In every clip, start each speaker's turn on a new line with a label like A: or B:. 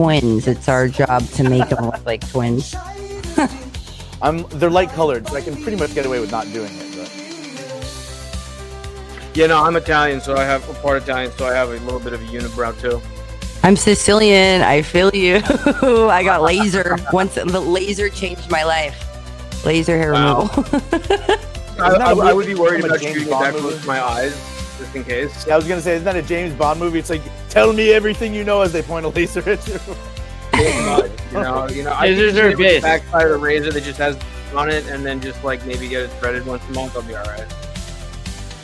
A: twins. It's our job to make them look like twins.
B: They're light colored, so I can pretty much get away with not doing it. But.
C: Yeah, no, I'm Italian, so I have a part Italian, so I have a little bit of a unibrow too.
A: I'm Sicilian. I feel you. I got laser. Once the laser changed my life. Laser hair removal.
C: I would be worried about shooting that close to my eyes, just in case.
B: Yeah, I was gonna say, isn't that a James Bond movie? It's like, tell me everything you know as they point a laser at you.
C: Lasers are good. Backfire a razor that just has on it, and then just like maybe get it threaded once a month. I'll be all right.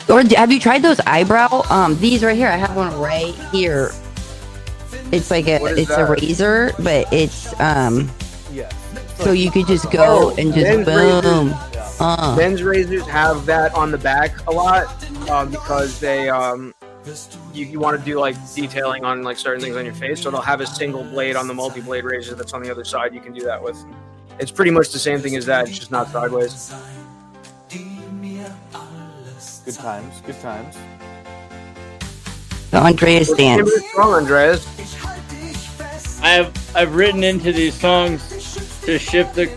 A: Or have you tried those eyebrow? These right here. I have one right here. It's like a razor, but it's
B: Yeah.
A: so you could just go and just boom.
C: Men's razors have that on the back a lot because they you want to do like detailing on like certain things on your face, so they'll have a single blade on the multi-blade razor that's on the other side. You can do that with. It's pretty much the same thing as that. It's just not sideways.
B: Good times. Good times.
A: The Andreas dance.
C: Wrong, Andreas.
D: I've written into these songs to shift the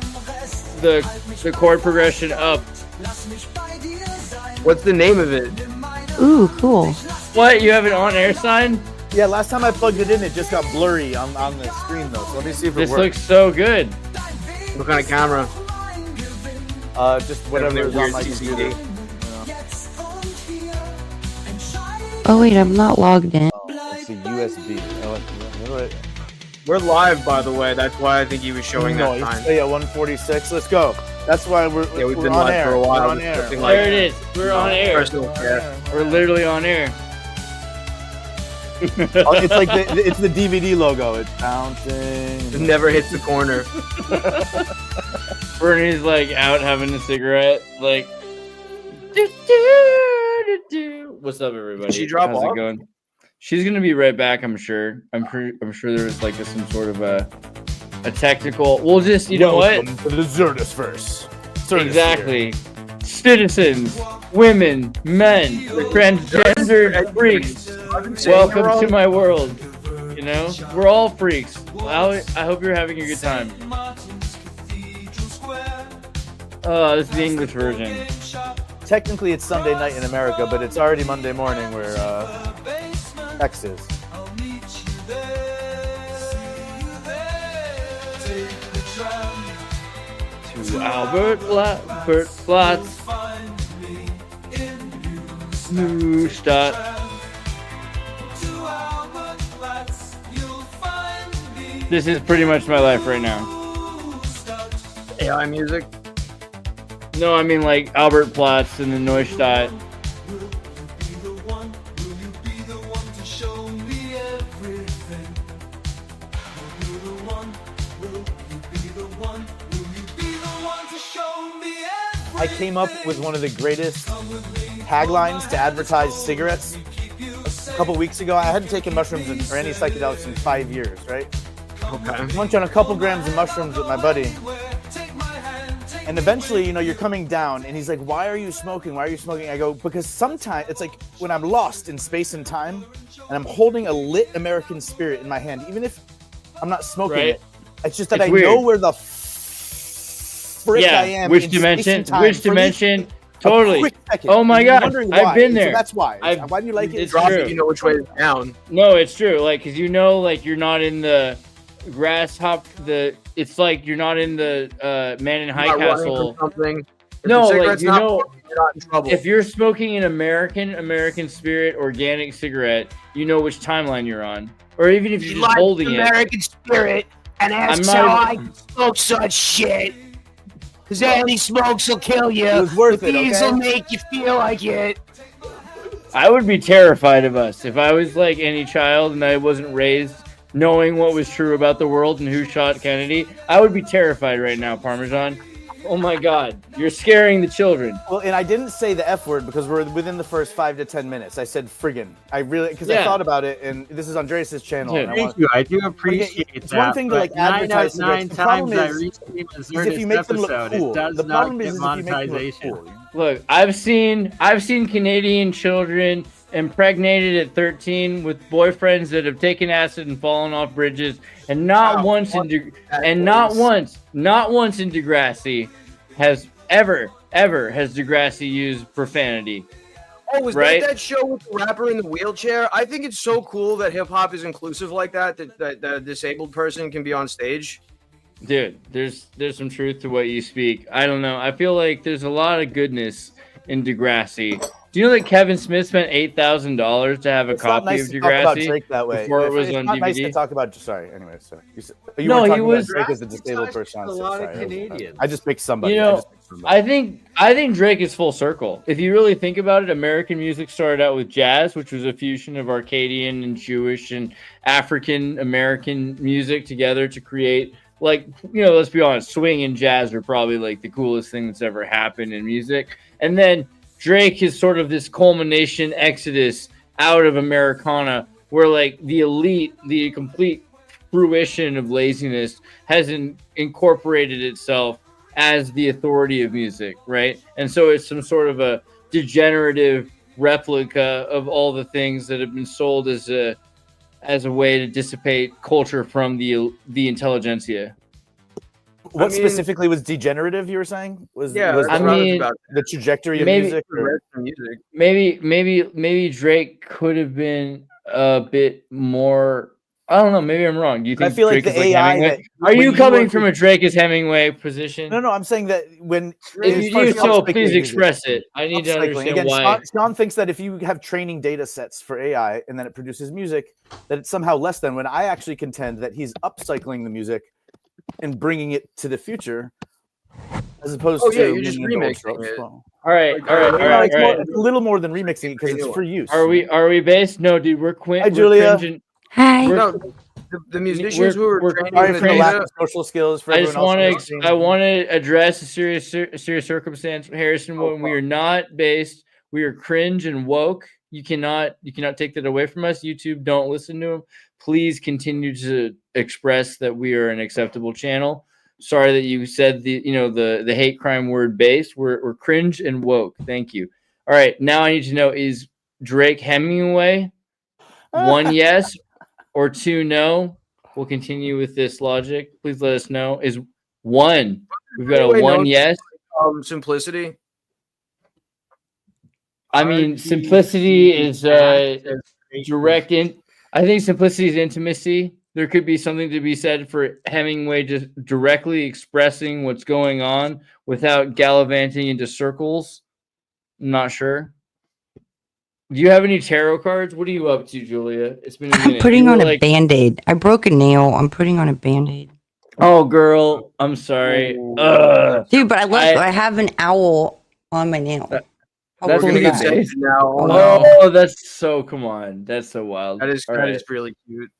D: chord progression up.
C: What's the name of it?
A: Ooh, cool.
D: What? You have an on-air sign?
B: Yeah, last time I plugged it in, it just got blurry on the screen though. So let me see if it
D: This
B: works.
D: looks so good.
C: What kind of camera?
B: Just whatever is on my computer.
A: Oh wait, I'm not logged in.
B: Let's see, USB.
C: We're live, by the way. That's why I think he was showing that time.
B: Yeah, 146. Let's go. That's why we've
C: been
B: on
C: live
B: air.
C: for a while.
B: We're on air.
D: There it is. We're on air. We're literally on air.
B: It's like it's the DVD logo. It's bouncing.
C: It never hits the corner.
D: Bernie's like out having a cigarette. Like, what's up, everybody?
C: Did she drop
D: How's
C: off?
D: it going? She's gonna be right back. I'm sure. I'm sure there was like some sort of a technical. We'll just, you know what?
B: Welcome to the Xirtus verse.
D: Exactly. Citizens, women, men, transgender freaks. Welcome to my world. You know, we're all freaks. I hope you're having a good time. Oh, this is the English version.
B: Technically, it's Sunday night in America, but it's already Monday morning where X is.
D: To Albert Platz. Neustadt. This is pretty much my life right now.
C: AI music.
D: No, I mean like Albert Platz and the Neustadt.
B: I came up with one of the greatest taglines to advertise cigarettes a couple weeks ago. I hadn't taken mushrooms or any psychedelics in 5 years, right?
C: Okay.
B: I went on a couple grams of mushrooms with my buddy. And eventually, you know, you're coming down and he's like, why are you smoking? Why are you smoking? I go, because sometimes it's like when I'm lost in space and time and I'm holding a lit American spirit in my hand, even if I'm not smoking it, it's just that I know where the frick I am.
D: Which dimension? Which dimension? Totally. Oh my God. I've been there.
B: So that's why. Why do you like it?
D: It's true.
C: You know which way is down.
D: No, it's true. Like, cause you know, like you're not in the it's like you're not in the Man in High Castle. No, like you know,
C: you're not in trouble.
D: if you're smoking an American Spirit organic cigarette, you know which timeline you're on. Or even if you're just holding it.
C: American Spirit and asks how I can smoke such shit. Because any smokes will kill you.
B: It was worth it,
C: These
B: okay?
C: will make you feel like it.
D: I would be terrified of us if I was like any child and I wasn't raised knowing what was true about the world and who shot Kennedy. I would be terrified right now, Parmesan. Oh my God, you're scaring the children.
B: Well, and I didn't say the F word because we're within the first 5 to 10 minutes. I said friggin'. I thought about it, and this is Andreas' channel.
D: Yeah,
B: and
E: Thank you. I do appreciate
B: it's
E: that.
B: one thing to like advertise cigarettes. The problem is if you make them look cool. The problem is if you make them look cool.
D: Look, I've seen Canadian children impregnated at 13 with boyfriends that have taken acid and fallen off bridges, and not once in not once in Degrassi has ever has Degrassi used profanity.
C: Oh, was that show with the rapper in the wheelchair? I think it's so cool that hip hop is inclusive like that a disabled person can be on stage.
D: Dude, there's some truth to what you speak. I don't know. I feel like there's a lot of goodness in Degrassi. Do you know that Kevin Smith spent $8,000 to have a copy of Degrassi?
B: Talk about Drake that way.
D: Before it was
B: it's
D: on
B: not
D: DVD.
B: Nice to talk about. Sorry. Anyway, sorry. You
D: no,
B: were talking
D: he was
B: about Drake as a disabled person.
E: A lot of Canadians.
B: I just picked somebody.
D: You know, I think Drake is full circle. If you really think about it, American music started out with jazz, which was a fusion of Arcadian and Jewish and African American music together to create, like, you know, let's be honest, swing and jazz are probably like the coolest thing that's ever happened in music. And then Drake is sort of this culmination exodus out of Americana, where like the elite, the complete fruition of laziness has incorporated itself as the authority of music, right? And so it's some sort of a degenerative replica of all the things that have been sold as a way to dissipate culture from the intelligentsia.
B: What specifically was degenerative? You were saying was the trajectory of music.
D: Maybe Drake could have been a bit more. I don't know. Maybe I'm wrong. Do you think?
B: I feel
D: Drake
B: like the
D: is
B: AI.
D: Hemingway? Are you coming from a Drake as Hemingway position?
B: No. I'm saying that when
D: if you do so, please express it. I need to understand
B: again,
D: why.
B: Sean thinks that if you have training data sets for AI and then it produces music, that it's somehow less than. When I actually contend that he's upcycling the music and bringing it to the future, as opposed to
C: you're just remixing it.
B: All
D: right.
B: It's a little more than remixing because it's for use.
D: Are we based? No, dude, we're Quinn.
B: Hi, Julia.
A: Hi.
C: The musicians who were training
B: for the lack of social skills. For
D: I want to address a serious circumstance, Harrison. When we are not based, we are cringe and woke. You cannot take that away from us. YouTube, don't listen to them. Please continue to express that we are an acceptable channel. Sorry that you said the hate crime word based. We're cringe and woke. Thank you. All right, now I need to know, is Drake Hemingway? 1, yes, or 2, no. We'll continue with this logic. Please let us know. Is 1? We've got a 1 yes.
C: Simplicity.
D: I mean, simplicity is direct in. I think simplicity is intimacy. There could be something to be said for Hemingway just directly expressing what's going on without gallivanting into circles. I'm not sure. Do you have any tarot cards? What are you up to, Julia? It's been a minute.
A: I'm putting on a Band-Aid. I broke a nail. I'm putting on a Band-Aid.
D: Oh, girl. I'm sorry.
A: Dude, but I have an owl on my nail.
D: That's
C: gonna get saved now.
D: Oh, that's so, come on. That's so wild.
C: That is really cute.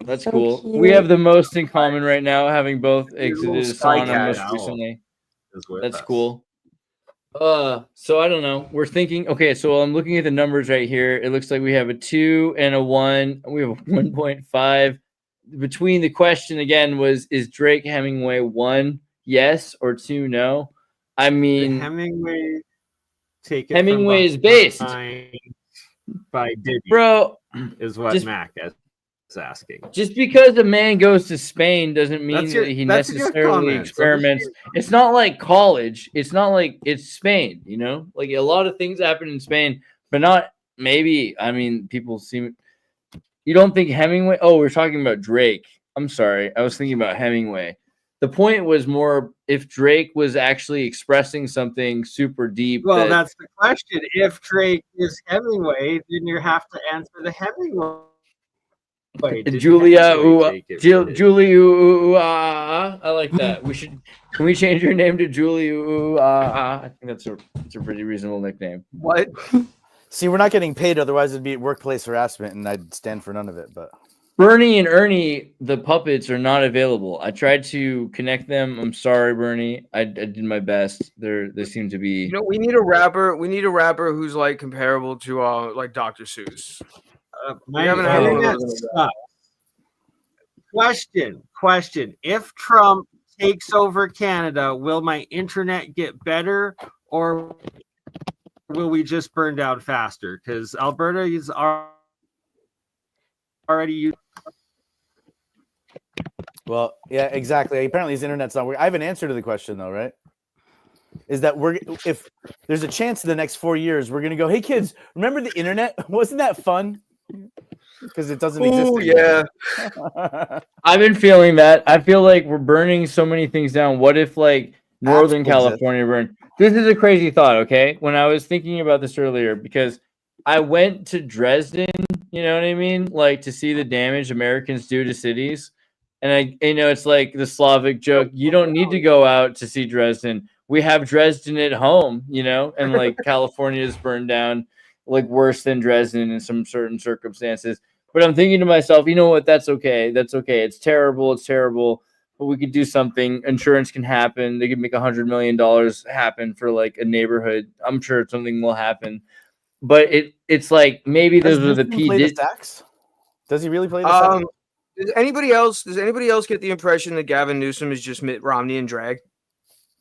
D: That's
A: so
D: cool.
A: cute.
D: We have the most in common right now, having both exited sauna most recently. That's cool. So I don't know. We're thinking, okay, so I'm looking at the numbers right here. It looks like we have a 2 and a 1. We have a 1.5. Between the question again was, is Drake Hemingway 1 yes or 2 no? I mean,
E: Hemingway
D: is based
E: by Diddy,
D: bro,
E: is what Mac is asking.
D: Just because a man goes to Spain doesn't mean that he necessarily experiments. It's not like college. It's not like it's Spain, you know? Like a lot of things happen in Spain, but not maybe. I mean, people seem. You don't think Hemingway? Oh, we're talking about Drake. I'm sorry. I was thinking about Hemingway. The point was more if Drake was actually expressing something super deep.
E: Well, that's the question. If Drake is Hemingway, then you have to answer the Hemingway.
D: Julia, I like that. Can we change your name to Julia? I think that's a pretty reasonable nickname.
C: What?
B: See, we're not getting paid, otherwise it'd be workplace harassment, and I'd stand for none of it. But
D: Bernie and Ernie, the puppets, are not available. I tried to connect them. I'm sorry, Bernie. I did my best. They seem to be.
C: You know, we need a rapper. We need a rapper who's like comparable to like Dr. Seuss.
E: Question. If Trump takes over Canada, will my internet get better or will we just burn down faster? Because Alberta is already.
B: Well, yeah, exactly. Apparently, his internet's not working. I have an answer to the question, though, right? Is that if there's a chance in the next 4 years, we're gonna go, hey kids, remember the internet? Wasn't that fun? Because it doesn't exist anymore.
C: Yeah.
D: I've been feeling that. I feel like we're burning so many things down. What if like Northern California burned? This is a crazy thought, okay? When I was thinking about this earlier, because I went to Dresden, you know what I mean? Like to see the damage Americans do to cities. And it's like the Slavic joke. You don't need to go out to see Dresden. We have Dresden at home, and like California is burned down like worse than Dresden in some certain circumstances. But I'm thinking to myself, you know what? That's okay. That's okay. It's terrible. It's terrible. But we could do something. Insurance can happen. They could make $100 million happen for like a neighborhood. I'm sure something will happen. But it's like maybe those are the
B: sax. Does he really play the sax?
C: Does anybody else get the impression that Gavin Newsom is just Mitt Romney in drag?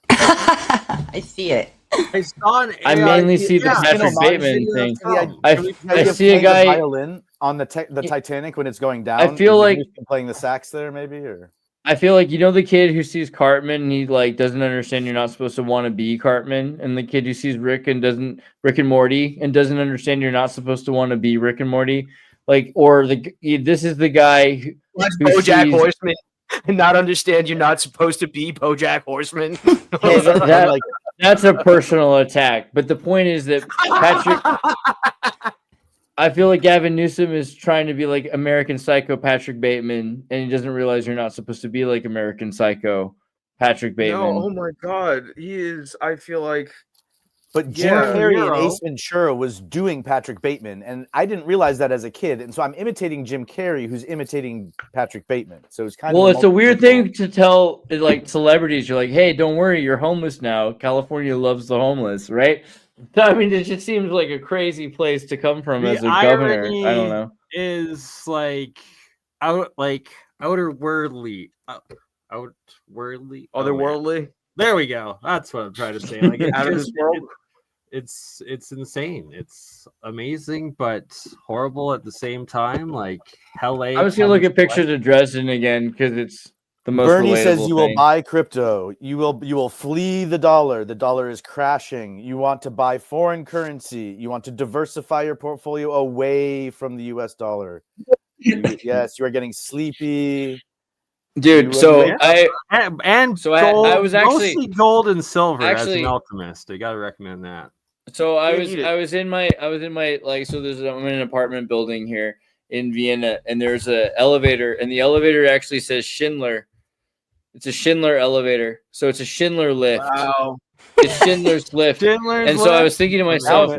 A: I see it.
D: I mainly see the Patrick Bateman thing. I see a guy
B: violin on the Titanic when it's going down.
D: I feel like
B: playing the sax there, maybe, or
D: I feel like the kid who sees Cartman and he like doesn't understand you're not supposed to want to be Cartman, and the kid who sees Rick and Morty and doesn't understand you're not supposed to want to be Rick and Morty, like, or this is the guy who
C: BoJack Horseman and not understand you're not supposed to be BoJack Horseman.
D: That's a personal attack. But the point is that Patrick, I feel like Gavin Newsom is trying to be like American Psycho Patrick Bateman, and he doesn't realize you're not supposed to be like American Psycho Patrick Bateman.
C: No, oh my God, he is. I feel like.
B: But Jim Carrey and Ace Ventura was doing Patrick Bateman, and I didn't realize that as a kid. And so I'm imitating Jim Carrey, who's imitating Patrick Bateman. So it's kind of
D: it's a weird thing to tell like celebrities. You're like, hey, don't worry, you're homeless now. California loves the homeless, right? I mean, it just seems like a crazy place to come from as a governor. I don't know.
E: Is like outwardly.
C: Otherworldly.
E: There we go. That's what I'm trying to say. Like
C: out of this world.
E: It's insane. It's amazing, but horrible at the same time. Like LA.
D: I was gonna look at pictures of Dresden again because it's the most.
B: Bernie says you
D: thing.
B: will buy crypto. You will flee the dollar. The dollar is crashing. You want to buy foreign currency. You want to diversify your portfolio away from the U.S. dollar. Yes, you are getting sleepy.
D: Dude, I was actually
E: mostly gold and silver as an alchemist. I gotta recommend that.
D: So I'm in an apartment building here in Vienna, and there's an elevator, and the elevator actually says Schindler. It's a Schindler elevator, so it's a Schindler lift.
C: Wow,
D: it's Schindler's lift. So I was thinking to myself,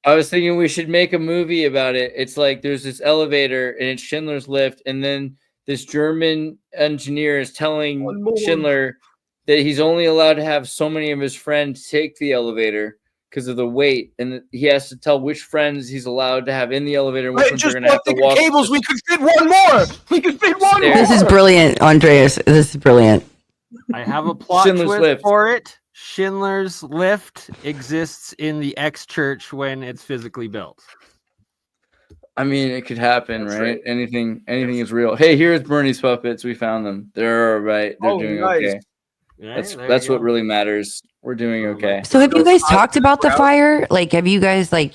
D: we should make a movie about it. It's like there's this elevator, and it's Schindler's lift, and then this German engineer is telling Schindler that he's only allowed to have so many of his friends take the elevator because of the weight, and he has to tell which friends he's allowed to have in the elevator. Which ones are going to have to walk.
C: Cables. We could fit one more.
A: This is brilliant, Andreas. This is brilliant.
E: I have a plot twist for it. Schindler's Lift exists in the X Church when it's physically built.
D: I mean, it could happen, right? Anything is real. Hey, here's Bernie's puppets. We found them. They're all right. They're doing okay. Yeah, that's what really matters. We're doing okay.
A: So have you guys talked about the fire? Like, have you guys have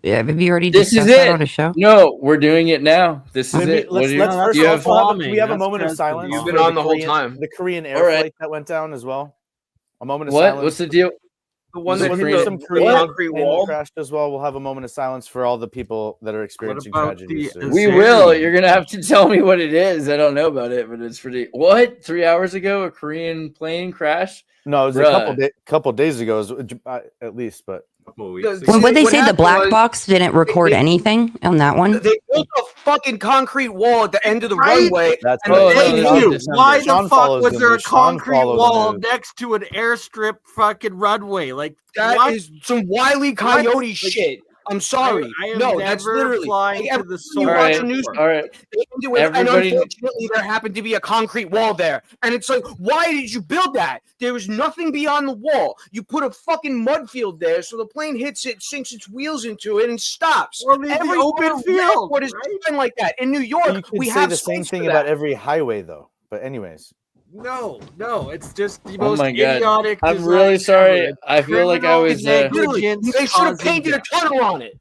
A: you already discussed that on a show?
D: No, we're doing it now. This is it.
B: We have a moment of silence.
C: You've been on the whole time.
B: The Korean air flight that went down as well. A moment of
D: silence. What's the deal?
C: The one that hit some concrete wall
B: crashed as well. We'll have a moment of silence for all the people that are experiencing tragedies.
D: We will. You're gonna have to tell me what it is. I don't know about it, but it's pretty. What? 3 hours ago, a Korean plane crashed?
B: No, it was a couple days ago, at least. But
A: when they say the black box didn't record anything on that one,
C: they built a fucking concrete wall at the end of the runway.
E: Why the fuck was there a concrete wall next to an airstrip fucking runway? Like
C: that is some Wile E. Coyote shit. I'm sorry.
E: I am
C: No, that's
E: never
C: literally
E: flying
C: like,
E: to
C: every
E: the
C: time you
E: solar.
C: watch
D: All
C: a news,
D: All right.
C: they end it with, and
D: Everybody-
C: unfortunately, there happened to be a concrete wall there. And it's like, why did you build that? There was nothing beyond the wall. You put a fucking mud field there, so the plane hits it, sinks its wheels into it, and stops.
E: Or leave the open field.
C: What is
E: Right?
C: like that in New York?
B: You could
C: we
B: say
C: have
B: the same
C: space for
B: thing
C: that.
B: about every highway, though. But anyways,
E: No, it's just the
D: Oh
E: most
D: my God.
E: idiotic.
D: I'm
E: design
D: really sorry.
E: ever.
D: I feel like I
E: Criminal
D: was.
E: negligence
C: They should have
E: causing
C: painted a
E: death.
C: tunnel on it.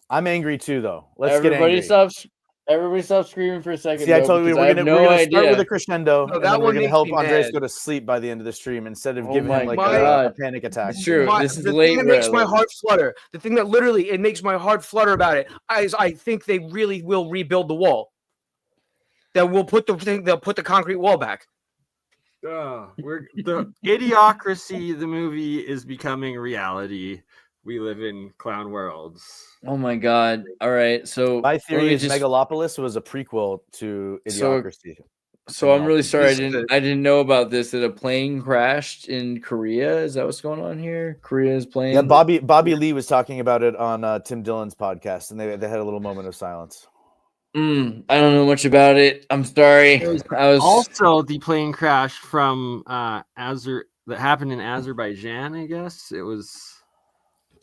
B: I'm angry too, though. Let's get
D: Everybody
B: angry.
D: stop screaming for a second.
B: See, I told you
D: we're gonna
B: start with a crescendo,
C: No,
B: and
C: that
B: then we're
C: one
B: gonna
C: makes
B: help
C: me
B: Andres
C: mad.
B: go to sleep by the end of the stream instead of
D: Oh
B: giving him
D: my
B: like
D: God.
B: a panic attack.
D: It's true. This is
C: the
D: late
C: thing that makes
D: where I
C: my
D: live.
C: heart flutter, the thing that literally it makes my heart flutter about it, is I think they really will rebuild the wall. They'll put the concrete wall back.
E: The Idiocracy, the movie, is becoming reality. We live in clown worlds.
D: Oh my God. All right. So
B: My theory is
D: just,
B: Megalopolis was a prequel to Idiocracy.
D: So I'm really sorry. I didn't know about this. That a plane crashed in Korea. Is that what's going on here? Korea's plane.
B: Yeah, Bobby Lee was talking about it on Tim Dillon's podcast, and they had a little moment of silence.
D: I don't know much about it. I'm sorry. I was
E: also the plane crash from that happened in Azerbaijan. I guess it was.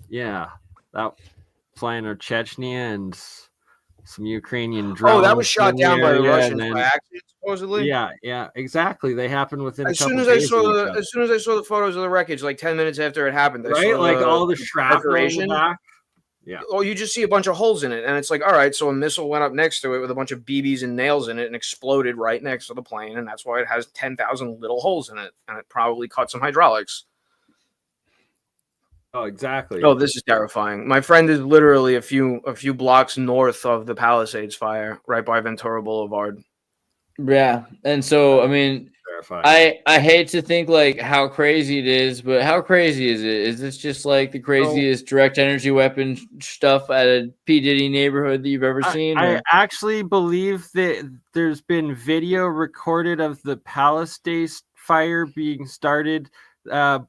E: Yeah, that flying over Chechnya and some Ukrainian drones.
C: Oh, that was shot down by the Russians
E: then,
C: by accident, supposedly.
E: Yeah, exactly. They happened within
C: as
E: a couple
C: soon as
E: days.
C: as soon as I saw the photos of the wreckage, like 10 minutes after it happened, I
E: right,
C: saw
E: like all the shrapnel in the back.
C: Yeah. Well, you just see a bunch of holes in it, and it's like, all right, so a missile went up next to it with a bunch of BBs and nails in it and exploded right next to the plane, and that's why it has 10,000 little holes in it, and it probably cut some hydraulics.
E: Oh, exactly.
C: Oh, this is terrifying. My friend is literally a few blocks north of the Palisades fire, right by Ventura Boulevard.
D: Yeah, and so I mean, I hate to think like how crazy it is, but how crazy is it? Is this just like the craziest direct energy weapon stuff at a P. Diddy neighborhood that you've ever seen?
E: I actually believe that there's been video recorded of the Palisades fire being started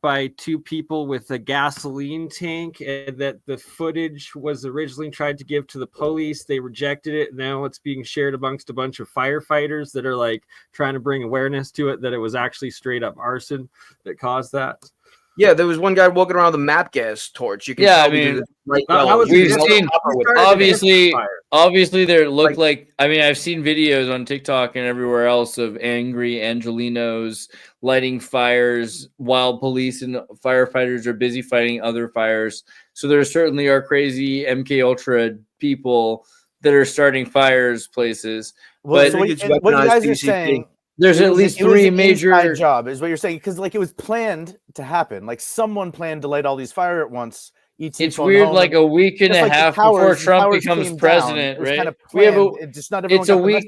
E: by two people with a gasoline tank, and that the footage was originally tried to give to the police. They rejected it. Now it's being shared amongst a bunch of firefighters that are like trying to bring awareness to it, that it was actually straight up arson that caused that.
C: Yeah, there was one guy walking around with a map gas torch. You can
D: I mean, we've seen obviously there looked like I mean, I've seen videos on TikTok and everywhere else of angry Angelinos lighting fires while police and firefighters are busy fighting other fires. So there certainly are crazy MK Ultra people that are starting fires places.
B: Well,
D: but
B: so what you guys are saying,
D: there's at least three major
B: job is what you're saying, because like it was planned to happen. Like someone planned to light all these fire at once.
D: It's weird, like a week and a half before Trump becomes president, right? We have it's a week.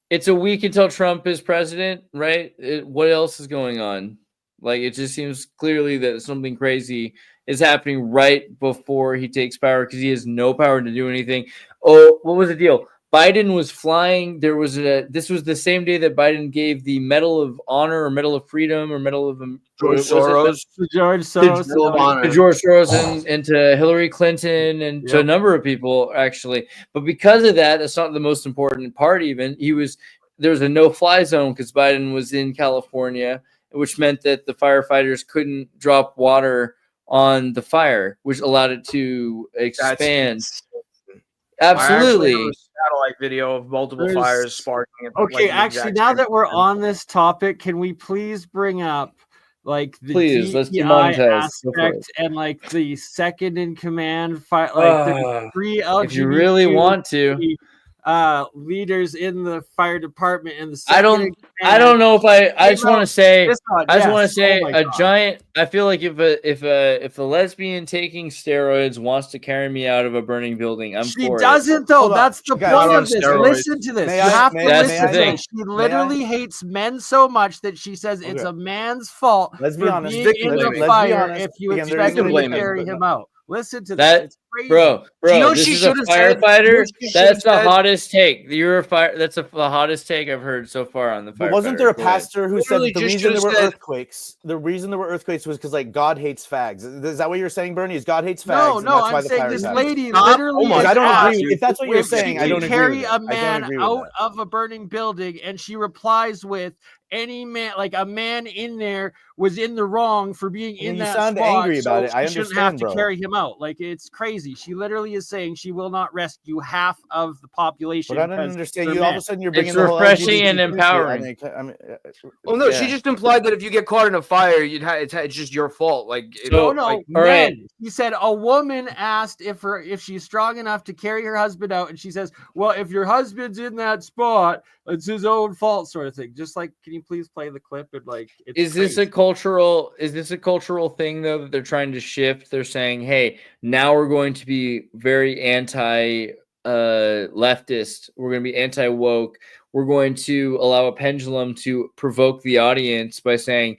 D: It's a week until Trump is president, right? What else is going on? Like it just seems clearly that something crazy is happening right before he takes power, because he has no power to do anything. Oh, what was the deal? Biden was flying. This was the same day that Biden gave the Medal of Honor or Medal of Freedom or Medal of
C: George Soros
D: and to Hillary Clinton and to a number of people actually. But because of that, that's not the most important part. Even there was a no-fly zone because Biden was in California, which meant that the firefighters couldn't drop water on the fire, which allowed it to expand. Absolutely.
C: Satellite video of multiple fires sparking.
E: Okay, actually, now that we're on this topic, can we please bring up like the
D: let's
E: aspect and like the second in command fight, like the three LGBT
D: if you really want to
E: leaders in the fire department and the
D: I don't know if I just want to say a giant. I feel like if a lesbian taking steroids wants to carry me out of a burning building,
E: she doesn't though. That's the point of this. Listen to this. You have to listen to this. She literally hates men so much that she says it's a man's fault.
B: Let's be honest.
E: Being in the fire if you expect him to carry him out. Listen to that. It's
D: Bro,
C: Do you know
D: this
C: she
D: is a
C: should have said?
D: firefighter.
C: She should have
D: That's the
C: said-
D: hottest take. You're a fire. That's the hottest take I've heard so far on the firefighter.
B: But wasn't there a
D: Go ahead.
B: pastor who said
C: Literally
B: that the
C: just
B: reason there were
C: should've said-
B: earthquakes, was because like God hates fags? Is that what you're saying, Bernie? Is God hates fags?
E: No,
B: and
E: no,
B: that's why
E: I'm
B: the
E: saying
B: fires
E: this
B: happen?
E: lady
C: Stop.
E: literally.
C: Oh my
B: Because I don't
C: God,
B: agree.
C: dude.
B: If that's what you're
E: if she
B: saying, I
E: can
B: don't agree
E: carry
B: with
E: a
B: it. I don't
E: man
B: agree with
E: out
B: that.
E: of a burning building, and she replies with, "Any man, like a man in there, was in the wrong for being in
B: You
E: that
B: sound
E: spot,
B: angry about it. I
E: she shouldn't have
B: understand,
E: to
B: bro.
E: carry him out." Like, it's crazy. She literally is saying she will not rescue half of the population.
B: But I don't
E: because
B: understand.
E: they're
B: You all of
E: men.
B: a sudden you're bringing
D: It's
B: the whole
D: refreshing and
B: LGBT shit.
D: empowering.
C: Oh no, she
B: yeah.
C: just implied that if you get caught in a fire, it's just your fault. Like,
D: So-
E: No,
C: like,
D: all right.
E: men. He said a woman asked if she's strong enough to carry her husband out, and she says, "Well, if your husband's in that spot, it's his own fault," sort of thing. Just like, can you please play the clip? And like, it's
D: Is this a
E: crazy.
D: cultural? Is this a cultural thing though that they're trying to shift? They're saying, "Hey, now we're going to be very anti leftist. We're going to be anti woke. We're going to allow a pendulum to provoke the audience by saying."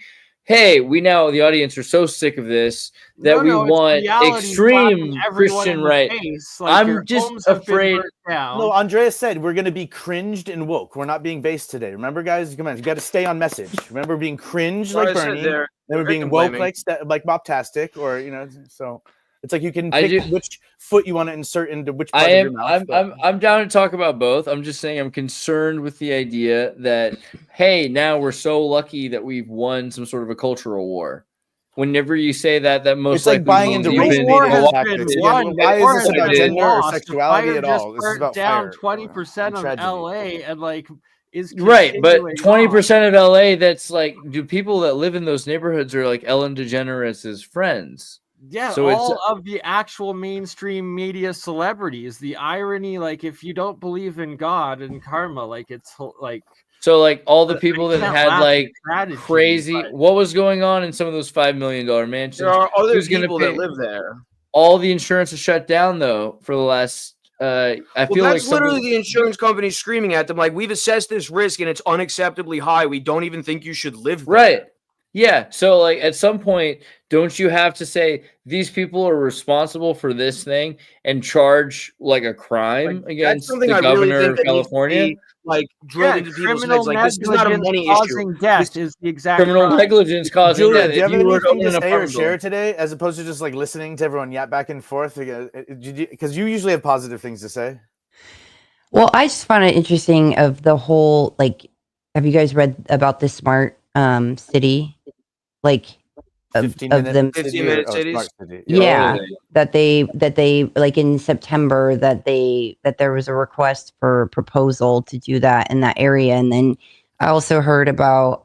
D: Hey, we now the audience are so sick of this that we
E: it's
D: want
E: reality
D: extreme
E: slapping everyone
D: Christian
E: in the
D: right.
E: face, like
D: I'm
E: your
D: just
E: homes have been
D: afraid-
E: burnt down.
B: No, Andreas said we're going to be cringed and woke. We're not being based today. Remember, guys? Come on, you got to stay on message. Remember being cringed like
C: I said
B: Bernie,
C: they're
B: then we're being
C: victim
B: woke
C: blaming.
B: like Moptastic, or so it's like you can
D: I
B: pick
D: do-
B: which foot you want to insert into which part
D: I
B: of your
D: am.
B: mouth.
D: I'm down to talk about both. I'm just saying I'm concerned with the idea that hey, now we're so lucky that we've won some sort of a cultural war. Whenever you say that, that most
B: It's like
D: likely
B: buying
D: means
B: into
D: you've
B: race
D: been-
E: war has
B: tactics.
E: been
B: Again,
E: won.
B: why
E: War
B: is this
E: has
B: about
E: been
B: gender or
E: lost. The
B: sexuality
E: fire
B: at all?
E: just
B: This is
E: burnt
B: about
E: down
B: fire.
E: 20% of
B: Tragedy.
E: LA, and like is
D: Right, but
E: continuing
D: 20% of LA, that's like, do people that live in those neighborhoods are like Ellen DeGeneres' friends?
E: on. Yeah,
D: So it's-
E: all of the actual mainstream media celebrities. The irony, like, if you don't believe in God and karma, like, it's like
D: So like all the
E: I
D: people that
E: can't
D: had
E: laugh
D: like
E: at gratitude,
D: crazy,
E: but-
D: what was going on in some of those $5 million mansions?
C: there are other
D: Who's gonna
C: people
D: pay-
C: that live there.
D: All the insurance is shut down though for the last. I
C: Well,
D: feel like
C: that's
D: someone-
C: literally the insurance company screaming at them, like, we've assessed this risk and it's unacceptably high. We don't even think you should live there.
D: right. Yeah. So like at some point, don't you have to say these people are responsible for this thing and charge like a crime
C: Like,
D: against
C: that's something
D: the
C: I really
D: governor
C: think
D: of
C: that needs to
D: California?
C: be, like, drilled into people's
E: criminal
C: heads. Like, this is not a
E: negligence
C: money
E: causing
C: issue.
E: death is the exact
D: Criminal
E: crime.
D: negligence causing
B: Julia,
D: death.
B: do you have
D: If you were
B: anything
D: own
B: to
D: an
B: say or
D: apartment
B: share
D: building.
B: today, as opposed to just like listening to everyone yap back and forth? Because you usually have positive things to say.
A: Well, I just found it interesting of the whole, like, have you guys read about the smart city? Like, of
B: 15-minute
A: them,
C: 15-minute cities?
B: Smart city.
A: yeah, that they like in September that there was a request for proposal to do that in that area. And then I also heard about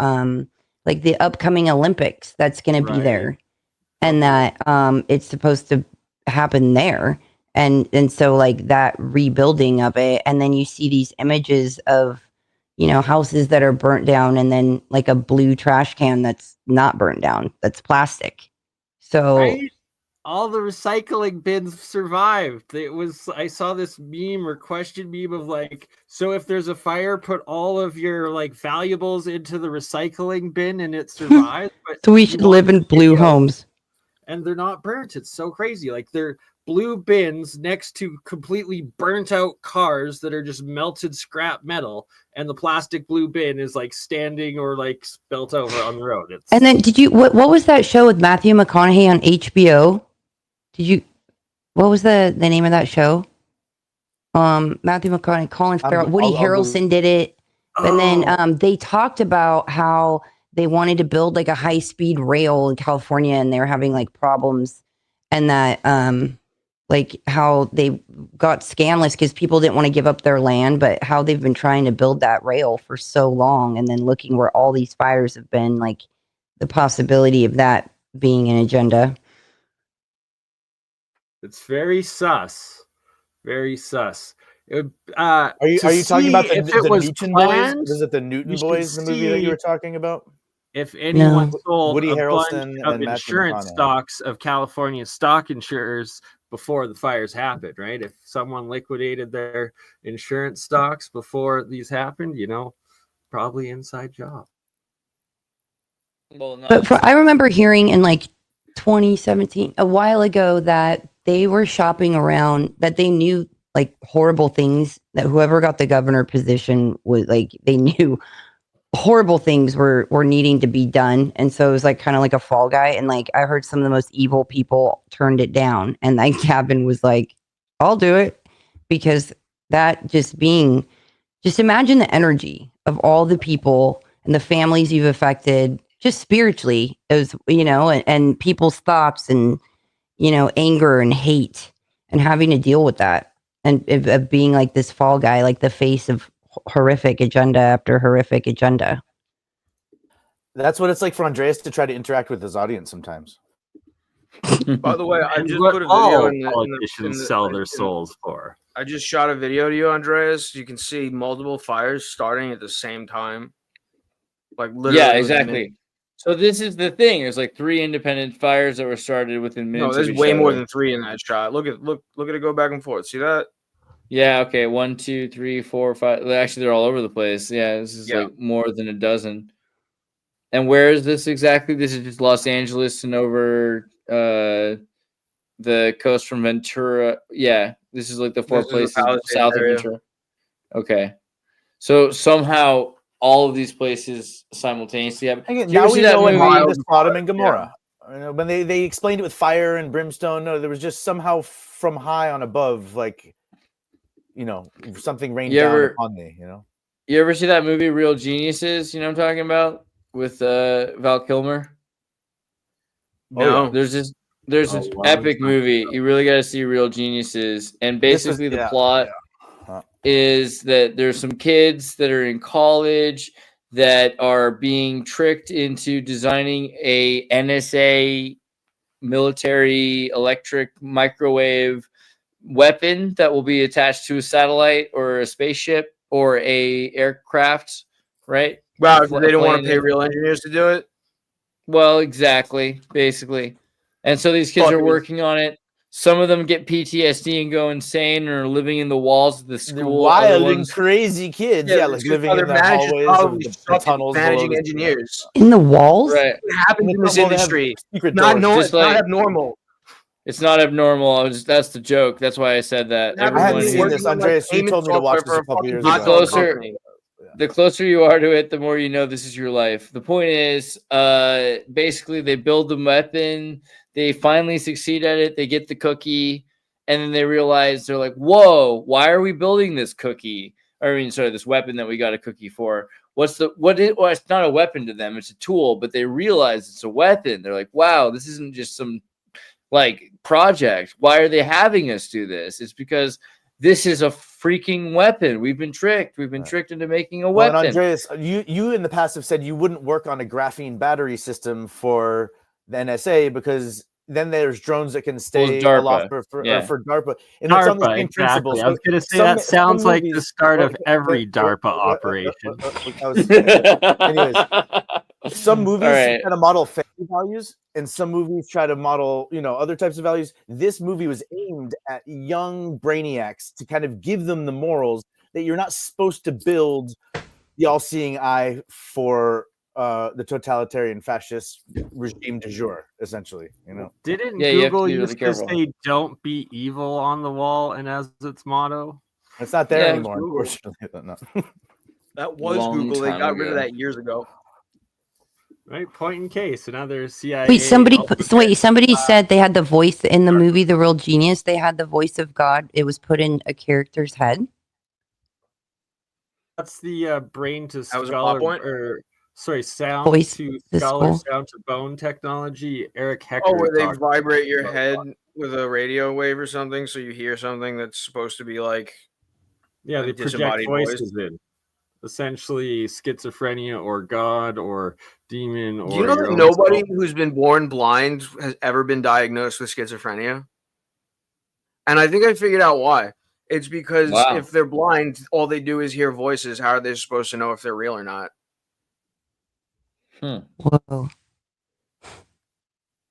A: like the upcoming Olympics that's going to be
E: Right.
A: there, and that it's supposed to happen there. And so like that rebuilding of it, and then you see these images of, you know, houses that are burnt down, and then like a blue trash can that's not burnt down, that's plastic. So
E: Right? All the recycling bins survived. I saw this meme or question meme of like, so if there's a fire, put all of your like valuables into the recycling bin and it survives. But
A: so we
E: you
A: should
E: watch
A: live in
E: the
A: blue
E: video
A: homes.
E: and they're not burnt. It's so crazy. Like, they're blue bins next to completely burnt out cars that are just melted scrap metal, and the plastic blue bin is like standing or like spelt over on the road. It's
A: And then what was that show with Matthew McConaughey on HBO? What was the name of that show? Matthew McConaughey, Colin Farrell, Woody
B: I'll
A: Harrelson did it. And then they talked about how they wanted to build like a high-speed rail in California, and they were having like problems, and that like how they got scandalous because people didn't want to give up their land, but how they've been trying to build that rail for so long, and then looking where all these fires have been, like the possibility of that being an agenda.
E: It's very sus. Very sus.
B: Are you talking about the Newton
E: planned,
B: Boys? Was it the Newton
E: you should
B: Boys, the movie that you
E: see-
B: were talking about?
E: If anyone
A: No.
E: sold
B: Woody
E: a
B: Harrelson
E: bunch of
B: and Matthew
E: insurance
B: McConaughey.
E: stocks of California stock insurers before the fires happened, right? If someone liquidated their insurance stocks before these happened, you know, probably inside job.
D: Well, not
A: But I remember hearing in like 2017, a while ago, that they were shopping around, that they knew like horrible things, that whoever got the governor position was like, they knew horrible things were needing to be done. And so it was like kind of like a fall guy. And like I heard some of the most evil people turned it down. And like Gavin was like, I'll do it, because that just imagine the energy of all the people and the families you've affected just spiritually, as you know, and people's thoughts and, you know, anger and hate, and having to deal with that, and of being like this fall guy, like the face of horrific agenda after horrific agenda.
B: That's what it's like for Andreas to try to interact with his audience sometimes.
C: By the way, I
E: And
C: just
E: what
C: put a
E: all
C: video
E: politicians sell their souls for.
C: I just shot a video to you, Andreas. You can see multiple fires starting at the same time. Like literally.
D: Yeah, exactly. So this is the thing. There's like 3 independent fires that were started within minutes.
C: No, there's
D: of each
C: way more
D: other.
C: than 3 in that shot. Look at it go back and forth. See that?
D: Yeah. Okay. 1, 2, 3, 4, 5. Actually, they're all over the place. Yeah. This is like more than a dozen. And where is this exactly? This is just Los Angeles and over the coast from Ventura. Yeah. This is like the 4 places south of Ventura. Okay. So somehow all of these places simultaneously happen.
B: Again, now we know what happened to Sodom and Gomorrah. Yeah. You know, when they explained it with fire and brimstone, no, there was just somehow from high on above, like, you know, something rained down upon me, you know?
D: You ever see that movie Real Geniuses? You know what I'm talking about? With Val Kilmer?
C: No.
D: There's this epic movie. You really got to see Real Geniuses. And basically the plot is that there's some kids that are in college that are being tricked into designing a NSA military electric microwave weapon that will be attached to a satellite or a spaceship or a aircraft, right?
C: Wow, they don't want to pay real engineers to do it?
D: Well, exactly, basically. And so these kids are working on it. Some of them get PTSD and go insane, or living in the walls of the school.
B: They're wild and crazy kids. Yeah, like living in the hallways of the tunnels.
C: Managing engineers.
A: In the walls?
D: Right.
C: It happens in this industry. Not abnormal.
D: It's not abnormal. That's the joke. That's why I said that.
B: I hadn't seen this, Andreas. You told me to watch this a couple years ago.
D: The closer you are to it, the more you know this is your life. The point is, basically, they build the weapon. They finally succeed at it. They get the cookie, and then they realize they're like, "Whoa! Why are we building this cookie? This weapon that we got a cookie for? Well, it's not a weapon to them. It's a tool, but they realize it's a weapon. They're like, wow, this isn't just some like project. Why are they having us do this? It's because this is a freaking weapon. We've been tricked. We've been tricked into making a weapon."
B: And Andreas, you in the past have said you wouldn't work on a graphene battery system for the NSA because then there's drones that can stay aloft for DARPA. And
E: DARPA,
B: it's on the same
E: exactly.
B: principle.
E: I was going to say that sounds like the start of every DARPA operation.
B: Anyways, some movies try to model family values, and some movies try to model, other types of values. This movie was aimed at young brainiacs to kind of give them the morals that you're not supposed to build the all-seeing eye for the totalitarian fascist regime du jour, essentially.
E: Didn't Google used to say "Don't be evil" on the wall and as its motto?
B: It's not there anymore, unfortunately. No.
C: That was Google. They got rid of that years ago.
E: Right, point in case. So now there's CIA.
A: Wait, somebody said they had the voice in the movie The Real Genius. They had the voice of God. It was put in a character's head.
E: That's the brain to
C: skull
E: sound
A: voice
E: to skull, sound to bone technology. Eric Hecker.
C: Oh, where they vibrate your head with a radio wave or something, so you hear something that's supposed to be like,
E: they project voices in. Essentially, schizophrenia or God or demon. Or
C: do you know that nobody who's been born blind has ever been diagnosed with schizophrenia? And I think I figured out why. It's because if they're blind, all they do is hear voices. How are they supposed to know if they're real or not?
A: Whoa.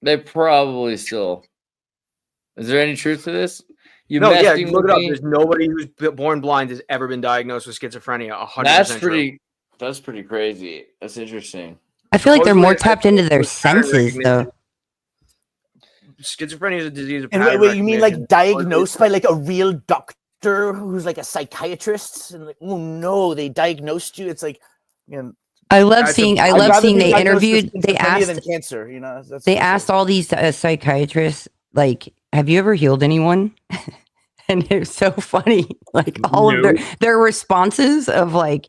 D: They probably still. Is there any truth to this?
C: Look it up. There's nobody who's born blind has ever been diagnosed with schizophrenia. 100%.
D: That's pretty crazy. That's interesting.
A: I feel like they're more tapped into their senses, though.
C: schizophrenia is a disease of
B: And
C: pattern
B: wait, you mean
C: recognition.
B: like diagnosed by like a real doctor who's like a psychiatrist? And like, oh no, they diagnosed you. It's like, you know,
A: I love
C: I'd
A: seeing
B: rather be
A: they
B: diagnosed with
A: interviewed, they
B: schizophrenia than
A: asked,
B: cancer. You know, that's
A: they
B: for
A: asked
B: sure.
A: all these psychiatrists, like, have you ever healed anyone? And it's so funny. Like all of their responses of like,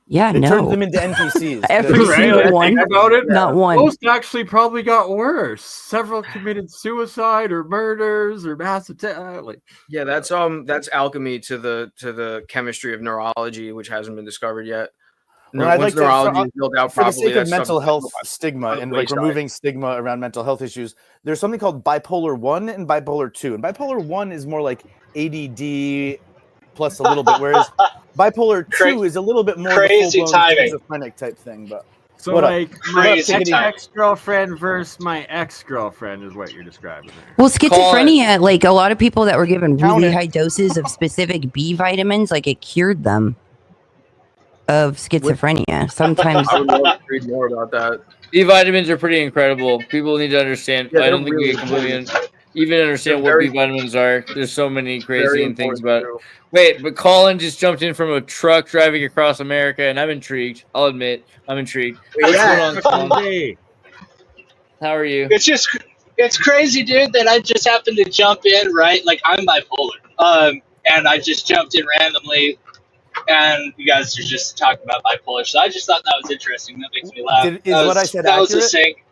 A: yeah,
B: It turns
A: no.
B: them into NPCs.
A: Every
B: They're-
A: single
E: Right?
A: one.
E: Think about it.
A: Not one.
E: Most actually probably got worse. Several committed suicide or murders or mass attack. Like,
C: Yeah, that's alchemy to the chemistry of neurology, which hasn't been discovered yet.
B: Well, I'd
C: Once
B: like to,
C: neurology is built out
B: for the
C: properly,
B: sake of
C: that's
B: mental
C: something
B: health
C: that's
B: stigma
C: on the
B: and like
C: wayside.
B: removing stigma around mental health issues, there's something called bipolar 1 and bipolar 2. And bipolar 1 is more like ADD plus a little bit, whereas bipolar 2 is a little bit more the
F: Crazy
B: full-blown
F: timing.
B: schizophrenic type thing. But
E: so
B: What up?
E: like my
F: Crazy time.
E: ex-girlfriend versus my ex-girlfriend is what you're describing there.
A: Well, schizophrenia, like a lot of people that were given
B: Count
A: really
B: it.
A: high doses of specific B vitamins, like it cured them of schizophrenia. Sometimes
C: I would love to read more about that.
D: B vitamins are pretty incredible. People need to understand.
C: Yeah,
D: I don't
C: they're
D: think we
C: really
D: completely
C: important.
D: even understand
C: They're
D: what
C: very-
D: B vitamins are. There's so many crazy
C: Very
D: things
C: important
D: about it.
C: too.
D: Wait, but Colin just jumped in from a truck driving across America, and I'm intrigued. I'll admit, I'm intrigued. What's going on, Colin?
E: Hey,
D: How are you?
F: It's crazy, dude, that I just happened to jump in, right? Like I'm bipolar. And I just jumped in randomly and you guys are just talking about bipolar. So I just thought that was interesting. That makes me laugh.
B: Is what I said
F: that was a
B: accurate?
F: sync.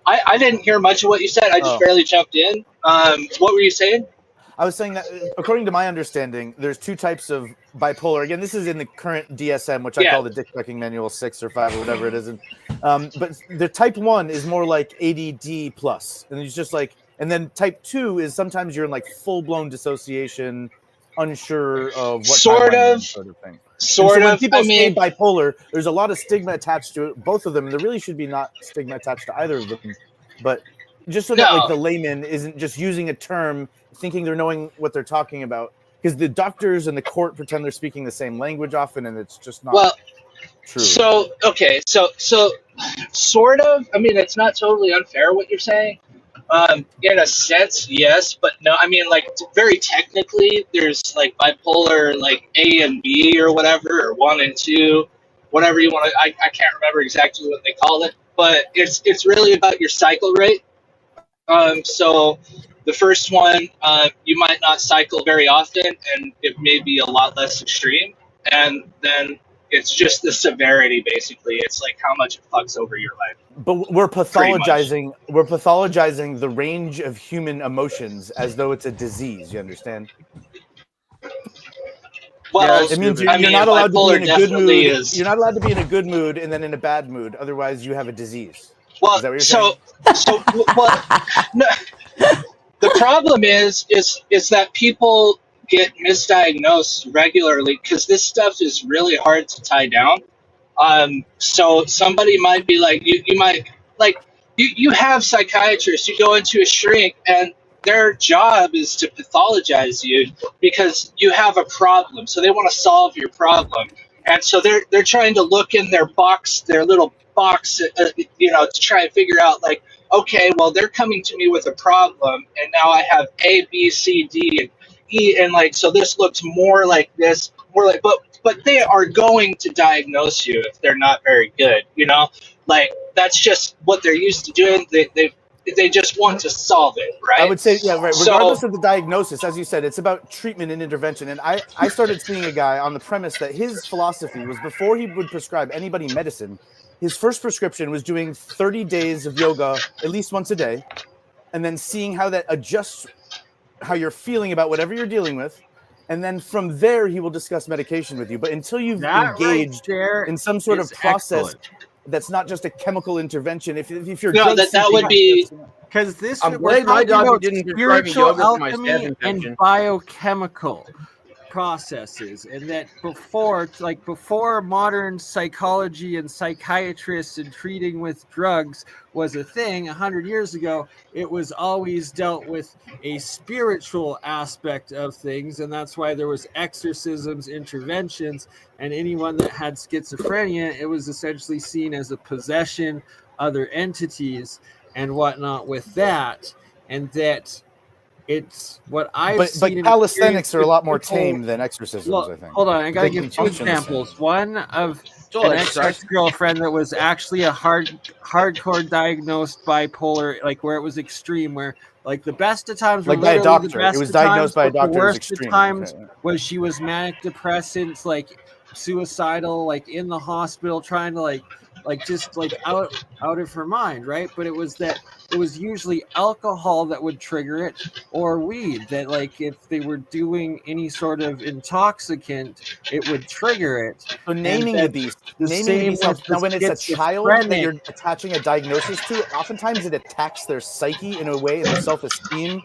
F: I didn't hear much of what you said. I just
B: Oh.
F: barely jumped in. What were you saying?
B: I was saying that according to my understanding, there's two types of bipolar. Again, this is in the current DSM, which I
F: Yeah.
B: call the Dick Sucking Manual 6 or 5 or whatever it is. But the type 1 is more like ADD plus, and it's just like, and then type 2 is sometimes you're in like full blown dissociation, unsure of what
F: Sort
B: timeline
F: of.
B: sort of thing.
F: Sort
B: and so when
F: of.
B: people
F: I
B: say
F: mean,
B: bipolar, there's a lot of stigma attached to it, both of them. And there really should be not stigma attached to either of them. But just so that
F: No.
B: like the layman isn't just using a term thinking they're knowing what they're talking about, because the doctors and the court pretend they're speaking the same language often, and it's just not
F: well,
B: true.
F: so okay, so sort of. I mean, it's not totally unfair what you're saying. In a sense, yes, but no. I mean, like very technically, there's like bipolar, like A and B or whatever, or 1 and 2, whatever you want to. I can't remember exactly what they call it, but it's really about your cycle rate. So the first one, you might not cycle very often, and it may be a lot less extreme, and then it's just the severity. Basically, it's like how much it fucks over your life.
B: But we're pathologizing the range of human emotions as though it's a disease. You understand?
F: Well,
B: It means
F: I
B: you're
F: mean,
B: not allowed to be
F: bipolar
B: in a good mood.
F: definitely is.
B: You're not allowed to be in a good mood and then in a bad mood. Otherwise, you have a disease.
F: Well,
B: Is that what you're
F: so well, no, the problem is that people get misdiagnosed regularly because this stuff is really hard to tie down. So somebody might be like, you might like you have psychiatrists. You go into a shrink and their job is to pathologize you because you have a problem. So they want to solve your problem, and so they're trying to look in their box, their little box, to try and figure out like, okay, well they're coming to me with a problem, and now I have A, B, C, D, and E, and like so this looks more like this, more like, but they are going to diagnose you if they're not very good, like that's just what they're used to doing. They just want to solve it, right?
B: I would say, yeah, right.
F: So-
B: Regardless of the diagnosis, as you said, it's about treatment and intervention. And I started seeing a guy on the premise that his philosophy was before he would prescribe anybody medicine, his first prescription was doing 30 days of yoga at least once a day, and then seeing how that adjusts how you're feeling about whatever you're dealing with. And then from there, he will discuss medication with you. But until you've
E: that
B: engaged
E: right there
B: in some sort of
E: is
B: process
E: excellent.
B: that's not just a chemical intervention, if you're
F: No,
B: drug
F: that
B: seeking,
F: would be-
E: Because this
C: I'm
E: we're
C: glad my
E: talking
C: doctor
E: about
C: didn't prescribe me
E: spiritual
C: yoga for my
E: alchemy
C: staph infection.
E: and biochemical processes, and that before modern psychology and psychiatrists and treating with drugs was a thing 100 years ago, it was always dealt with a spiritual aspect of things, and that's why there was exorcisms, interventions, and anyone that had schizophrenia, it was essentially seen as a possession, other entities and whatnot with that. and that it's what I've
B: But
E: seen. in
B: calisthenics
E: experience
B: are a
E: with
B: lot more
E: people-
B: tame than exorcisms,
E: Well,
B: I think.
E: hold on, I gotta
B: They
E: give
B: can
E: two
B: function the same.
E: examples. One of
C: Still
E: an
C: exercise.
E: ex-girlfriend that was actually a hardcore diagnosed bipolar, like where it was extreme, where like the best of times were
B: Like by a
E: literally the
B: doctor.
E: best
B: It was
E: of times,
B: diagnosed by a
E: but the
B: doctor. It was
E: worst of
B: extreme.
E: times
B: Okay.
E: was she was manic depressant, like suicidal, like in the hospital, trying to like just like out of her mind, right? But it was usually alcohol that would trigger it, or weed, that like if they were doing any sort of intoxicant, it would trigger it.
B: So
E: And
B: naming the
E: that
B: beast.
E: the
B: Naming the
E: same
B: beast
E: with
B: helps. Now,
E: the
B: when it's a child that you're
E: schizophrenic.
B: attaching a diagnosis to, oftentimes it attacks their psyche in a way, and their self-esteem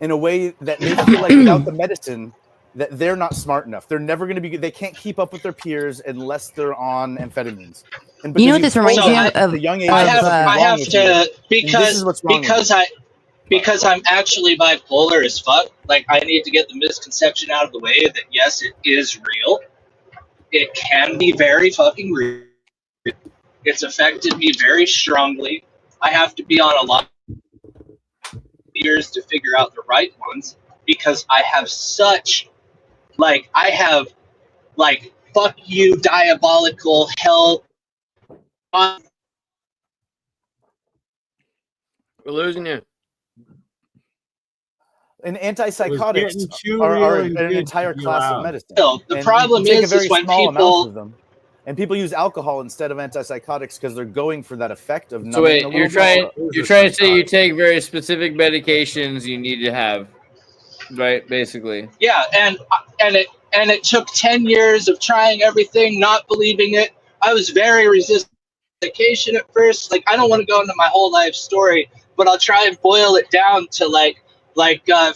B: in a way that they feel like without the medicine, that they're not smart enough. They're never going to be. They can't keep up with their peers unless they're on amphetamines. And
A: You know
B: because
A: what this
B: you've
A: reminds
B: told
A: me
B: them
A: of?
B: at a young age
F: I
B: that
F: have
B: something's
F: I
B: wrong
F: have
B: with you,
F: to
B: and this is what's wrong with you.
F: because I'm actually bipolar as fuck. Like I need to get the misconception out of the way that yes, it is real. It can be very fucking real. It's affected me very strongly. I have to be on a lot of years to figure out the right ones because I have such like fuck you diabolical hell.
C: We're losing you.
B: And
E: It was
B: antipsychotics
E: getting too
B: are
E: real and
B: an
E: good
B: entire
E: to be
B: class of
E: loud.
B: medicine.
F: The
B: And
F: problem
B: you take a
F: is
B: very
F: when
B: small amount
F: people
B: of them, and people use alcohol instead of antipsychotics because they're going for that effect of numbing
D: So wait,
B: a
D: you're
B: little bit.
D: trying to say you take very specific medications you need to have, right? Basically.
F: yeah, and it took 10 years of trying everything, not believing it. I was very resistant to medication at first. Like I don't want to go into my whole life story, but I'll try and boil it down to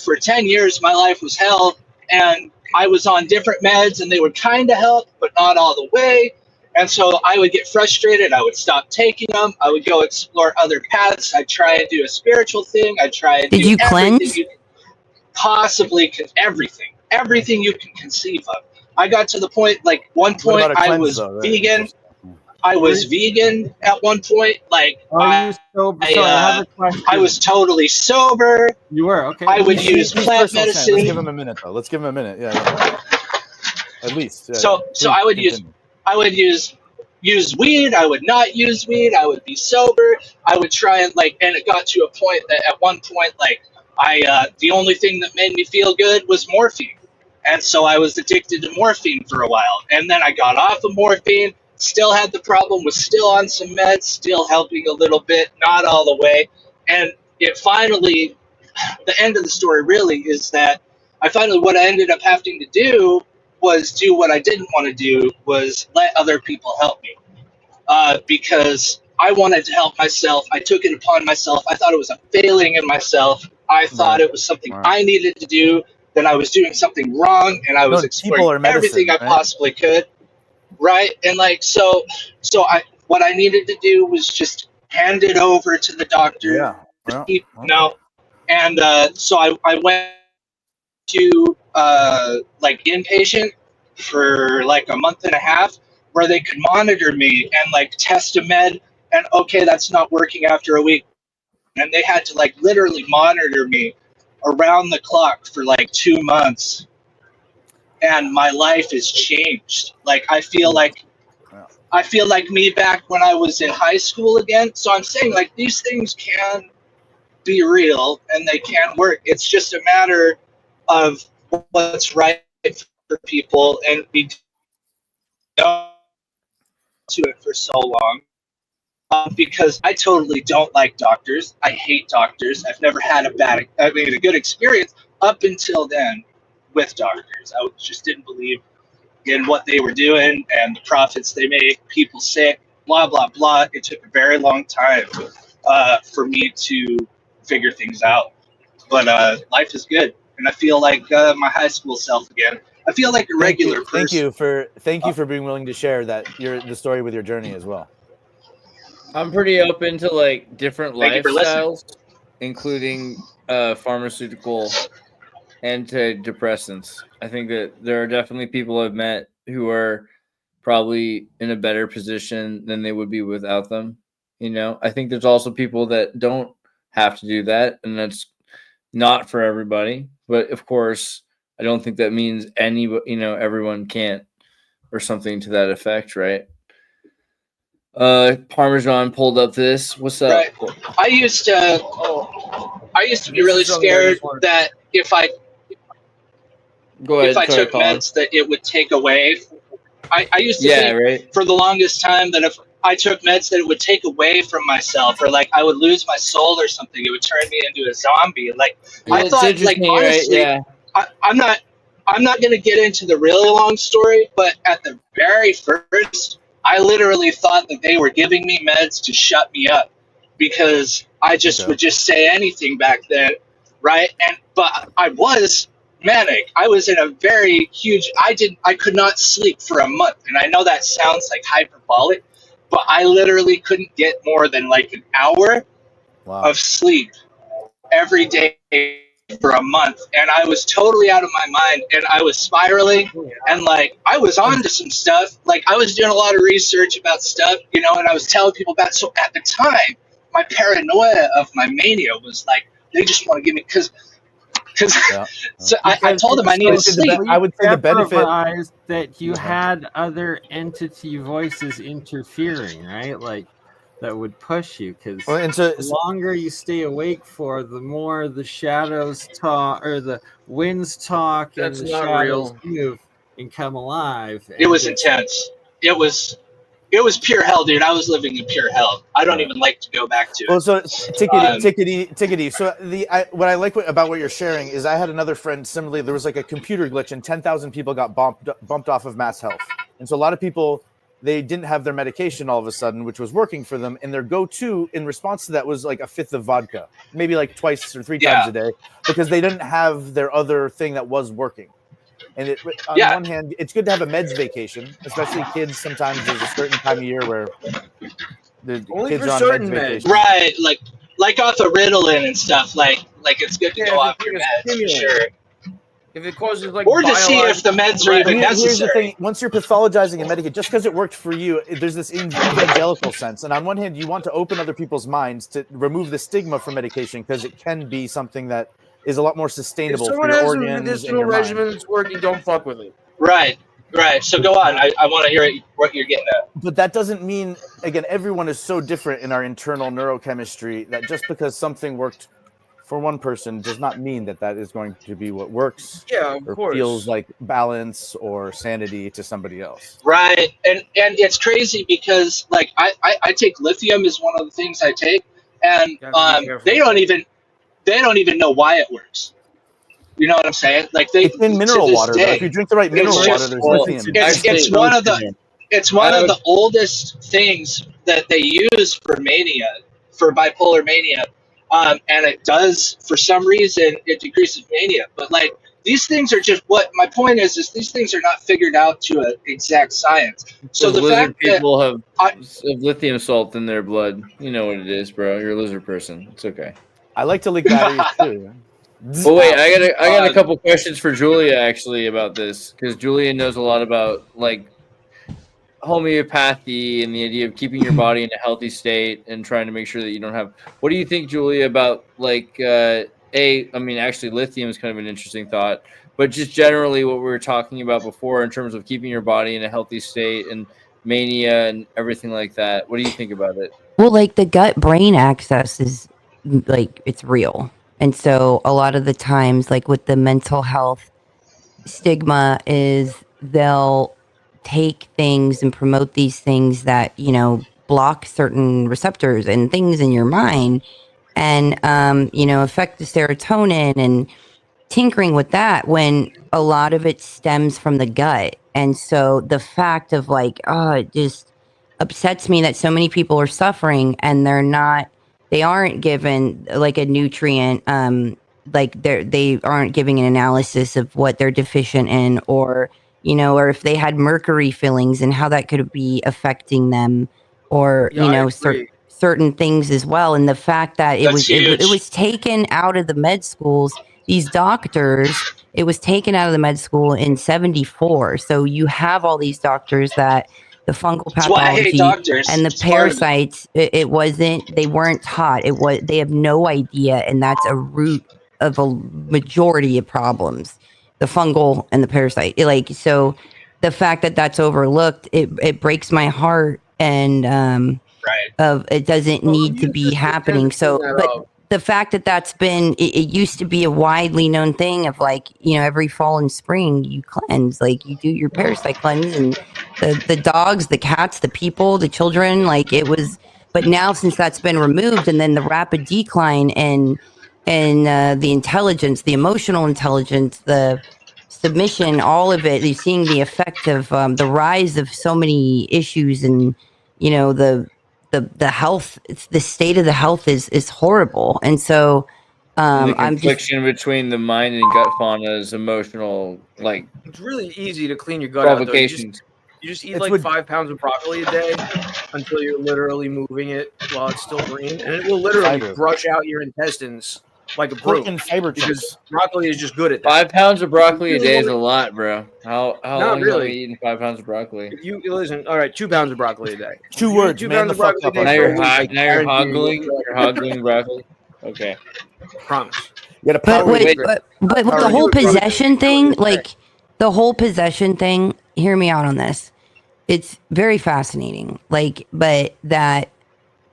F: for 10 years my life was hell, and I was on different meds and they would kind of help but not all the way. And so I would get frustrated, I would stop taking them, I would go explore other paths, I'd try and do a spiritual thing, I'd try and
A: Did
F: do
A: you
F: everything
A: cleanse?
F: you possibly can, everything you can conceive of. I got to the point, like one
B: What
F: point
B: about a
F: I
B: cleanse,
F: was
B: though? Right,
F: vegan.
B: interesting.
F: I was vegan at one point. Like
E: Are you sober? Sorry, I have a question.
F: I was totally sober.
E: You were okay.
F: I would use
B: Please
F: plant
B: personal chance. Let's give
F: medicine.
B: him a minute, though. Let's give him a minute. Yeah. At least. Yeah,
F: So
B: Please
F: I would
B: continue.
F: use weed. I would not use weed. I would be sober. I would try and and it got to a point that at one point the only thing that made me feel good was morphine. And so I was addicted to morphine for a while. And then I got off of morphine, still had the problem, was still on some meds, still helping a little bit, not all the way. And it finally, the end of the story really is that what I ended up having to do was do what I didn't want to do, was let other people help me. Because I wanted to help myself. I took it upon myself. I thought it was a failing in myself. I thought it was something I needed to do, that I was doing something wrong, and I was exploring everything I possibly could. Right? And what I needed to do was just hand it over to the doctor.
B: Yeah. Well,
F: And so I went to inpatient for like a month and a half, where they could monitor me and test a med, and okay, that's not working after a week, and they had to literally monitor me around the clock for 2 months, and my life has changed. I feel like me back when I was in high school again. So I'm saying these things can be real and they can work. It's just a matter of what's right for people, and we don't to it for so long. Because I totally don't like doctors. I hate doctors. I've never had a good experience up until then with doctors. I just didn't believe in what they were doing and the profits they made, people sick, blah, blah, blah. It took a very long time for me to figure things out. But life is good. And I feel like my high school self again. I feel like a regular person.
B: Thank you for being willing to share the story with your journey as well.
D: I'm pretty open to different
F: Thank you for listening.
D: lifestyles, including pharmaceutical antidepressants. I think that there are definitely people I've met who are probably in a better position than they would be without them. I think there's also people that don't have to do that, and that's not for everybody. But of course, I don't think that means everyone can't, or something to that effect, right? Parmesan pulled up this. What's up?
F: Right. I used to be really scared that if I
D: Go ahead.
F: took meds that it would take away. I used to think for the longest time that if I took meds that it would take away from myself, or like I would lose my soul or something. It would turn me into a zombie. Like I thought, like honestly, right? I'm not going to get into the really long story, but at the very first, I literally thought that they were giving me meds to shut me up because I just would just say anything back then, right? But I was manic. I was in a very huge. I could not sleep for a month, and I know that sounds like hyperbolic, but I literally couldn't get more than like an hour of sleep every day for a month, and I was totally out of my mind, and I was spiraling, and like I was onto some stuff. Like I was doing a lot of research about stuff, and I was telling people about it. So at the time, my paranoia of my mania was like they just want to give me because so I told them I needed sleep.
B: I would say the benefit
E: that you had other entity voices interfering, right? Like that would push you because the longer you stay awake for, the more the shadows talk or the winds talk and the shadows move and come alive.
F: It was intense. It was pure hell, dude. I was living in pure hell. I don't even like to go back to it.
B: Well, so tickety. So what I like about what you're sharing is I had another friend similarly. There was like a computer glitch, and 10,000 people got bumped off of Mass Health, and so a lot of people they didn't have their medication all of a sudden, which was working for them, and their go-to in response to that was like a fifth of vodka, maybe like twice or three times a day, because they didn't have their other thing that was working. And on one hand, it's good to have a meds vacation, especially kids. Sometimes there's a certain time of year where the kids are on meds vacation.
F: Right, like off of Ritalin and stuff. Like it's good to go off your meds for sure.
C: If it causes like,
F: or to see if the meds are even necessary.
B: Here's the thing: once you're pathologizing and medicating, just because it worked for you, there's this evangelical sense. And on one hand, you want to open other people's minds to remove the stigma from medication because it can be something that is a lot more sustainable for your organs. If someone has a medicinal
C: regimen that's working, don't fuck with it.
F: Right. So go on. I want to hear what you're getting at.
B: But that doesn't mean, again, everyone is so different in our internal neurochemistry that just because something worked for one person does not mean that is going to be what works or feels like balance or sanity to somebody else.
F: Right. And it's crazy because like I take lithium is one of the things I take, and they don't even know why it works. You know what I'm saying? Like it's
B: in mineral water. If you drink the right mineral water, there's lithium.
F: It's one of the oldest things that they use for mania, for bipolar mania. And it does, for some reason, it decreases mania. But like these things are just what my point is these things are not figured out to an exact science. So the fact that
D: people have lithium salt in their blood, you know what it is, bro. You're a lizard person. It's okay.
B: I like to leak batteries too.
D: Oh wait, I got a couple questions for Julia actually about this because Julia knows a lot about like homeopathy and the idea of keeping your body in a healthy state and trying to make sure that you don't have. What do you think, Julia, about like actually lithium is kind of an interesting thought, but just generally what we were talking about before in terms of keeping your body in a healthy state and mania and everything like that. What do you think about it?
A: Well, like the gut brain axis is like it's real. And so a lot of the times, like with the mental health stigma is they'll take things and promote these things that, block certain receptors and things in your mind and, affect the serotonin and tinkering with that when a lot of it stems from the gut. And so the fact of like, it just upsets me that so many people are suffering and they aren't given like a nutrient, like they aren't giving an analysis of what they're deficient in or if they had mercury fillings and how that could be affecting them or, certain things as well. And the fact that it was taken out of the med schools, these doctors, it was taken out of the med school in 1974. So you have all these doctors that the fungal
F: That's why I hate
A: pathology,
F: doctors.
A: and the
F: It's part of it.
A: parasites. It wasn't. They weren't taught. They have no idea, and that's a root of a majority of problems. The fungal and the parasite. So, the fact that that's overlooked, it breaks my heart, and
F: Right.
A: of it doesn't need to be happening. So, but the fact that that's been, it used to be a widely known thing of every fall and spring you cleanse, you do your parasite cleanse, and the dogs, the cats, the people, the children, it was. But now, since that's been removed, and then the rapid decline and the intelligence, the emotional intelligence, the submission, all of it, you're seeing the effect of the rise of so many issues, and the health, the state of the health is horrible. And so
D: the
A: I'm just
D: confliction between the mind and gut fauna's emotional
C: it's really easy to clean your gut out.
D: provocations.
C: You just eat 5 pounds of broccoli a day until you're literally moving it while it's still green, and it will literally brush out your intestines like a broom.
B: And fiber
C: because broccoli is just good at that.
D: 5 pounds of broccoli a day is a lot, bro. How long
C: really.
D: have you eaten 5 pounds of broccoli?
C: If you listen, all right, 2 pounds of broccoli a day.
B: 2 words,
C: 2
B: man.
C: pounds of broccoli a day.
D: Now
C: for
D: you're
C: a week,
D: now you're
C: guarantee
D: hoggling broccoli. Okay.
C: Promise.
B: You got
A: but
B: power.
A: with the whole possession thing, the whole possession thing, hear me out on this. It's very fascinating. But that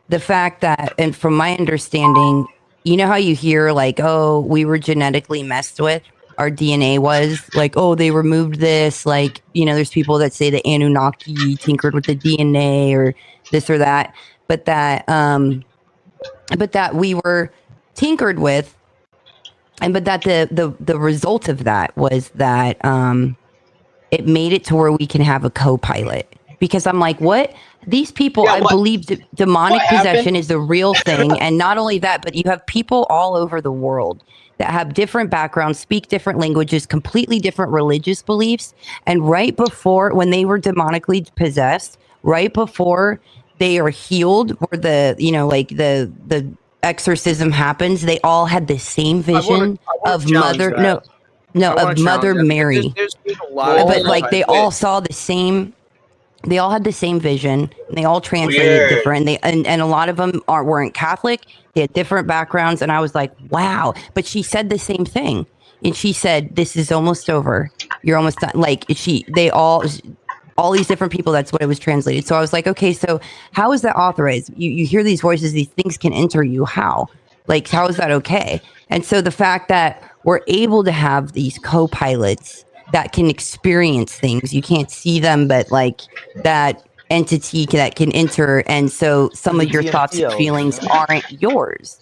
A: the fact that, and from my understanding, you know how you hear oh, we were genetically messed with, our DNA was oh, they removed this, there's people that say the Anunnaki tinkered with the DNA or this or that, but that we were tinkered with, but that the result of that was that it made it to where we can have a co-pilot. Because I'm what? These people, I believe demonic possession is a real thing. And not only that, but you have people all over the world that have different backgrounds, speak different languages, completely different religious beliefs. And right before, when they were demonically possessed, right before they are healed, or the exorcism happens, they all had the same vision of Mother Mary.
C: There's a lot
A: but they all saw the same. They all had the same vision, and they all translated different. And a lot of them weren't Catholic. They had different backgrounds, and I was like, wow. But she said the same thing, and she said, "This is almost over. You're almost done." All these different people. That's what it was translated. So I was like, okay, so how is that authorized? You hear these voices, these things can enter you. How? How is that okay? And so the fact that we're able to have these co-pilots that can experience things, you can't see them, but that entity that can enter, and so some of your thoughts and feelings aren't yours.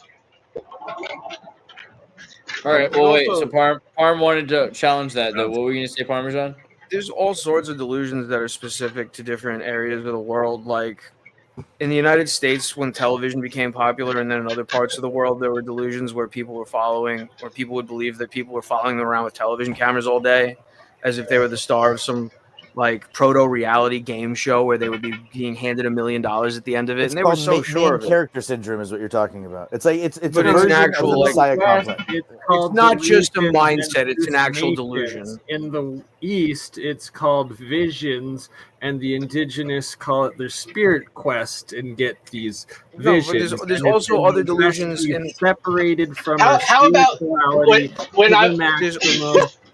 D: All right, well, wait, so Parm wanted to challenge that, though. What were you going to say, Parmesan?
C: There's all sorts of delusions that are specific to different areas of the world. In the United States, when television became popular, and then in other parts of the world, there were delusions where people would believe that people were following them around with television cameras all day, as if they were the star of some proto-reality game show where they would be being handed $1 million at the end of it.
B: It's
C: and they were so sure of it.
B: Character syndrome is what you're talking about. It's it's
C: but it's an actual
B: Messiah complex.
E: It's
C: not just a mindset, it's an actual delusion.
E: In the East, it's called visions, and the indigenous call it their spirit quest and get these visions.
C: No, there's also other delusions
E: separated from
F: how about
C: there's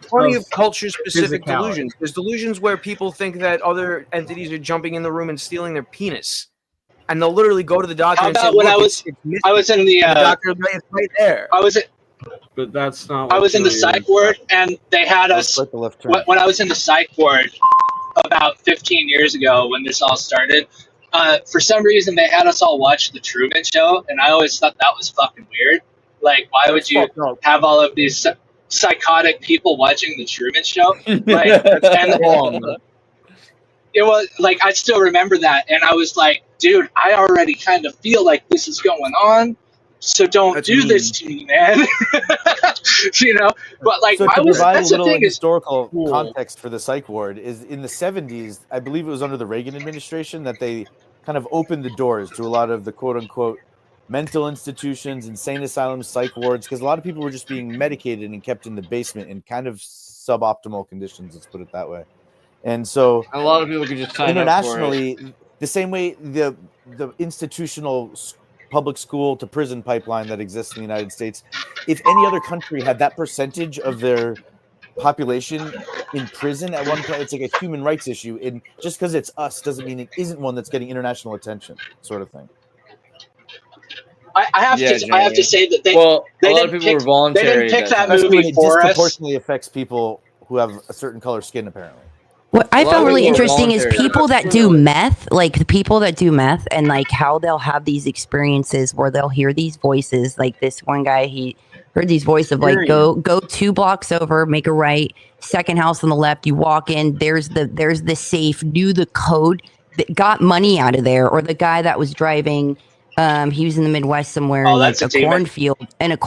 C: plenty of culture-specific delusions. There's delusions where people think that other entities are jumping in the room and stealing their penis, and they'll literally go to the doctor and say,
F: when I was in the
C: doctor, it's right there.
E: But that's not.
F: I was in the psych ward, and they had us. When I was in the psych ward about 15 years ago, when this all started, for some reason they had us all watch the Truman Show, and I always thought that was fucking weird. Why would you have all of these psychotic people watching the Truman Show? And it was I still remember that, and I was like, dude, I already kind of feel like this is going on, so don't do this to me, man. But
B: so to provide a little historical
F: cool
B: context for the psych ward is in the 70s, I believe it was under the Reagan administration, that they kind of opened the doors to a lot of the quote unquote mental institutions, insane asylums, psych wards, because a lot of people were just being medicated and kept in the basement in kind of suboptimal conditions, let's put it that way. And so
D: A lot of people could just sign up for it.
B: internationally, the same way the institutional public school to prison pipeline that exists in the United States, if any other country had that percentage of their population in prison at one point, it's like a human rights issue. And just because it's us doesn't mean it isn't one that's getting international attention, sort of thing.
F: I have to say that they
D: a lot of
F: didn't
D: people
F: pick-
D: were voluntary.
F: they didn't pick
D: at
F: that
D: time.
B: Especially when
F: movie
B: it
F: for us.
B: disproportionately affects people who have a certain color skin, apparently.
A: What I
D: A lot
A: found
D: of
A: really
D: people are
A: interesting is
D: voluntary.
A: people that do meth, like the people that do meth, and like how they'll have these experiences where they'll hear these voices. Like this one guy, he heard these voices of like go 2 blocks over, make a right, second house on the left. You walk in, there's the safe, knew the code, that got money out of there. Or the guy that was driving, he was in the Midwest somewhere
F: Oh,
A: in like
F: that's a
A: a
F: demon.
A: cornfield, and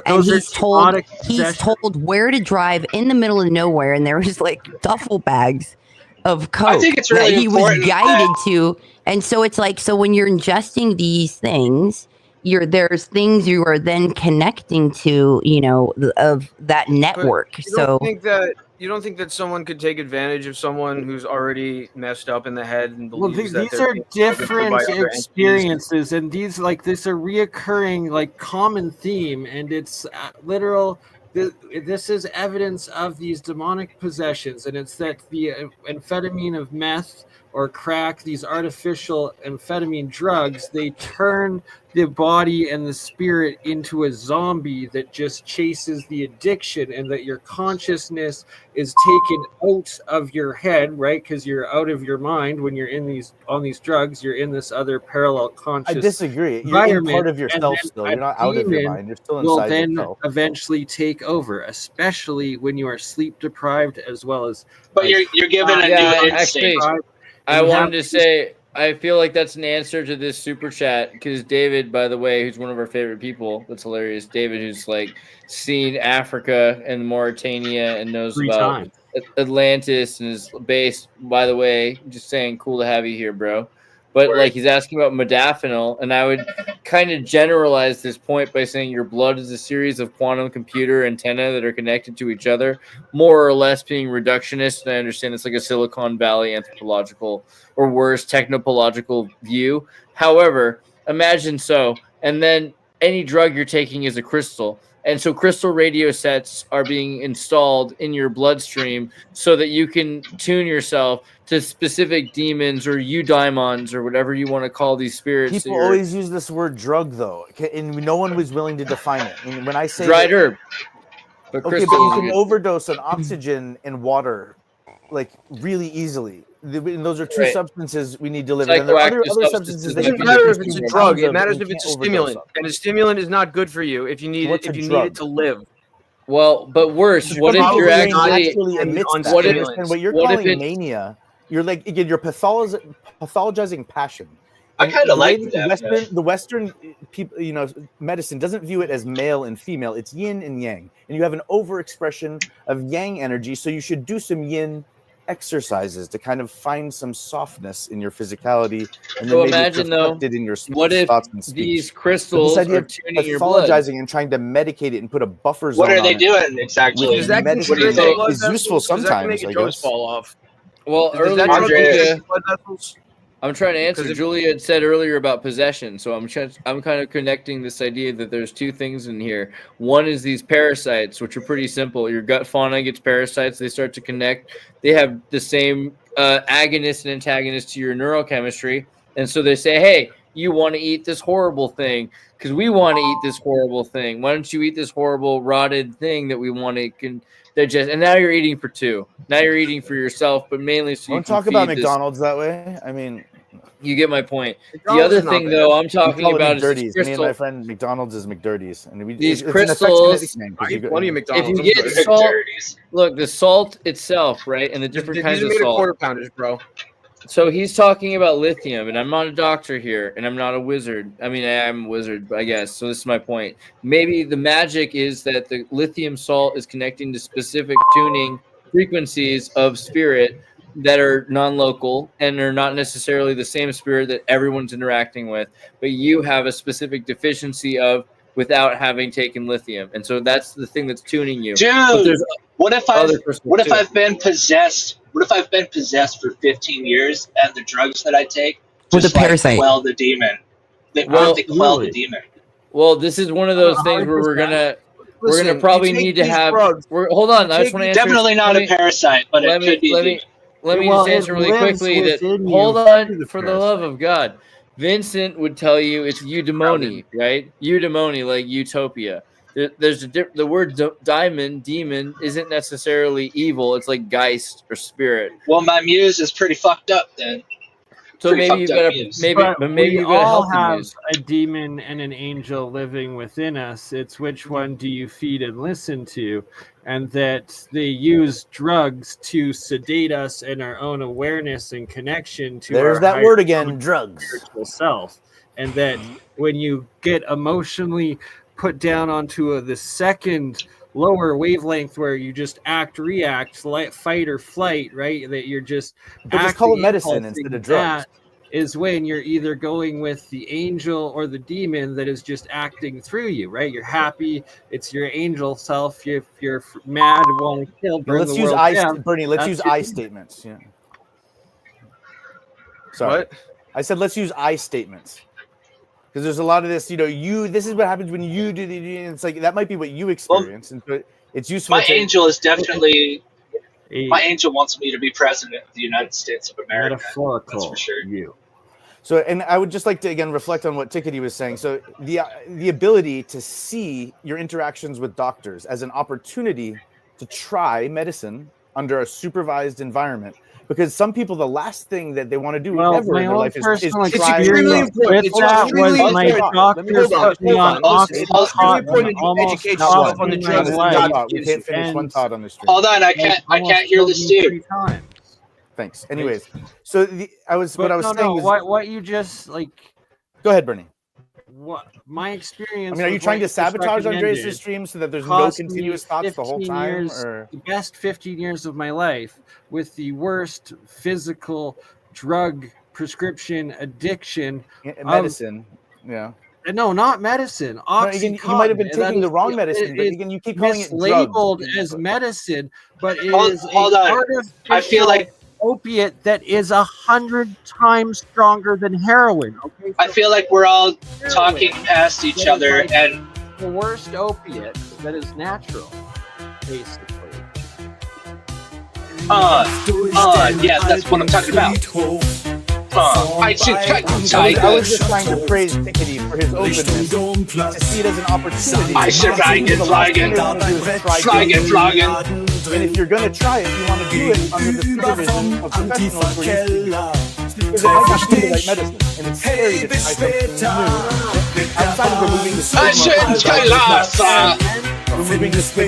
E: Those are
A: he's told
E: demonic possession.
A: where to drive in the middle of nowhere, and there was like duffel bags of coke
F: I think it's really
A: that he was
F: important
A: guided to. And so it's like, so when you're ingesting these things, there's things you are then connecting to, of that network.
C: You don't think that someone could take advantage of someone who's already messed up in the head and
E: Well,
C: believes
E: these
C: that
E: are
C: they're
E: different
C: by other entities?
E: experiences, and these this a reoccurring common theme, and it's literal. This is evidence of these demonic possessions, and it's that the amphetamine of meth or crack, these artificial amphetamine drugs, they turn the body and the spirit into a zombie that just chases the addiction, and that your consciousness is taken out of your head, right? Because you're out of your mind when you're on these drugs. You're in this other parallel conscious.
B: I disagree. You're in part of
E: environment,
B: yourself
E: and
B: still.
E: then
B: You're not
E: a
B: out of your
E: demon
B: mind. You're still
E: will
B: inside
E: then
B: yourself.
E: eventually take over, especially when you are sleep deprived as well as.
F: But you're given a
D: Yeah,
F: new
D: actually,
F: instinct.
D: I
E: we
D: wanted
E: have
D: to
E: to-
D: say, I feel like that's an answer to this super chat because David, by the way, who's one of our favorite people, that's hilarious. David, who's like seen Africa and Mauritania and knows
E: 3
D: about
E: times.
D: Atlantis and is based, by the way, just saying, cool to have you here, bro. But like he's asking about modafinil, and I would kind of generalize this point by saying your blood is a series of quantum computer antennae that are connected to each other, more or less being reductionist. And I understand it's like a Silicon Valley anthropological or worse technopological view. However, imagine so, and then any drug you're taking is a crystal. And so crystal radio sets are being installed in your bloodstream so that you can tune yourself to specific demons or eudaimons or whatever you want to call these spirits.
B: People always use this word drug, though, and no one was willing to define it. And when I say
D: dried herb. But
B: okay,
D: crystal
B: but you
D: is
B: can
D: good.
B: overdose on oxygen and water, like really easily. And those are two
D: Right.
B: substances we need to live. And there are other
D: Psychoactive
B: substances
C: It
B: that
C: doesn't
B: you
C: matter
B: can
C: if it's a
B: consume
C: drug.
B: tons
C: It
B: of
C: matters
B: and
C: if
B: you
C: it's a
B: can't overdose
C: stimulant,
B: on.
C: and a stimulant is not good for you if you need
B: What's
C: it.
B: a
C: If you
B: drug?
C: need it to live.
D: Well, but worse, what if
B: Probably
D: you're
B: brain
D: actually
B: admits that.
D: what if-
B: You understand? What you're
D: what if
B: calling
D: it's-
B: mania, you're like again, you're pathologizing passion.
F: I
B: And
F: kinda
B: the way
F: like
B: that
F: that,
B: the Western people, medicine doesn't view it as male and female. It's yin and yang, and you have an overexpression of yang energy. So you should do some yin exercises to kind of find some softness in your physicality, and then
D: So
B: maybe
D: imagine,
B: it's
D: though,
B: reflected in your
D: what if
B: thoughts and speech.
D: these
B: But
D: crystals
B: this idea
D: are
B: of
D: tuning your blood?
B: pathologizing and trying to medicate it and put a buffer zone
F: What are
B: on
F: they
B: it
F: doing exactly?
B: with medicine
F: What do you
B: that
F: think?
B: is useful sometimes,
C: That can make
B: I
C: your jaws
B: guess.
C: fall off.
D: Well,
C: Does
D: earlier,
C: that drug
F: Andreas-
C: affect blood vessels?
D: I'm trying to answer.
C: Because if-
D: Julia had said earlier about possession, so I'm kind of connecting this idea that there's two things in here. One is these parasites, which are pretty simple. Your gut fauna gets parasites; they start to connect. They have the same agonist and antagonist to your neurochemistry, and so they say, "Hey, you want to eat this horrible thing because we want to eat this horrible thing. Why don't you eat this horrible rotted thing that we want to digest?" And now you're eating for two. Now you're eating for yourself, but mainly so you
B: Don't
D: can
B: talk about
D: feed this-
B: McDonald's that way. I mean,
D: You get my point. The
C: McDonald's
D: other
C: is not
D: thing,
C: bad.
D: though, I'm
B: we
D: talking
B: call it
D: about is
B: McDirties.
D: these
B: Me and my
D: crystals.
B: friend McDonald's is McDirties, and
D: These
B: it's
D: crystals-
B: an affectionate nickname. 'cause
C: I
B: you
C: eat
B: go-
C: plenty of McDonald's.
D: If you
C: I'm
D: get
C: good.
D: salt,
F: Dirties.
D: look, the salt itself, right, and the different
C: These
D: kinds
C: are
D: of
C: made of
D: salt.
C: quarter pounders, bro.
D: So he's talking about lithium, and I'm not a doctor here, and I'm not a wizard. I mean, I am a wizard, I guess. So this is my point. Maybe the magic is that the lithium salt is connecting to specific tuning frequencies of spirit that are non-local and are not necessarily the same spirit that everyone's interacting with, but you have a specific deficiency of without having taken lithium, and so that's the thing that's tuning you.
F: Dude, what if
D: too.
F: I've been possessed? What if I've been possessed for 15 years and the drugs that I take
A: With
F: just
A: a parasite.
F: quell the demon? They quell the demon.
D: Well, this is one of those things where we're gonna probably need to have. Hold on, I just want to answer.
F: Definitely not a parasite, but it could be.
D: Let me just answer really quickly that. Hold on, for the love of God, Vincent would tell you it's eudaimonia, right? Eudaimonia, like utopia. There's the word demon isn't necessarily evil. It's like geist or spirit.
F: Well, my muse is pretty fucked up then.
D: So maybe you've got
E: we all have a demon and an angel living within us. It's which one do you feed and listen to, and that they use drugs to sedate us in our own awareness and connection to.
B: There's that word again, drugs.
E: Self, and that when you get emotionally put down onto the second lower wavelength where you just react, fight or flight, right? That you're just
B: call it medicine instead of drugs.
E: That is when you're either going with the angel or the demon that is just acting through you, right? You're happy, it's your angel self. If you're mad, want to kill, burn
B: let's
E: the
B: use
E: world down,
B: Bernie. Let's use I statements. Yeah. Sorry,
C: What?
B: I said let's use I statements. Because there's a lot of this, this is what happens when you do it's like that might be what you experience, and so it's useful.
F: My angel is definitely. My angel wants me to be president of the United States of America.
E: Metaphorical,
F: that's for sure.
B: So, and I would just like to again reflect on what Tickety was saying. So, the ability to see your interactions with doctors as an opportunity to try medicine under a supervised environment. Because some people, the last thing that they want to do ever in their life is try.
E: With that was my doctor put me on Oxycontin, almost stopped
B: on the drugs. We can't finish one thought on this stream.
F: Hold on, I can't hear this dude.
B: Thanks. Anyways, so
E: what you just like.
B: Go ahead, Bernie.
E: What my experience?
B: I mean, are you trying to sabotage Andreas' stream so that there's no continuous thoughts the whole time?
E: The best 15 years of my life with the worst physical drug prescription addiction.
B: Medicine, yeah.
E: No, not medicine. Oxycontin.
B: You might have been taking the wrong medicine, but again, you keep calling it
E: labeled as medicine, but it is
F: hold on. I feel like
E: opiate that is 100 times stronger than heroin. Okay, so
F: I feel like we're all talking past each other, and
E: the worst opiate that is natural, basically.
F: Yeah, that's what I'm talking about. I
B: was just trying to praise Tickety for his openness to see it as an opportunity.
F: I should flagen.
B: And if you're going to try it, you want to do it under the supervision of professionals where you because it might not be the right medicine, and it's scary to try something new. Outside of removing the stigma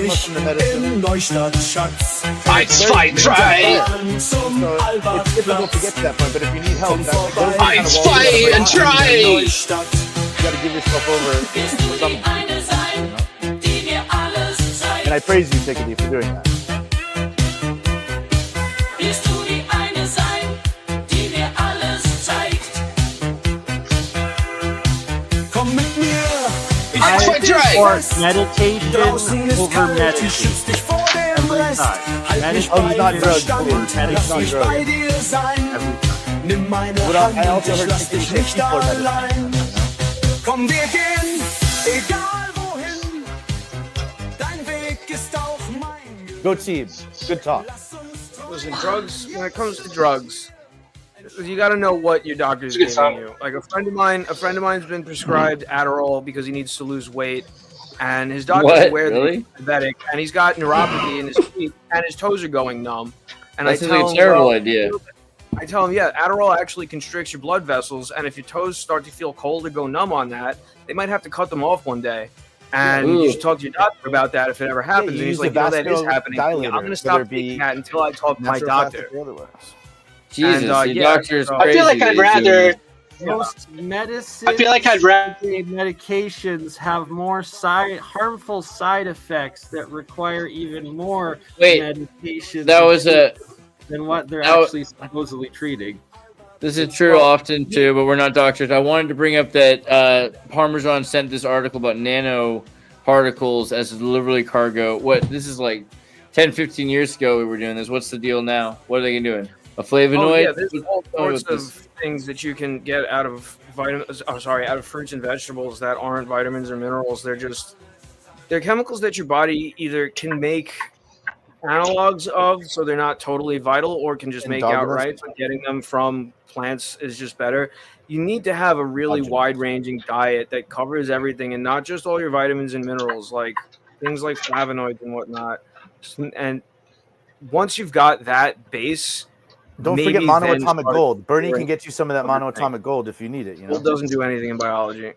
B: from the medicine.
F: It's
B: difficult to get to that point, but if you need help,
F: try.
B: You got to give yourself over for something. And I praise you, Tickety, for doing that.
E: Meditation over meditation. Every time. Meditation
B: not drugs.
E: meditation.
B: I also heard Tickety take medicine.
G: Komm, wir gehen, egal wohin. Dein Weg ist auch mein.
B: Go team. Good talk.
C: Listen, drugs. When it comes to drugs, you got to know what your doctor's giving you. Like a friend of mine's been prescribed Adderall because he needs to lose weight, and his doctor's aware that he's diabetic, and he's got neuropathy in his feet, and his toes are going numb. And
D: that's a terrible idea.
C: I tell him, yeah, Adderall actually constricts your blood vessels, and if your toes start to feel cold or go numb on that, they might have to cut them off one day. And you should talk to your doctor about that if it ever happens. And he's like, that is happening. I'm going to stop taking that until I talk to my doctor.
D: Jesus, your doctor's crazy.
F: I feel like I'd rather.
E: Most medicine.
F: I feel like I'd rather
E: medications have more harmful side effects that require even more medication.
D: That was
E: than what they're actually supposedly treating.
D: This is true often too, but we're not doctors. I wanted to bring up that Parmesan sent this article about nano particles as delivery cargo. This is like 10, 15 years ago we were doing this. What's the deal now? What are they doing? A flavonoid?
C: Oh yeah, there's all sorts of things that you can get out of out of fruits and vegetables that aren't vitamins or minerals. They're chemicals that your body either can make analogs of, so they're not totally vital, or can just make outright. So getting them from plants is just better. You need to have a really wide-ranging diet that covers everything, and not just all your vitamins and minerals, like things like flavonoids and whatnot. And once you've got that base,
B: don't forget monoatomic gold. Bernie can get you some of that monoatomic gold if you need it.
C: Gold doesn't do anything in biology.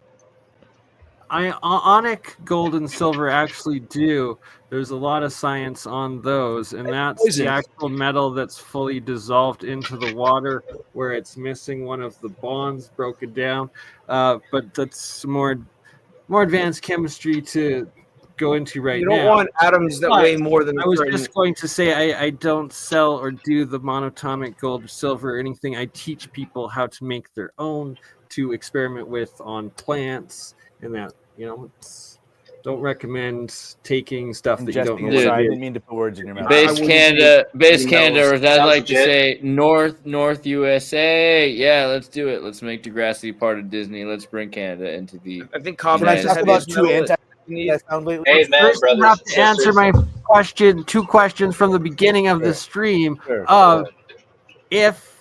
E: Ionic gold and silver actually do. There's a lot of science on those, and that's the actual metal that's fully dissolved into the water where it's missing one of the bonds broken down. But that's more advanced chemistry to go into right now.
C: You don't want atoms that weigh more than
E: I was just going to say I don't sell or do the monatomic gold or silver or anything. I teach people how to make their own to experiment with on plants, and that, don't recomend taking stuff that you don't know.
B: I didn't mean to put words in your mouth.
D: Base Canada, or as I like to say, North USA. Yeah, let's do it. Let's make Degrassi part of Disney. Let's bring Canada into the.
C: I think
B: Can I talk about two anti?
F: Hey, man,
E: First,
F: brothers,
E: you have to answer my two questions from the beginning of the stream. If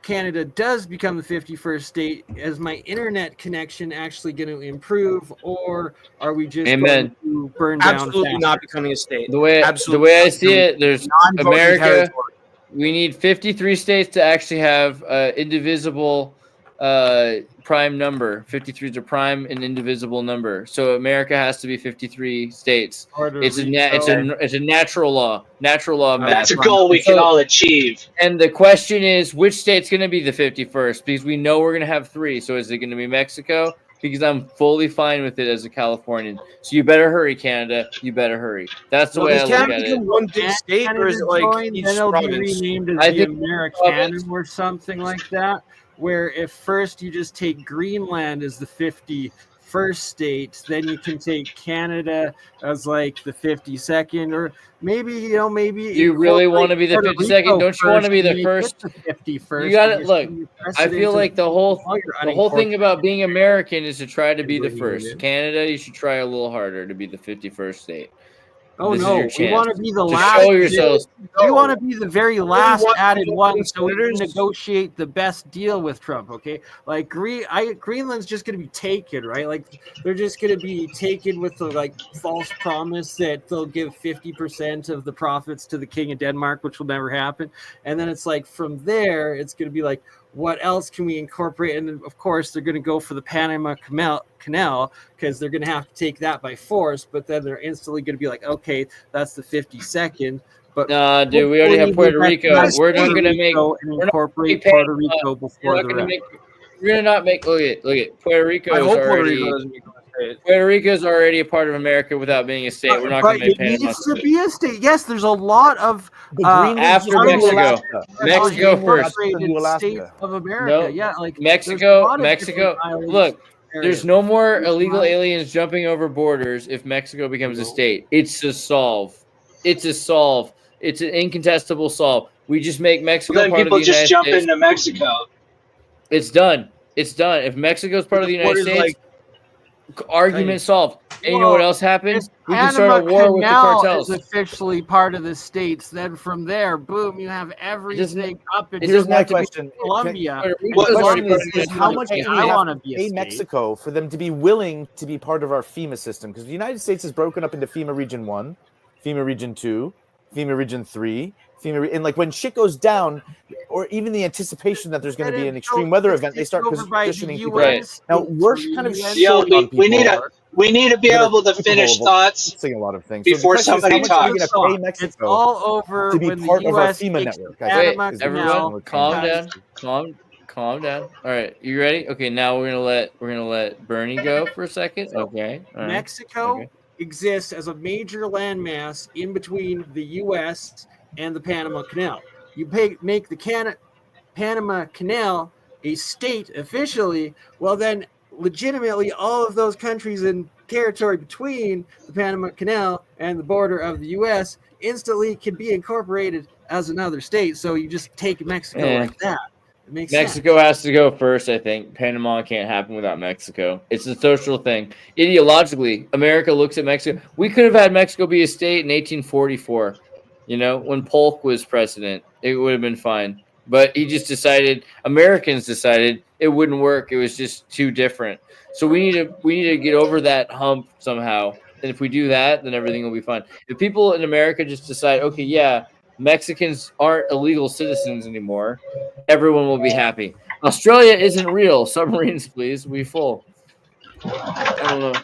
E: Canada does become the 51st state, is my internet connection actually going to improve, or are we just going to burn down?
C: Absolutely not becoming a state.
D: The way I see it, there's America. We need 53 states to actually have indivisible prime number. 53 is a prime and indivisible number. So America has to be 53 states. It's a natural law. Natural law.
F: That's a goal we can all achieve.
D: And the question is, which state's going to be the 51st? Because we know we're going to have 3. So is it going to be Mexico? Because I'm fully fine with it as a Californian. So you better hurry, Canada. You better hurry. That's the way I look at it.
C: One big state, or is it like each province?
E: Renamed as the American or something like that. Where if first you just take Greenland as the 51st state, then you can take Canada as like the 52nd, or maybe
D: you really want to be the 52nd. Don't you want to be the first?
E: The 51st.
D: You got to look. I feel like the whole thing about being American is to try to be the first. Canada, you should try a little harder to be the 51st state.
E: Oh no, we want to be the last.
D: Show yourselves.
E: We want to be the very last added one, so we can negotiate the best deal with Trump. Okay, like Greenland's just going to be taken, right? Like they're just going to be taken with the false promise that they'll give 50% of the profits to the King of Denmark, which will never happen. And then it's like from there, it's going to be like, what else can we incorporate? And then, of course, they're going to go for the Panama Canal because they're going to have to take that by force. But then they're instantly going to be like, okay, that's the 52nd. But
D: nah, dude, we already have Puerto Rico. We're not going to make
E: incorporate Puerto Rico before the rest.
D: We're going to not make. Look at Puerto Rico. Puerto Rico is already a part of America without being a state. We're not going to make Panama.
E: It needs to be a state. Yes, there's a lot of
D: after Mexico. Mexico first.
E: States of America. Yeah, like
D: Mexico. Look, there's no more illegal aliens jumping over borders if Mexico becomes a state. It's a solve. It's an incontestable solve. We just make Mexico part of the United States.
F: Then people just jump into Mexico.
D: It's done. If Mexico's part of the United States, argument solved. And you know what else happens? We can start a war with the cartels.
E: Is officially part of the states. Then from there, boom, you have everything up into
B: Here's my question.
E: Colombia.
B: How much do I want to pay Mexico for them to be willing to be part of our FEMA system? Because the United States is broken up into FEMA Region 1, FEMA Region 2, FEMA Region 3, and like when shit goes down, or even the anticipation that there's going to be an extreme weather event, they start positioning people. Now we're kind of short on people.
F: We need to be able to finish thoughts
B: a lot of things
F: before somebody talks.
E: It's all over
B: to be
E: when
B: part
E: the
B: of our
E: US
B: FEMA network.
D: Everyone, calm down. All right, you ready? Okay, now we're gonna let Bernie go for a second. Okay. All right.
E: Mexico exists as a major landmass in between the U.S. and the Panama Canal. You make the Canada. Panama Canal a state officially, well then legitimately all of those countries in territory between the Panama Canal and the border of the US instantly can be incorporated as another state. So you just take Mexico like that. It makes
D: Mexico
E: sense.
D: has to go first, I think. Panama can't happen without Mexico. It's a social thing. Ideologically, America looks at Mexico. We could have had Mexico be a state in 1844. You know, when Polk was president, it would have been fine. But he just decided, Americans decided it wouldn't work. It was just too different. So we need to get over that hump somehow. And if we do that, then everything will be fine. If people in America just decide, okay, yeah, Mexicans aren't illegal citizens anymore, everyone will be happy. Australia isn't real. Submarines, please. We full. I don't know.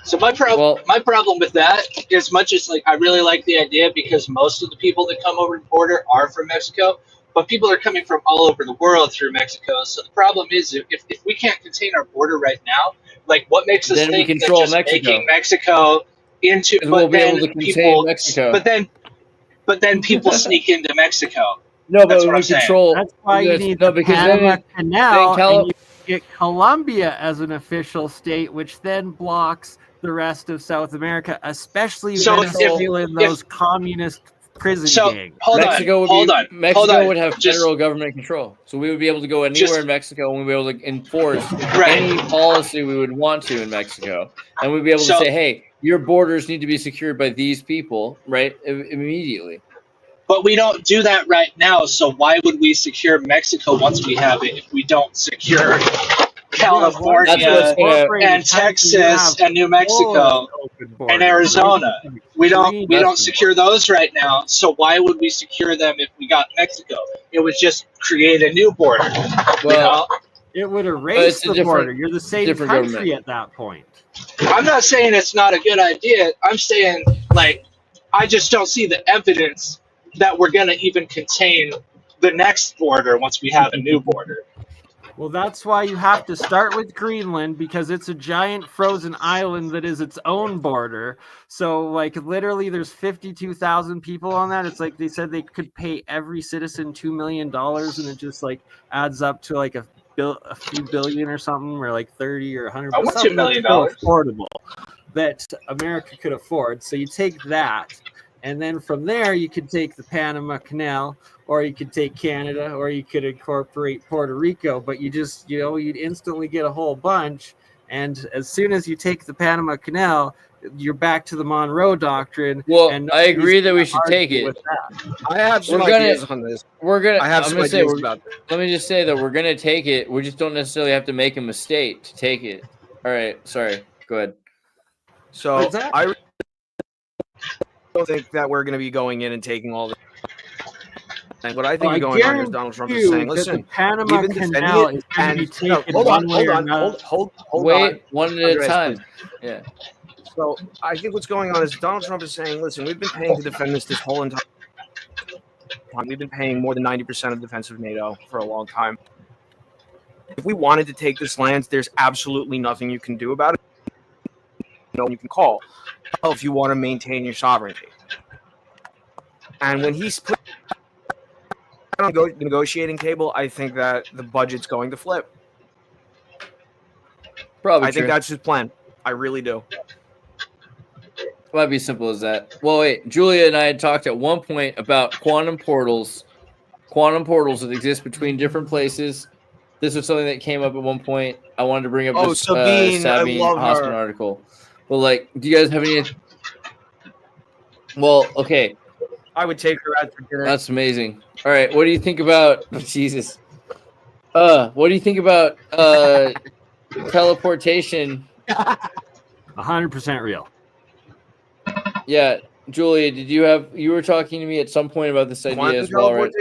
F: So my problem with that, as much as like I really like the idea because most of the people that come over the border are from Mexico, but people are coming from all over the world through Mexico. So the problem is if we can't contain our border right now, like what makes us
D: Then we
F: think that
D: control
F: just
D: Mexico.
F: making Mexico into
D: We'll be able to contain Mexico.
F: but then people sneak into Mexico.
D: No, but
F: That's what
D: we
F: I'm saying.
D: control.
E: That's why you need
D: no,
E: the
D: because
E: Panama
D: then
E: Canal,
D: Cal-
E: and you get Colombia as an official state, which then blocks the rest of South America, especially
F: So
E: Venezuela and those communist prison gangs.
D: Mexico would have
F: Just-
D: federal government control, so we would be able to go anywhere in Mexico, and we'd be able to enforce
F: Right.
D: any policy we would want to in Mexico, and we'd be able to
F: So-
D: say, "Hey, your borders need to be secured by these people," right? Immediately.
F: But we don't do that right now, so why would we secure Mexico once we have it if we don't secure California and Texas and New Mexico and Arizona? We don't secure those right now, so why would we secure them if we got Mexico? It would just create a new border.
D: Well,
E: it would erase the border. You're the same
D: different
E: country
D: government.
E: at that point.
F: I'm not saying it's not a good idea. I'm saying, like, I just don't see the evidence that we're going to even contain the next border once we have a new border.
E: Well, that's why you have to start with Greenland, because it's a giant frozen island that is its own border. So, like, literally, there's 52,000 people on that. It's like they said they could pay every citizen $2 million, and it just, like, adds up to, like, a few billion or something, or, like, 30 or 100.
F: I want $2 million.
E: Affordable that America could afford. So you take that. And then from there, you could take the Panama Canal, or you could take Canada, or you could incorporate Puerto Rico. But you just, you'd instantly get a whole bunch. And as soon as you take the Panama Canal, you're back to the Monroe Doctrine.
D: Well,
E: and
D: I agree that we should take it.
C: I have some ideas on this. I have some ideas about this.
D: Let me just say that we're going to take it. We just don't necessarily have to make a mistake to take it. All right. Sorry. Go ahead.
C: So I don't think that we're going to be going in and taking all this. And what I think is going on is Donald Trump is saying, listen,
E: the Panama Canal is going to be taken
C: hold on.
D: Wait, one at a time. Yeah.
C: So I think what's going on is Donald Trump is saying, listen, we've been paying to defend this whole entire time. We've been paying more than 90% of defense of NATO for a long time. If we wanted to take this land, there's absolutely nothing you can do about it. No, you can call if you want to maintain your sovereignty. And when he's put on the negotiating table, I think that the budget's going to flip.
D: Probably
C: I think that's his plan. I really do.
D: It might be simple as that. Well, wait, Julia and I had talked at one point about quantum portals that exist between different places. This was something that came up at one point. I wanted to bring up this
C: Sabine
D: Hoffman article. Well, like, do you guys have any? Well, okay.
C: I would take her out for dinner.
D: That's amazing. All right, what do you think about Jesus? What do you think about teleportation?
E: 100% real.
D: Yeah, Julia, you were talking to me at some point about this idea as well, right?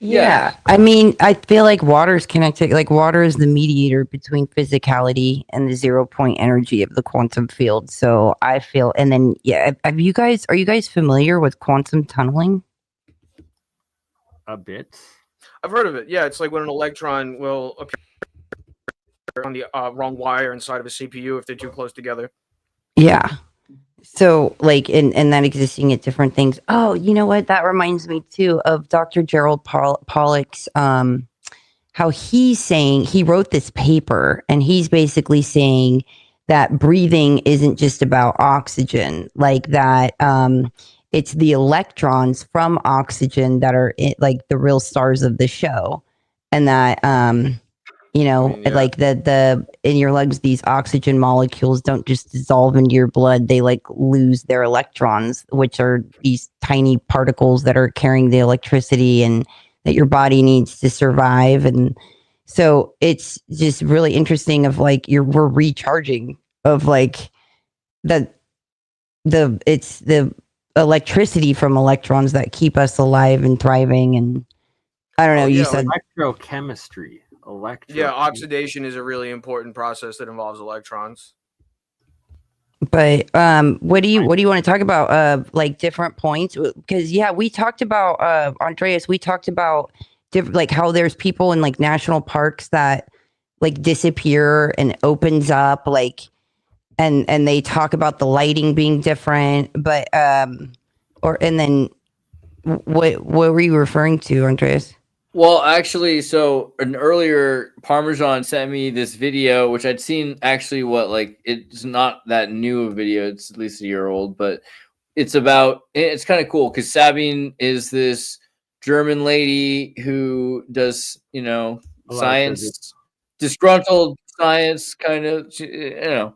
A: Yeah. I mean, I feel like water is connected. Like water is the mediator between physicality and the 0 point energy of the quantum field. So I feel, and then are you guys familiar with quantum tunneling?
E: A bit.
C: I've heard of it. Yeah, it's like when an electron will appear on the wrong wire inside of a CPU if they're too close together.
A: Yeah. so like and that existing at different things. Oh, you know what? That reminds me too of Dr. Gerald Pollack's how he's saying he wrote this paper and he's basically saying that breathing isn't just about oxygen, like that it's the electrons from oxygen that are like the real stars of the show, and that like the in your lungs, these oxygen molecules don't just dissolve into your blood, they like lose their electrons, which are these tiny particles that are carrying the electricity and that your body needs to survive. And so it's just really interesting of like we're recharging of like it's the electricity from electrons that keep us alive and thriving. And I don't know, you said
E: electrochemistry.
C: Yeah, oxidation is a really important process that involves electrons.
A: But what do you want to talk about? Like different points? Because we talked about Andreas. We talked about like how there's people in like national parks that like disappear and opens up, like, and they talk about the lighting being different. But and then what were you referring to, Andreas?
D: Well, actually, so an earlier Parmesan sent me this video, which I'd seen actually it's not that new a video. It's at least a year old, but it's kind of cool because Sabine is this German lady who does, science, disgruntled science, kind of,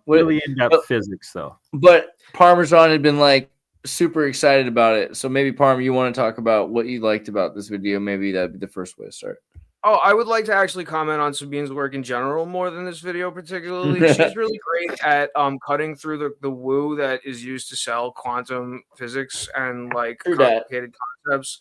E: really in-depth physics though.
D: But Parmesan had been like super excited about it. So maybe Parm, you want to talk about what you liked about this video? Maybe that'd be the first way to start.
C: Oh, I would like to actually comment on Sabine's work in general more than this video particularly. She's really great at cutting through the woo that is used to sell quantum physics and like complicated concepts.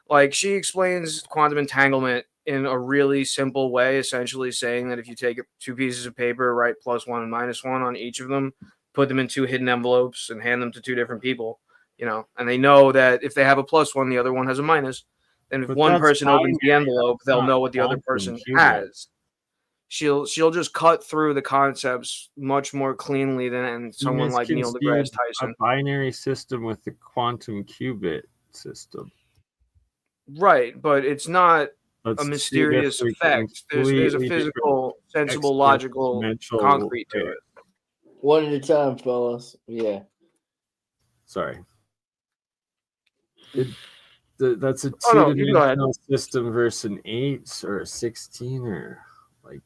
C: Like she explains quantum entanglement in a really simple way, essentially saying that if you take two pieces of paper, write +1 and -1 on each of them, put them in two hidden envelopes and hand them to two different people, and they know that if they have a +1, the other one has a minus. And if one person opens the envelope, they'll know what the other person has. She'll just cut through the concepts much more cleanly than someone like Neil deGrasse Tyson.
E: A binary system with the quantum qubit system.
C: Right, but it's not a mysterious effect. There's a physical, sensible, logical, concrete to it.
D: One at a time, fellas. Yeah.
E: Sorry. That's a two-dimensional system versus an 8 or a 16 or like.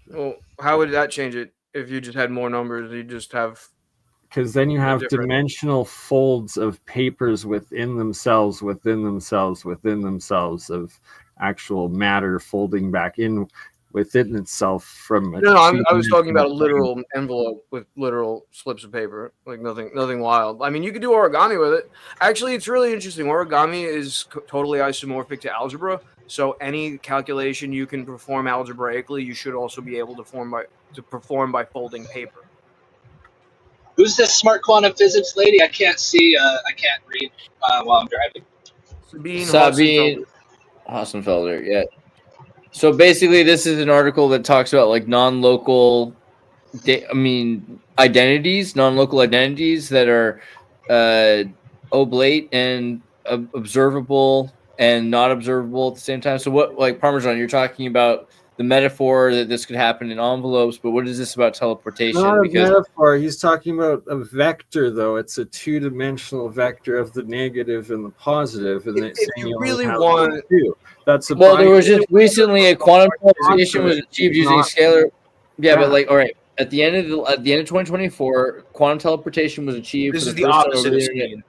C: Well, how would that change it if you just had more numbers? You just have.
E: Because then you have dimensional folds of papers within themselves of actual matter folding back in within itself from.
C: I was talking about a literal envelope with literal slips of paper, like nothing wild. I mean, you could do origami with it. Actually, it's really interesting. Origami is totally isomorphic to algebra, so any calculation you can perform algebraically, you should also be able to perform by folding paper.
F: Who's this smart quantum physics lady? I can't see. I can't read while I'm driving.
D: Sabine Hassenfelder. Yeah. So basically, this is an article that talks about like non-local identities that are oblate and observable and not observable at the same time. So what, like Parmesan, you're talking about the metaphor that this could happen in envelopes, but what is this about teleportation?
E: Not a metaphor. He's talking about a vector, though. It's a two-dimensional vector of the negative and the positive. And
C: if you really want
E: that's
D: there was just recently a quantum teleportation was achieved using scalar. Yeah, but like, all right, at the end of 2024, quantum teleportation was achieved.
C: This is the opposite of speed.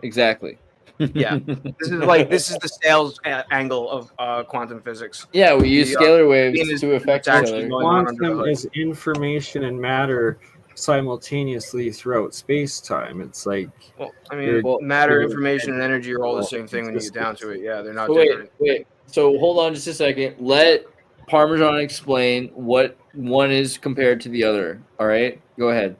D: Exactly.
C: Yeah, this is the sales angle of quantum physics.
D: Yeah, we use scalar waves to affect each other.
E: Quantum is information and matter simultaneously throughout space-time. It's like
C: matter, information, and energy are all the same thing when you get down to it. Yeah, they're not different.
D: Wait. So hold on just a second. Let Parmesan explain what one is compared to the other. All right, go ahead.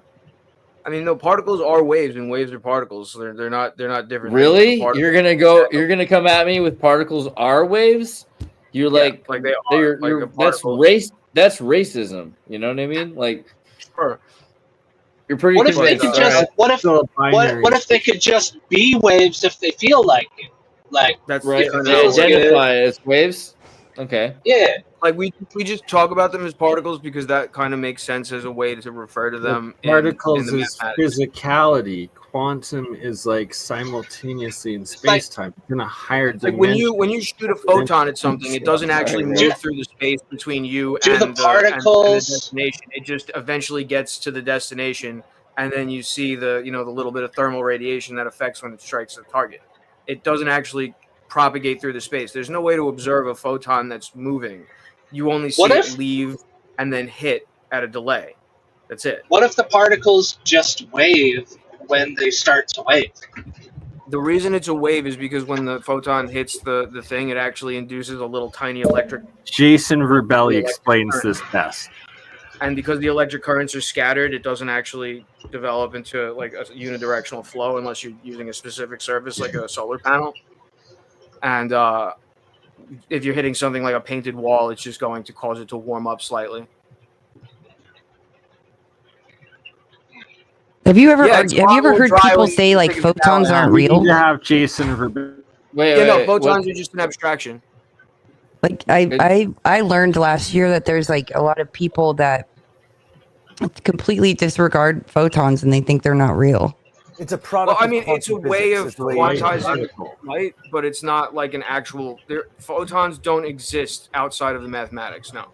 C: I mean, no, particles are waves, and waves are particles. So they're not different.
D: Really? You're gonna come at me with particles are waves? You're like
C: they are.
D: That's race. That's racism. You know what I mean? Like,
C: sure.
D: You're pretty
F: What if they
D: convinced.
F: could just? What if?
E: Still a binary.
F: What if they could just be waves if they feel like it? Like,
C: That's
D: Right.
F: If it
D: They
F: feels good.
D: identify as waves. Okay.
F: yeah.
C: like we just talk about them as particles because that kind of makes sense as a way to refer to them.
E: Particles
C: in the
E: is
C: mathematics.
E: physicality. Quantum is like simultaneously in space time. In a higher
C: It's like
E: dimension.
C: when you shoot a photon at something, it doesn't actually move
F: Do-
C: through the space between you
F: do
C: and
F: the
C: and
F: particles-
C: the destination. It just eventually gets to the destination, and then you see the little bit of thermal radiation that affects when it strikes the target. It doesn't actually propagate through the space. There's no way to observe a photon that's moving. You only see
F: What
C: it
F: if-
C: leave and then hit at a delay. That's it.
F: What if the particles just wave when they start to wave?
C: The reason it's a wave is because when the photon hits the thing, it actually induces a little tiny electric,
E: Jason Rubelli explains this best.
C: and because the electric currents are scattered, it doesn't actually develop into like a unidirectional flow unless you're using a specific surface like a solar panel. And if you're hitting something like a painted wall, it's just going to cause it to warm up slightly.
A: Have you ever
C: Yeah, it's
A: have you ever
C: far more
A: heard
C: dry
A: people
C: when you
A: say like
C: think of it that
A: photons
C: way.
A: aren't
E: We need
A: real?
E: to have Jason Rubelli.
D: Wait,
C: Yeah, no,
D: wait,
C: photons
D: what-
C: are just an abstraction.
A: Like I learned last year that there's like a lot of people that completely disregard photons and they think they're not real.
B: It's a product.
C: Well, I mean,
B: of
C: it's a
B: quantum
C: way
B: physics.
C: of
B: It's the way you-
C: quantizing light, but it's not like an actual. Photons don't exist outside of the mathematics. No.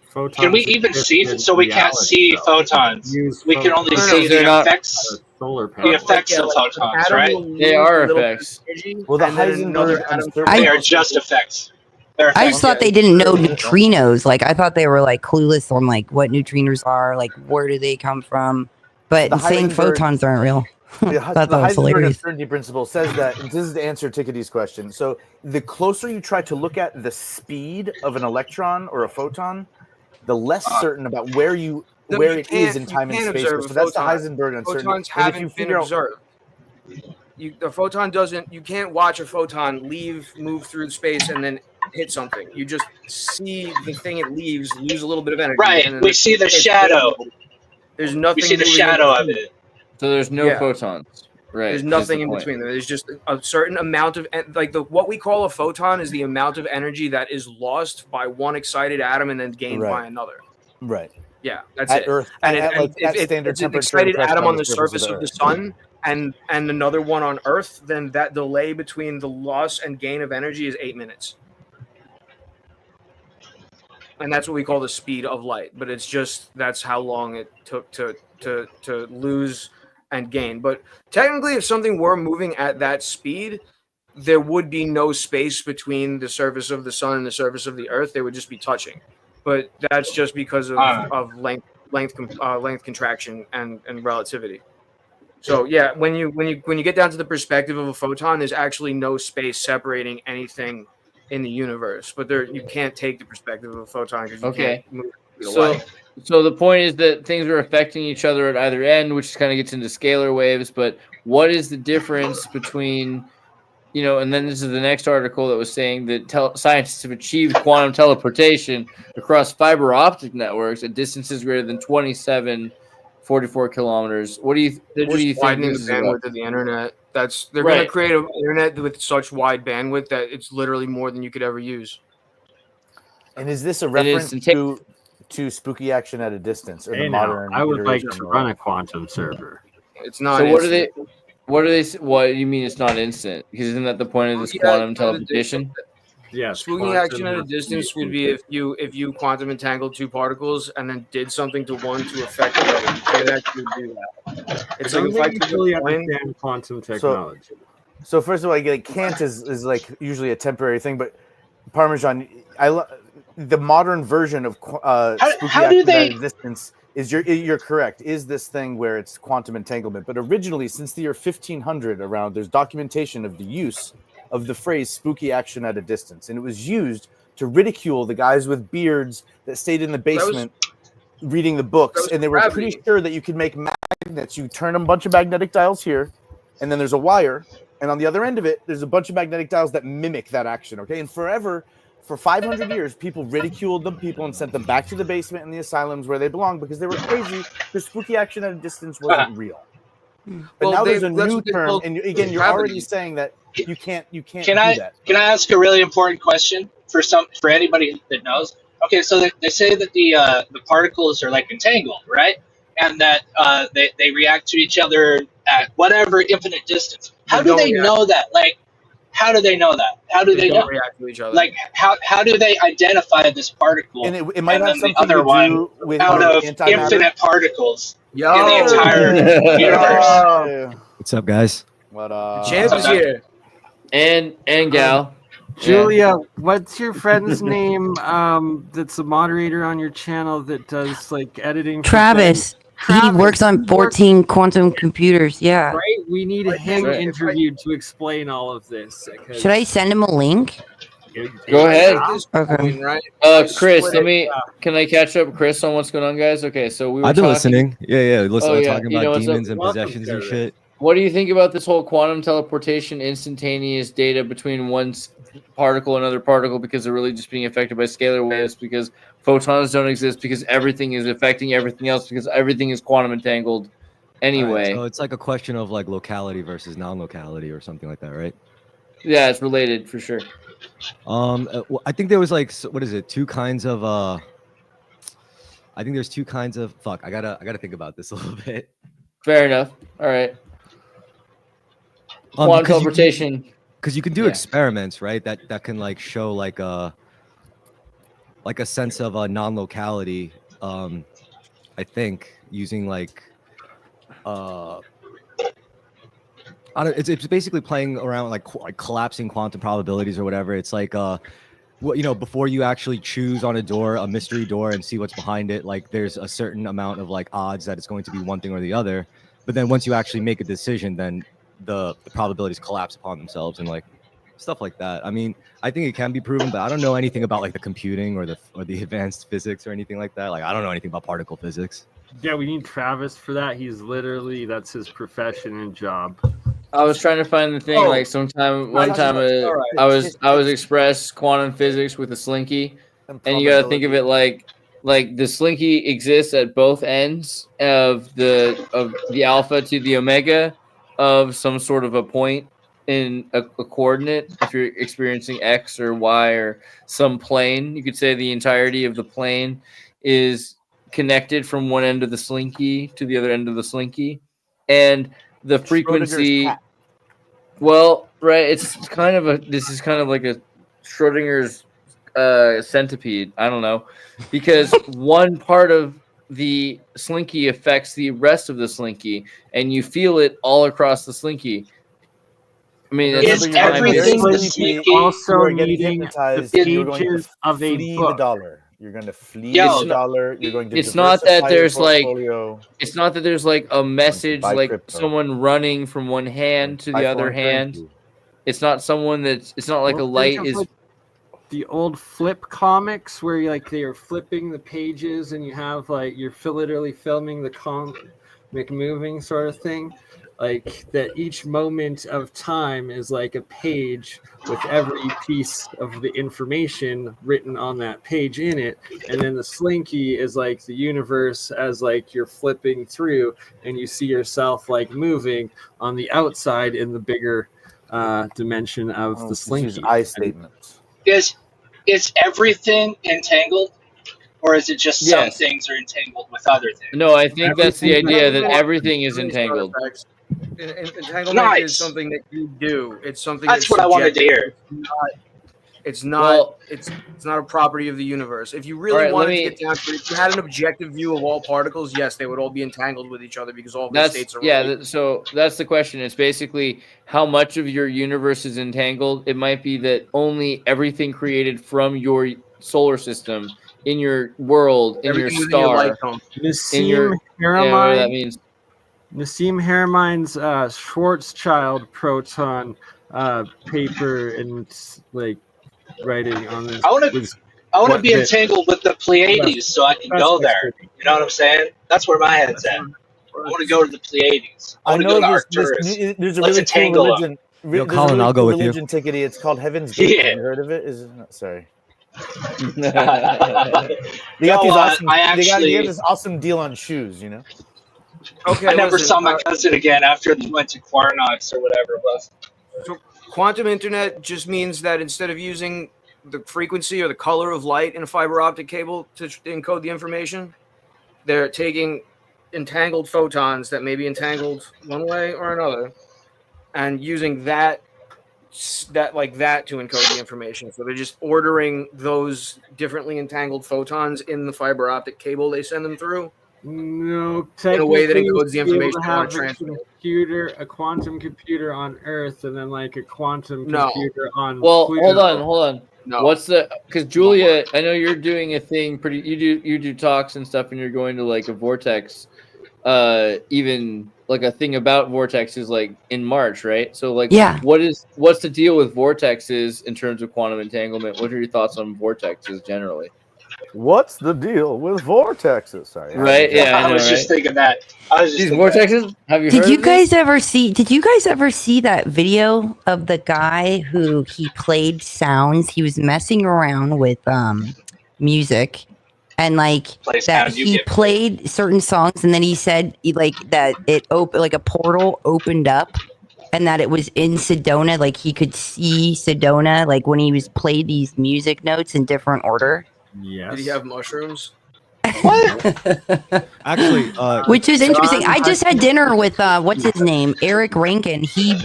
E: Photons
F: Can we even
E: exist
F: see?
E: in
F: So we can't
E: reality,
F: see
E: though.
F: photons.
E: Use
F: We can only
E: photons.
F: see
D: they're
F: the
D: not-
F: effects.
E: Solar
F: The
E: panels.
F: effects
C: Yeah,
F: of
C: like, an
F: photons,
C: atom
F: right?
C: will lose
D: They are
C: a little bit of
D: effects.
C: energy,
B: Well, the
C: and then another
B: Heisenberg
C: atom.
B: uncertainty-
F: They are just effects. They're
A: I
F: effects.
A: just thought they didn't know neutrinos. Like I thought they were like clueless on like what neutrinos are, like where do they come from. But
B: The
A: saying
B: Heisenberg-
A: photons aren't real.
B: The,
A: Thought
B: the
A: that was
B: Heisenberg
A: hilarious.
B: uncertainty principle says that, and this is to answer Tickety's question. So the closer you try to look at the speed of an electron or a photon, the less certain about where
C: No,
B: it
C: you
B: is
C: can't-
B: in time
C: you
B: and
C: can't
B: space.
C: observe
B: goes.
C: a
B: So that's the
C: photon.
B: Heisenberg uncertainty.
C: Photons
B: And if you
C: haven't been
B: figure out-
C: observed. The photon doesn't. You can't watch a photon move through space, and then hit something. You just see the thing it leaves lose a little bit of energy.
F: Right,
C: and then
F: we see the
C: it's-
F: shadow.
C: There's nothing.
F: We see the
C: moving in
F: shadow of
C: between.
F: it.
D: So there's no
C: Yeah.
D: photons. Right.
C: There's
D: is
C: nothing
D: the
C: in
D: point.
C: between them. There's just a certain amount of what we call a photon is the amount of energy that is lost by one excited atom and then gained
B: Right.
C: by another.
B: Right.
C: Yeah, that's
B: At
C: it.
B: Earth,
C: And,
B: at, like, at
C: if
B: standard
C: it's an
B: temperature
C: excited
B: and pressure
C: atom on the
B: surface
C: surface of the
B: Earth.
C: sun and another one on Earth, then that delay between the loss and gain of energy is 8 minutes. And that's what we call the speed of light. But it's just that's how long it took to lose and gain. But technically, if something were moving at that speed, there would be no space between the surface of the sun and the surface of the Earth. They would just be touching. But that's just because of length contraction and relativity. So yeah, when you get down to the perspective of a photon, there's actually no space separating anything in the universe. But you can't take the perspective of a photon because you
D: Okay.
C: can't move the speed of light.
D: So the point is that things are affecting each other at either end, which kind of gets into scalar waves. But what is the difference between, and then this is the next article that was saying that scientists have achieved quantum teleportation across fiber optic networks at distances greater than 44 kilometers. What do you
C: They're
D: what do
C: just
D: you think
C: widening
D: this
C: the
D: is
C: bandwidth
D: about?
C: of the internet. They're
D: Right.
C: going to create an internet with such wide bandwidth that it's literally more than you could ever use.
B: And is this a
D: It is
B: reference to spooky action at a distance, or
E: Hey,
B: the
E: now,
B: modern?
E: I would like
B: iteration
E: to
B: of
E: run
B: it?
E: a quantum server.
C: It's not.
D: So
C: instant.
D: what do they? What do you mean it's not instant? Because isn't that the point of this
C: Yeah,
D: quantum
C: it's
D: teleportation?
E: Yes,
C: Spooky
E: quantum
C: action at a
E: must be
C: distance would be if you quantum entangled two particles and then did something to one to affect the other. It actually would do that.
E: I
C: It's
E: don't
C: like if I
E: think you
C: took a
E: really
C: coin.
E: understand quantum technology.
B: So first of all, like Kant is like usually a temporary thing, but Parmesan, the modern version of spooky
F: how do
B: action
F: they-
B: at a distance is you're correct. Is this thing where it's quantum entanglement? But originally, since the year 1500, around there's documentation of the use of the phrase "spooky action at a distance," and it was used to ridicule the guys with beards that stayed in the basement reading the books, and they were
C: gravity.
B: pretty sure that you could make magnets. You turn a bunch of magnetic dials here, and then there's a wire, and on the other end of it, there's a bunch of magnetic dials that mimic that action. Okay, and forever, for 500 years, people ridiculed them people and sent them back to the basement and the asylums where they belong because they were crazy. Because spooky action at a distance wasn't real. But
C: Well,
B: now there's a
C: that's
B: new
C: what they
B: term,
C: call
B: and again, you're
C: gravity.
B: already saying that you can't do
F: Can I
B: that.
F: ask a really important question for anybody that knows? Okay, so they say that the particles are like entangled, right? And that they react to each other at whatever infinite distance. How do they know that? Like, how do they know that? How do they know?
C: react to each other.
F: Like, how do they identify this particle
B: And it might
F: and
B: have
F: then the
B: something
F: other
B: to
F: one
B: do with
F: out of
B: antimatter.
F: infinite particles
C: Yo,
F: in the entire universe?
B: Yeah.
H: What's up, guys?
B: But
C: Champ is here.
D: And gal.
E: Julia, what's your friend's name? That's a moderator on your channel that does like editing. for
A: Travis. He
E: Travis,
A: works on 14 quantum computers. Yeah.
E: Right? We need him
D: Right.
E: interviewed to explain all of this. 'cause-
A: Should I send him a link?
D: Go ahead.
A: Okay.
C: Right?
D: Chris,
C: Split it.
D: can I catch up Chris on what's going on, guys? Okay, so we were
H: I've been
D: talking-
H: listening. Yeah. Listen,
D: Oh,
H: we're
D: yeah.
H: talking
D: You know
H: about
D: what's up?
H: demons and
E: Welcome,
H: possessions and
E: Jared.
H: shit.
D: What do you think about this whole quantum teleportation, instantaneous data between one particle and another particle because they're really just being affected by scalar waves because photons don't exist because everything is affecting everything else because everything is quantum entangled anyway.
H: Right, so it's like a question of like locality versus non-locality or something like that, right?
D: Yeah, it's related for sure.
H: Well, I think there was like what is it? Two kinds of I think there's two kinds of fuck. I gotta think about this a little bit.
D: Fair enough. All right. Quantum teleportation.
H: Because you can do
D: Yeah.
H: experiments, right? That can like show like a sense of a non-locality. I think using like I don't, it's basically playing around like collapsing quantum probabilities or whatever. It's like before you actually choose on a door, a mystery door, and see what's behind it, like there's a certain amount of like odds that it's going to be one thing or the other. But then once you actually make a decision, then the probabilities collapse upon themselves and like stuff like that. I mean, I think it can be proven, but I don't know anything about like the computing or the advanced physics or anything like that. Like I don't know anything about particle physics.
E: Yeah, we need Travis for that. That's his profession and job.
D: I was trying to find the thing like one time I was expressed quantum physics with a slinky, and you got to think of it like the slinky exists at both ends of the alpha to the omega of some sort of a point in a coordinate. If you're experiencing X or Y or some plane, you could say the entirety of the plane is connected from one end of the slinky to the other end of the slinky, and the frequency. Well, right, this is kind of like a Schrodinger's centipede. I don't know, because one part of the slinky affects the rest of the slinky, and you feel it all across the slinky. I mean,
F: Is everything the slinky?
E: Also needing the pages of a book.
B: The dollar. You're going to flee
F: Yo,
B: the dollar. You're going to.
D: It's not that there's like.
B: portfolio.
D: It's not that there's like a message,
B: Buy
D: like
B: crypto.
D: someone running from one hand to the other hand. It's not someone that's. It's not like a light
E: Think of,
D: is.
E: like, the old flip comics where they are flipping the pages and you have like you're literally filming the comic moving sort of thing. Like that each moment of time is like a page with every piece of the information written on that page in it, and then the slinky is like the universe as like you're flipping through and you see yourself like moving on the outside in the bigger dimension of the slinky.
B: I statements.
F: Is everything entangled, or is it just some
D: Yes.
F: things are entangled with other things?
D: No, I think that's the
C: Everything-
D: idea that everything is entangled.
C: Entanglement
F: Nice.
C: is something that you do. It's something
F: That's what I wanted to
C: subjective.
F: hear.
C: It's not.
D: Well-
C: it's not a property of the universe. If you really
D: All right,
C: wanted
D: let me-
C: to get down to it, if you had an objective view of all particles, yes, they would all be entangled with each other because all of the states are. related.
D: So that's the question. It's basically how much of your universe is entangled. It might be that only everything created from your solar system, in your world, in
C: Everything
D: your
C: within your
D: star,
C: light cone.
D: in your whatever that means.
E: Nassim Haramein's Schwarzschild proton paper and like writing on this.
F: I want to
E: what
F: be
E: bit?
F: entangled with the Pleiades so I can
E: That's
F: go
E: what's
F: there.
E: good.
F: You know what I'm saying? That's where my head's at. I want to go to the Pleiades. I
B: I
F: want to
B: know
F: go to
B: there's
F: Arcturus.
B: a
F: Let's
B: really
F: entangle
B: cool
F: 'em.
B: religion.
H: Yo,
B: There's a
H: Colin,
B: really
H: I'll go
B: cool
H: with you.
B: religion tickety. It's called Heaven's Gate.
F: Yeah.
B: Have you heard of it? Sorry. They got
F: No,
B: these awesome.
F: I
B: they
F: actually-
B: have this awesome deal on shoes. You know.
C: Okay,
F: I never
C: listen,
F: saw my cousin again after they went to Quarnox or whatever it was.
C: So quantum internet just means that instead of using the frequency or the color of light in a fiber optic cable to encode the information, they're taking entangled photons that may be entangled one way or another and using that to encode the information. So they're just ordering those differently entangled photons in the fiber optic cable they send them through.
E: No,
C: In a way that
E: technically,
C: encodes the
E: you'd be able
C: information
E: to
C: you want
E: have
C: to transmit.
E: a quantum computer on Earth, and then like a quantum
C: No.
E: computer on.
D: Well,
E: Pluto.
D: hold on.
C: No.
D: What's the? Because Julia, I know you're doing a thing. You do talks and stuff, and you're going to like a vortex. Even like a thing about vortexes, like in March, right? So like,
A: Yeah.
D: what's the deal with vortexes in terms of quantum entanglement? What are your thoughts on vortexes generally?
B: What's the deal with vortexes? Sorry.
D: Right? Yeah, I know,
F: was just
D: right?
F: thinking that. I was just
D: These
F: thinking that.
D: vortexes. Have you?
A: Did
D: heard
A: you
D: of these?
A: guys ever see? Did you guys ever see that video of the guy who he played sounds? He was messing around with music, and like
F: Play
A: that
F: sound, you
A: he
F: get
A: played certain songs, and then he said that it opened, like a portal opened up, and that it was in Sedona. Like he could see Sedona, like when he was played these music notes in different order.
E: Yes.
C: Did he have mushrooms?
H: Actually,
A: Which is interesting.
E: John
A: I just had dinner with what's his name, Eric Rankin. He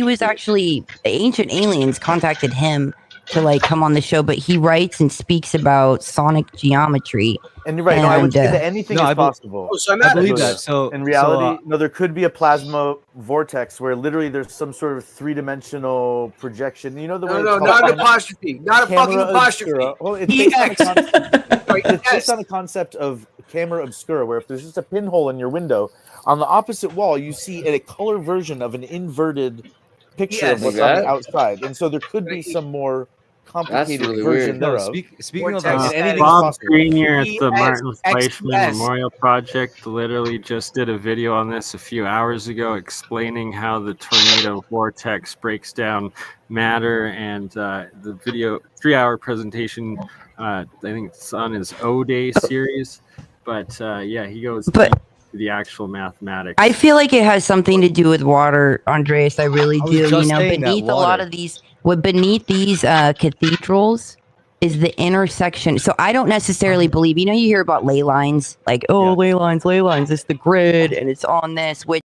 A: was actually Ancient Aliens contacted him to like come on the show, but he writes and speaks about sonic geometry.
B: And you're right. No, I would
A: And,
B: say that anything
H: no,
B: is
H: I bel-
B: possible.
C: Oh, so I'm
H: I
C: at
H: believe
C: it.
H: that. So
B: In reality,
H: so,
B: no, there could be a plasma vortex where literally there's some sort of three-dimensional projection. You know the way
C: No,
B: it's
C: not
B: called
C: an apostrophe. Not a fucking
B: camera
C: apostrophe.
B: obscura. Well, it's based on the
C: EX.
B: concept,
C: Sorry,
B: it's
C: EX.
B: based on the concept of camera obscura, where if there's just a pinhole in your window, on the opposite wall, you see a color version of an inverted picture
C: Yes.
B: of what's
D: Like
B: on the
D: that?
B: outside. And so there could be some more complicated
D: really
B: version
D: weird.
H: no,
B: thereof.
H: speaking of
C: Vortex.
B: And anything is
E: Bob
B: possible.
E: Grenier at the
C: ES,
E: Martin Fleischman
C: XS.
E: Memorial Project literally just did a video on this a few hours ago explaining how the tornado vortex breaks down matter, and the video 3-hour presentation I think it's on his O-Day series, but yeah, he goes
A: But-
E: deep to the actual mathematics.
A: I feel like it has something to do with water, Andreas. I really
H: I was
A: do. You
H: just
A: know,
H: saying that
A: beneath a lot
H: water.
A: of these, beneath these cathedrals is the intersection. So I don't necessarily believe. You know, you hear about ley lines, like ley lines. It's the grid, and it's on this. Which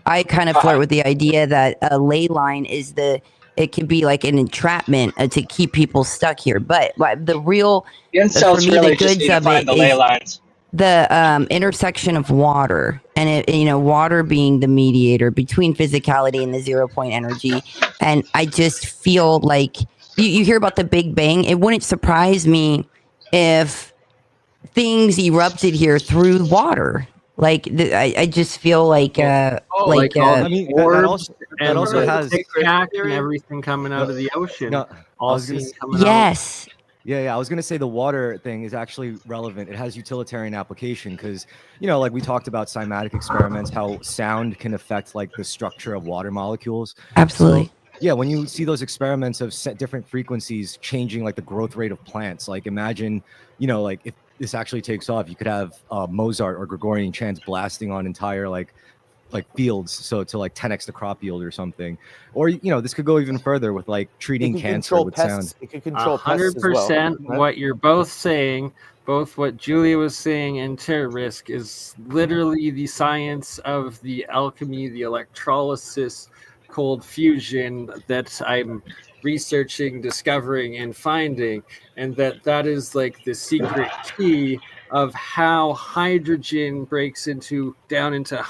A: I kind of flirt with the idea that a ley line is it could be like an entrapment to keep people stuck here. But the real
F: The incels
A: for me,
F: really
A: the
F: just
A: goods
F: need to
A: of
F: find
A: it
F: the ley
A: is
F: lines.
A: the intersection of water, and water being the mediator between physicality and the 0 point energy. And I just feel like you hear about the Big Bang. It wouldn't surprise me if things erupted here through water. Like I just feel like
H: I mean, that also
E: the
H: has.
E: Tic Tac and everything coming out of the ocean.
H: No,
E: all
H: was gonna
E: seen
H: s-
E: coming out.
A: yes.
H: Yeah, I was gonna say the water thing is actually relevant. It has utilitarian application because, like we talked about cymatic experiments, how sound can affect like the structure of water molecules.
A: Absolutely.
H: So, yeah, when you see those experiments of different frequencies changing like the growth rate of plants, like imagine, like if this actually takes off, you could have Mozart or Gregorian chants blasting on entire like fields, so to like 10x the crop yield or something. Or this could go even further with like treating cancer with sound.
B: It could control pests as well.
E: 100%.
B: right?
E: What you're both saying, both what Julia was saying and Terror Risk, is literally the science of the alchemy, the electrolysis, cold fusion that I'm researching, discovering, and finding, and that is like the secret key of how hydrogen breaks down into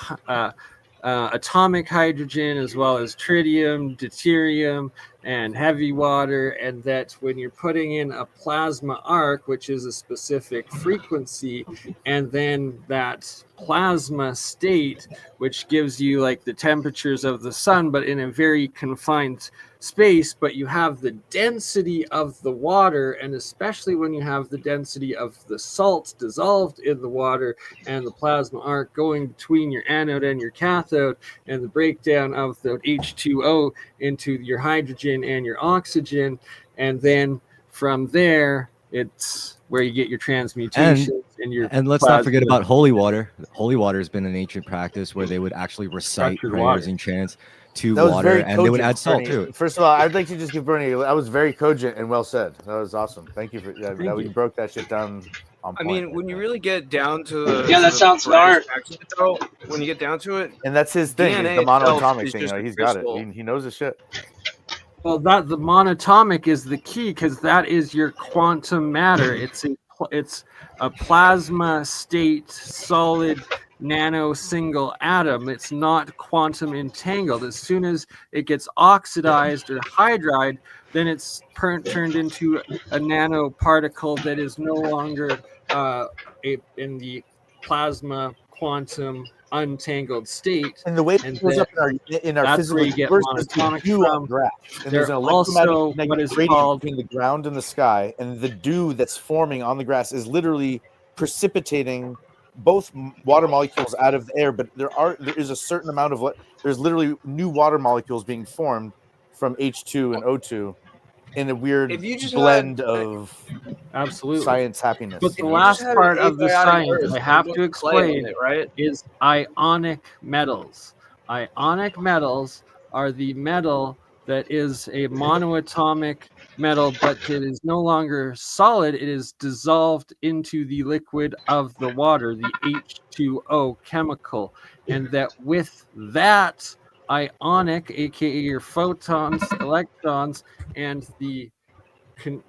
E: atomic hydrogen, as well as tritium, deuterium, and heavy water, and that when you're putting in a plasma arc, which is a specific frequency, and then that plasma state, which gives you like the temperatures of the sun, but in a very confined space, but you have the density of the water, and especially when you have the density of the salts dissolved in the water and the plasma arc going between your anode and your cathode, and the breakdown of the H2O into your hydrogen and your oxygen, and then from there, it's where you get your transmutations and your.
H: And let's not forget about holy water. Holy water has been an ancient practice where they would actually recite
E: Structured
H: prayers
E: water.
H: and chants to
B: That was
H: water,
B: very
H: and they would
B: cogent,
H: add salt
B: Bernie.
H: too.
B: First of all, I'd like to just give Bernie. That was very cogent and well said. That was awesome. Thank you for that.
E: Thank
B: You
E: you.
B: broke that shit down. On
I: I
B: point
I: mean,
B: like
I: when you
B: that.
I: really get down to the
F: Yeah, that
I: to the
F: sounds
I: brass
F: smart.
I: tacks of it, though, when you get down to it,
B: And that's his thing.
I: DNA
B: Is the
I: itself
B: monoatomic
I: is
B: thing. You
I: just
B: know,
I: a
B: he's got it.
I: crystal.
B: He knows his shit.
E: Well, that the monatomic is the key because that is your quantum matter. It's a plasma state solid nano single atom. It's not quantum entangled. As soon as it gets oxidized or hydride, then it's turned into a nanoparticle that is no longer in the plasma quantum untangled state.
B: And the way it
E: And
B: shows up in our
E: that's
B: physical
E: where you get
B: universe is the
E: monatomic
B: dew on
E: from.
B: grass. And
E: They're
B: there's an
E: also
B: electromagnetic
E: what is
B: gradient
E: called-
B: between the ground and the sky, and the dew that's forming on the grass is literally precipitating both water molecules out of the air. But there is a certain amount of there's literally new water molecules being formed from H2 and O2 in a weird
I: if you just
B: blend
I: had,
B: of
E: Absolutely.
B: science happiness.
E: But the
B: you know?
E: last
I: had
E: part
I: an
E: of the
I: abiotic
E: science
I: earth
E: I have
I: and
E: to
I: put clay on
E: explain
I: it, right?
E: is ionic metals. Ionic metals are the metal that is a monoatomic metal, but it is no longer solid. It is dissolved into the liquid of the water, the H2O chemical. And that with that ionic, aka your photons, electrons, and the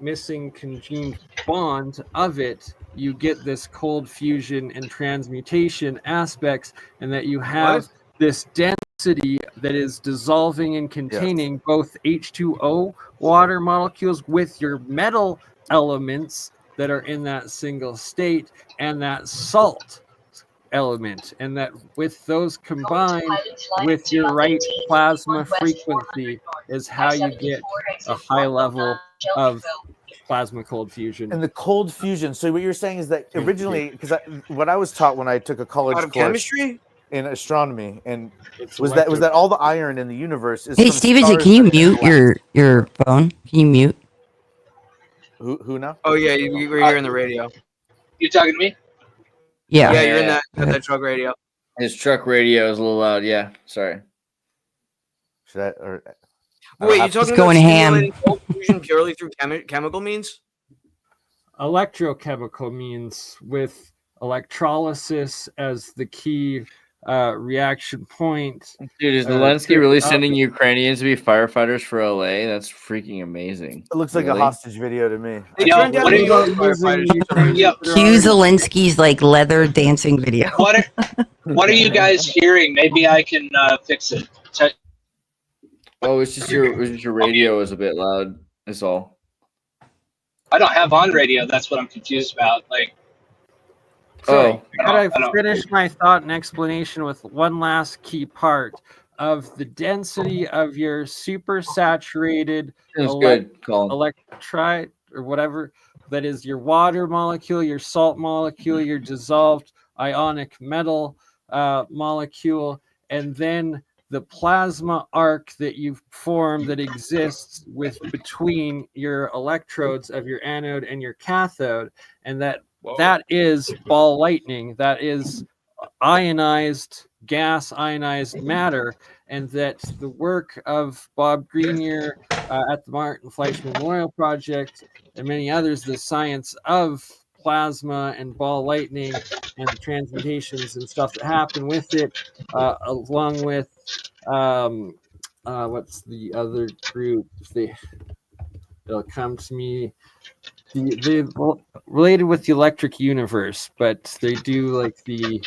E: missing congened bond of it, you get this cold fusion and transmutation aspects, and that you have this density that is dissolving and containing both H2O water molecules with your metal elements that are in that single state and that salt element, and that with those combined with your right plasma frequency is how you get a high level of plasma cold fusion.
B: And the cold fusion. So what you're saying is that originally, because what I was taught when I took a college
I: Out of
B: course
I: chemistry?
B: in astronomy, and
E: It's
B: was that all the iron in the universe is
A: Hey,
B: from
A: Stevenson,
B: stars
A: can you
B: that
A: mute
B: collapse.
A: your phone? Can you mute?
B: Who now?
I: Oh yeah, you're hearing the radio.
F: You talking to me?
A: Yeah.
I: Yeah, you're in
A: Go ahead.
I: that truck radio.
D: His truck radio is a little loud. Yeah, sorry.
B: Should I? Or,
I: Wait, you're
A: He's
I: talking
A: going
I: about
A: ham.
I: stimulating cold fusion purely through chemical means?
E: Electrochemical means with electrolysis as the key reaction point.
D: Dude, is Zelensky really sending Ukrainians to be firefighters for LA? That's freaking amazing.
B: It looks like
D: Really?
B: a hostage video to me.
I: They
F: Yeah,
I: turned down
F: what
I: New
F: do you-
I: York firefighters for some reason.
F: Yep.
A: Cue Zelensky's like leather dancing video.
F: What are you guys hearing? Maybe I can fix it.
D: Oh, it's just your radio is a bit loud. That's all.
F: I don't have on radio. That's what I'm confused about. Like,
D: Oh,
E: Could I
F: don't-
E: finish my thought and explanation with one last key part of the density of your supersaturated
D: that's good, Colin.
E: electrolyte or whatever that is your water molecule, your salt molecule, your dissolved ionic metal molecule, and then the plasma arc that you've formed that exists with between your electrodes of your anode and your cathode, and that is ball lightning. That is ionized gas, ionized matter, and that the work of Bob Grenier at the Martin Fleischmann Memorial Project and many others, the science of plasma and ball lightning and the transmutations and stuff that happen with it, along with what's the other group? They'll come to me. They related with the electric universe, but they do like the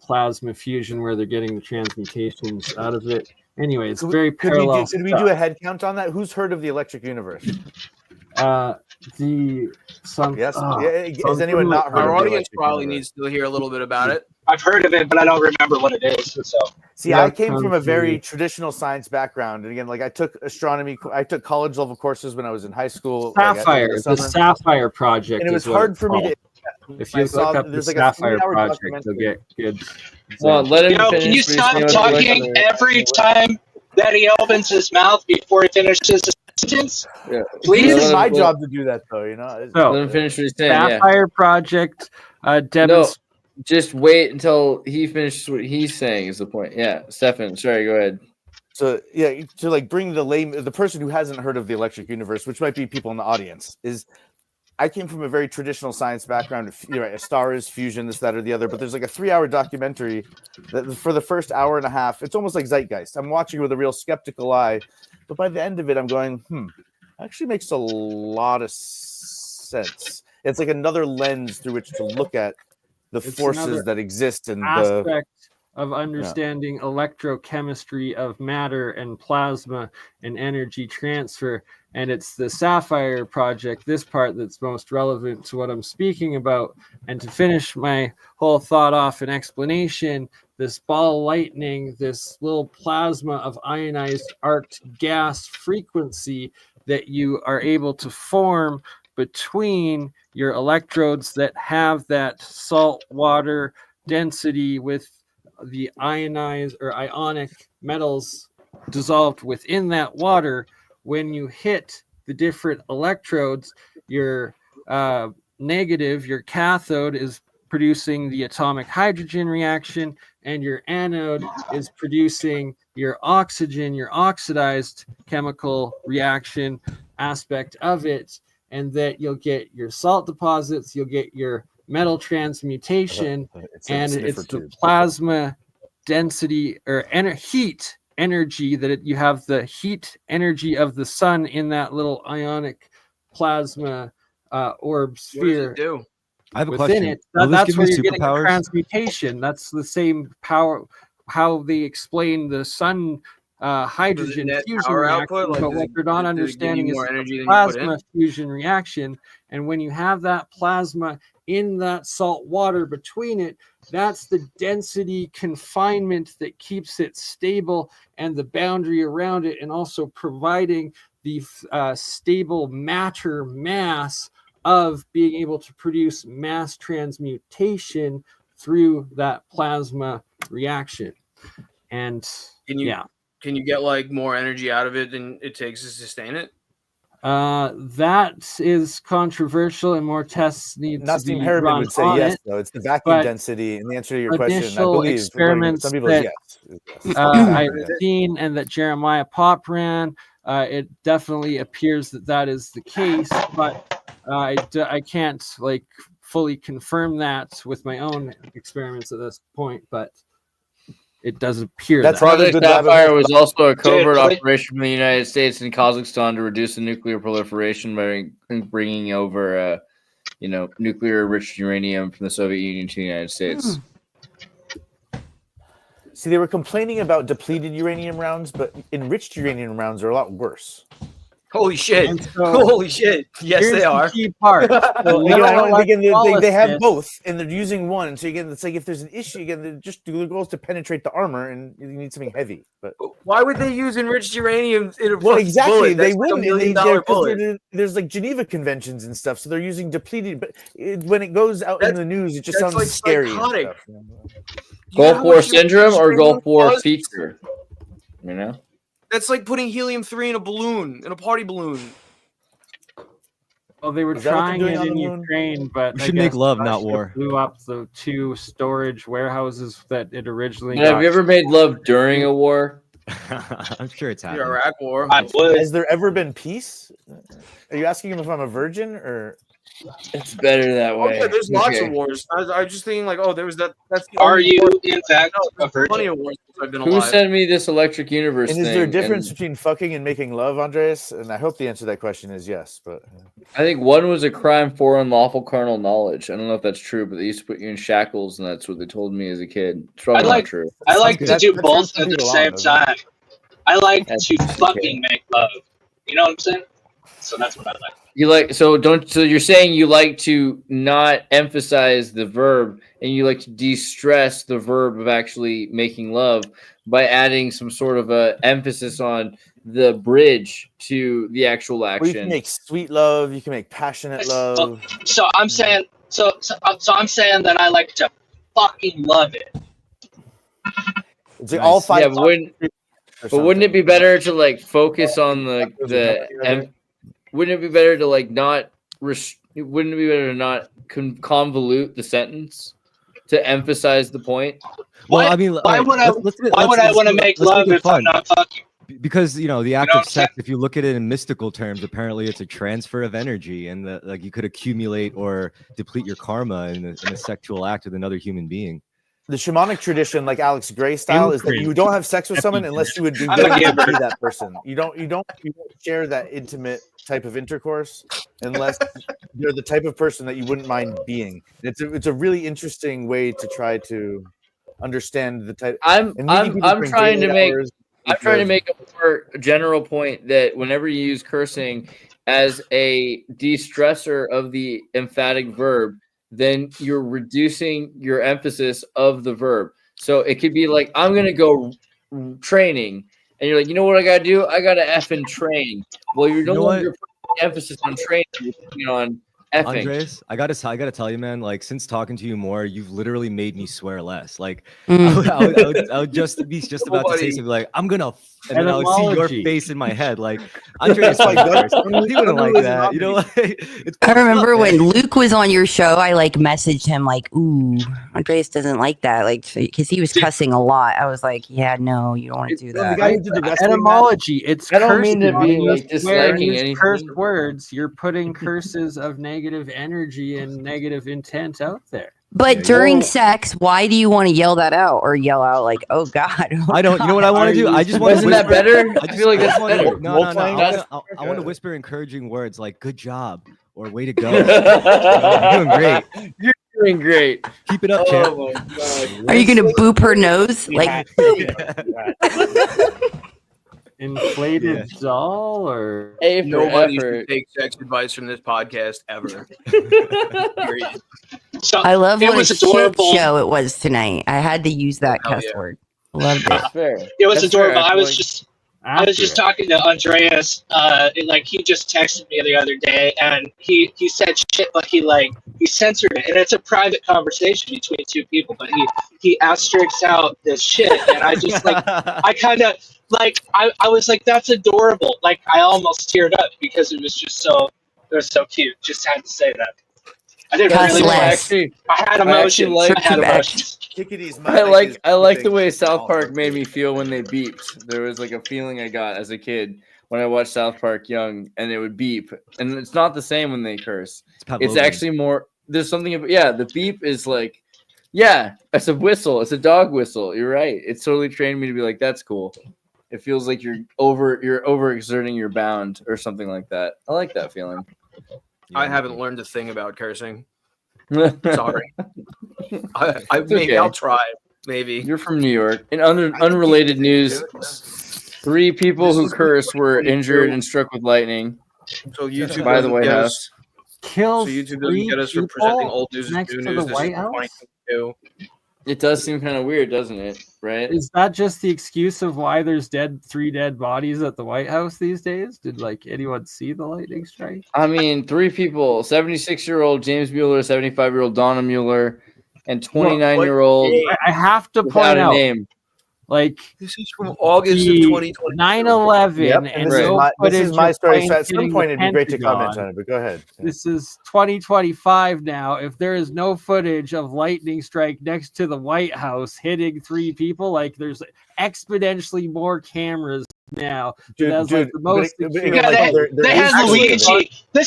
E: plasma fusion where they're getting the transmutations out of it. Anyway, it's very parallel.
B: Could we do a head count on that? Who's heard of the electric universe? Yes. Has anyone not heard?
I: Our
B: of the
I: audience
B: electric
I: probably
B: universe?
I: needs to hear a little bit about it.
F: I've heard of it, but I don't remember what it is. So,
B: See, I came from a very traditional science background, and again, like I took astronomy, I took college level courses when I was in high school.
E: Sapphire,
B: like,
E: the Sapphire Project,
B: and it was
E: is what
B: hard
E: it's
B: for me
E: called.
B: to.
E: If you look up the
B: there's like
E: Sapphire
B: a 3-hour
E: Project,
B: documentary.
E: you'll get good.
D: Well, let him
F: you know,
D: finish
F: can you
D: what he's
F: stop
D: saying about the
F: talking
D: electric-
F: every time that he opens his mouth before he finishes his Messages?
D: Yeah.
F: Please?
B: It's
D: Let
B: my
D: him-
B: job to do that, though. You know.
E: So-
D: Let him finish what he's saying. Yeah.
E: Sapphire Project demonstrates.
D: Just wait until he finishes what he's saying is the point. Yeah, Stefan, sorry, go ahead.
B: So yeah, to like bring the person who hasn't heard of the electric universe, which might be people in the audience, is I came from a very traditional science background. You know, stars, fusion, this, that, or the other. But there's like a 3-hour documentary that for the first hour and a half, it's almost like Zeitgeist. I'm watching with a real skeptical eye, but by the end of it, I'm going, actually makes a lot of sense. It's like another lens through which to look at the forces that exist in
E: aspect of understanding electrochemistry of matter and plasma and energy transfer. And it's the Sapphire Project, this part that's most relevant to what I'm speaking about. And to finish my whole thought off and explanation, this ball lightning, this little plasma of ionized arced gas frequency that you are able to form between your electrodes that have that salt water density with the ionized or ionic metals dissolved within that water. When you hit the different electrodes, your negative, your cathode, is producing the atomic hydrogen reaction, and your anode is producing your oxygen, your oxidized chemical reaction aspect of it. And that you'll get your salt deposits, you'll get your metal transmutation, and it's the plasma density or heat energy that you have the heat energy of the sun in that little ionic plasma orb sphere.
I: What does it do?
H: I have a
E: Within
H: question.
E: it,
H: Will this
E: that's
H: give
E: where
H: me
E: you're getting the
H: superpowers?
E: transmutation. That's the same power, how they explain the sun hydrogen
I: net
E: fusion
I: power
E: reaction,
I: output? Like,
E: but
I: does
E: what
I: it-
E: they're not
I: does it give you
E: understanding is
I: more
E: the
I: energy than you put in?
E: plasma fusion reaction. And when you have that plasma in that salt water between it, that's the density confinement that keeps it stable and the boundary around it, and also providing the stable matter mass of being able to produce mass transmutation through that plasma reaction. And
I: Can you get like more energy out of it than it takes to sustain it?
E: that is controversial, and more tests need to
B: Nassim
E: be
B: Haramein
E: run
B: would say
E: on
B: yes,
E: it.
B: though. It's the vacuum
E: but
B: density. And the answer to your question, I
E: initial
B: believe,
E: experiments
B: some people is
E: that
B: yes.
E: I've seen and that Jeremiah Pop ran, it definitely appears that is the case, but I can't like fully confirm that with my own experiments at this point, but it does appear
B: That's
E: that.
B: why there's
D: Project
B: good lab
D: Sapphire was also a covert
F: wait.
D: operation from the United States and Kazakhstan to reduce the nuclear proliferation by bringing over, nuclear enriched uranium from the Soviet Union to the United States.
B: See, they were complaining about depleted uranium rounds, but enriched uranium rounds are a lot worse.
I: Holy shit!
E: And so
I: Holy shit! Yes,
E: here's
I: they
E: the
I: are.
E: key part. So
B: They have
E: electrolysis-
B: both, and they're using one. So again, it's like if there's an issue, again, the goal is to penetrate the armor, and you need something heavy. But
I: Why would they use enriched uranium in a
B: well,
I: fucking
B: exactly,
I: bullet?
B: they
I: That's like
B: wouldn't.
I: $1 million bullet.
B: There's like Geneva conventions and stuff, so they're using depleted. But when it goes out in the news, it just
I: that's
B: sounds
I: like
B: scary. and
I: psychotic.
B: stuff.
I: You know
D: Gulf
I: how
D: War
I: much
D: syndrome or
I: uranium
D: Gulf War
I: costs?
D: feature? You know?
I: That's like putting helium-3 in a balloon, in a party balloon.
E: Well, they were
B: Is that what they're
E: trying
B: doing
E: it
B: on
E: in
B: the moon?
E: Ukraine, but
H: We
E: I
H: should make
E: guess
H: love, not
E: Russia
H: war.
E: blew up the 2 storage warehouses that it originally
D: But have
E: got.
D: you ever made love during a war?
H: I'm sure it's
I: The
H: happening.
I: Iraq War.
F: I would.
B: Has there ever been peace? Are you asking him if I'm a virgin or?
D: It's better that way.
I: Okay, there's lots
D: Okay.
I: of wars. I was just thinking like, oh, there was that. That's the
F: Are
I: only
F: you,
I: war.
F: in fact,
I: No,
F: a
I: there's plenty
F: virgin?
I: of wars since I've been
D: Who
I: alive.
D: sent me this electric universe
B: And
D: thing?
B: is there a difference
D: And
B: between fucking and making love, Andreas? And I hope the answer to that question is yes. But
D: I think one was a crime for unlawful carnal knowledge. I don't know if that's true, but they used to put you in shackles, and that's what they told me as a kid. It's probably
F: I like-
D: not true.
F: I like to
B: That-
F: do
B: that
F: both
B: turns
F: at the
B: people
F: same
B: on, doesn't it?
F: time. I like
D: That's
F: to
D: okay.
F: fucking make love. You know what I'm saying? So that's what I like.
D: You like so you're saying you like to not emphasize the verb and you like to de-stress the verb of actually making love by adding some sort of a emphasis on the bridge to the actual
B: well, you can
D: action.
B: make sweet love. You can make passionate love.
F: So I'm saying, so I'm saying that I like to fucking love it.
B: It's like all five.
D: Yeah, but But wouldn't it be better to like focus on the wouldn't it be better to like not wouldn't it be better to not convolute the sentence to emphasize the point?
H: Well, I mean,
F: why would I want to make love if I'm not fucking?
H: Because you know the act
F: know
H: of sex, if you look at it in mystical terms, apparently it's a transfer of energy, and like you could accumulate or deplete your karma in a sexual act with another human being.
B: The shamanic tradition, like Alex Gray style, is that you don't have sex with someone unless you would be willing to be that person. You don't share that intimate type of intercourse unless you're the type of person that you wouldn't mind being. It's a really interesting way to try to understand the type.
D: I'm trying to make a more general point that whenever you use cursing as a de-stressor of the emphatic verb, then you're reducing your emphasis of the verb. So it could be like, I'm going to go training. And you're like, you know what I got to do? I got to effing train. Well, you're no longer putting emphasis on training. You're putting on effing.
H: Andreas, I gotta tell you, man, like since talking to you more, you've literally made me swear less. Like I would just be about to say something like, I'm gonna, and then I would see your face in my head. Like, Andreas, like, he wouldn't like that. You know, like,
A: I remember when Luke was on your show, I like messaged him like, ooh, Andreas doesn't like that. Like, because he was cussing a lot. I was like, yeah, no, you don't want to do that.
E: Etymology. It's
D: I don't mean to be like disliking anything.
E: Cursed words. You're putting curses of negative energy and negative intent out there.
A: But during sex, why do you want to yell that out or yell out like, "Oh God"?
H: I don't. You know what I want to do? I just want.
D: Isn't that better? I feel like that's better.
H: No. I want to whisper encouraging words like "Good job" or "Way to go." You're doing great.
D: You're doing great.
H: Keep it up, champ.
A: Are you gonna boop her nose? Like,
E: inflated doll or
I: nobody should take sex advice from this podcast ever.
F: So
A: I love
F: it
A: what
F: was
A: a shit
F: adorable.
A: show it was tonight. I had to use that cuss word. Loved it.
D: Fair.
F: It was
D: That's
F: adorable.
D: fair.
F: I was just talking to Andreas. Like he just texted me the other day, and he said shit, but he censored it, and it's a private conversation between two people. But he asterisks out this shit, and I just like I kind of like I was like, that's adorable. Like I almost teared up because it was so cute. Just had to say that. I didn't really
D: actually.
F: I had emotions. I had emotions.
D: I like the way South Park made me feel when they beeped. There was like a feeling I got as a kid when I watched South Park young, and it would beep, and it's not the same when they curse. It's actually more. There's something about the beep is like, it's a whistle. It's a dog whistle. You're right. It's totally trained me to be like, that's cool. It feels like you're overexerting your bound or something like that. I like that feeling.
I: I haven't learned a thing about cursing. Sorry. Maybe I'll try. Maybe.
D: You're from New York. In unrelated news, 3 people who cursed were injured and struck with lightning.
I: So YouTube
D: by the White House.
E: Kills
I: so YouTube doesn't get us for presenting old news
E: next
I: as
E: to
I: new news.
E: the White House?
D: It does seem kind of weird, doesn't it? Right?
E: Is that just the excuse of why there's 3 dead bodies at the White House these days? Did anyone see the lightning strike?
D: I mean, 3 people: 76-year-old James Mueller, 75-year-old Donna Mueller, and 29-year-old.
E: I have to point out,
D: name.
I: This is from August of 2020.
E: 9/11, and
B: this is my story. So at some
E: hitting
B: point, it'd be great to
E: Pentagon.
B: comment on it, but go ahead.
E: This is 2025 now. If there is no footage of lightning strike next to the White House hitting 3 people, there's exponentially more cameras now.
B: Dude,
E: the most
F: they had Luigi. They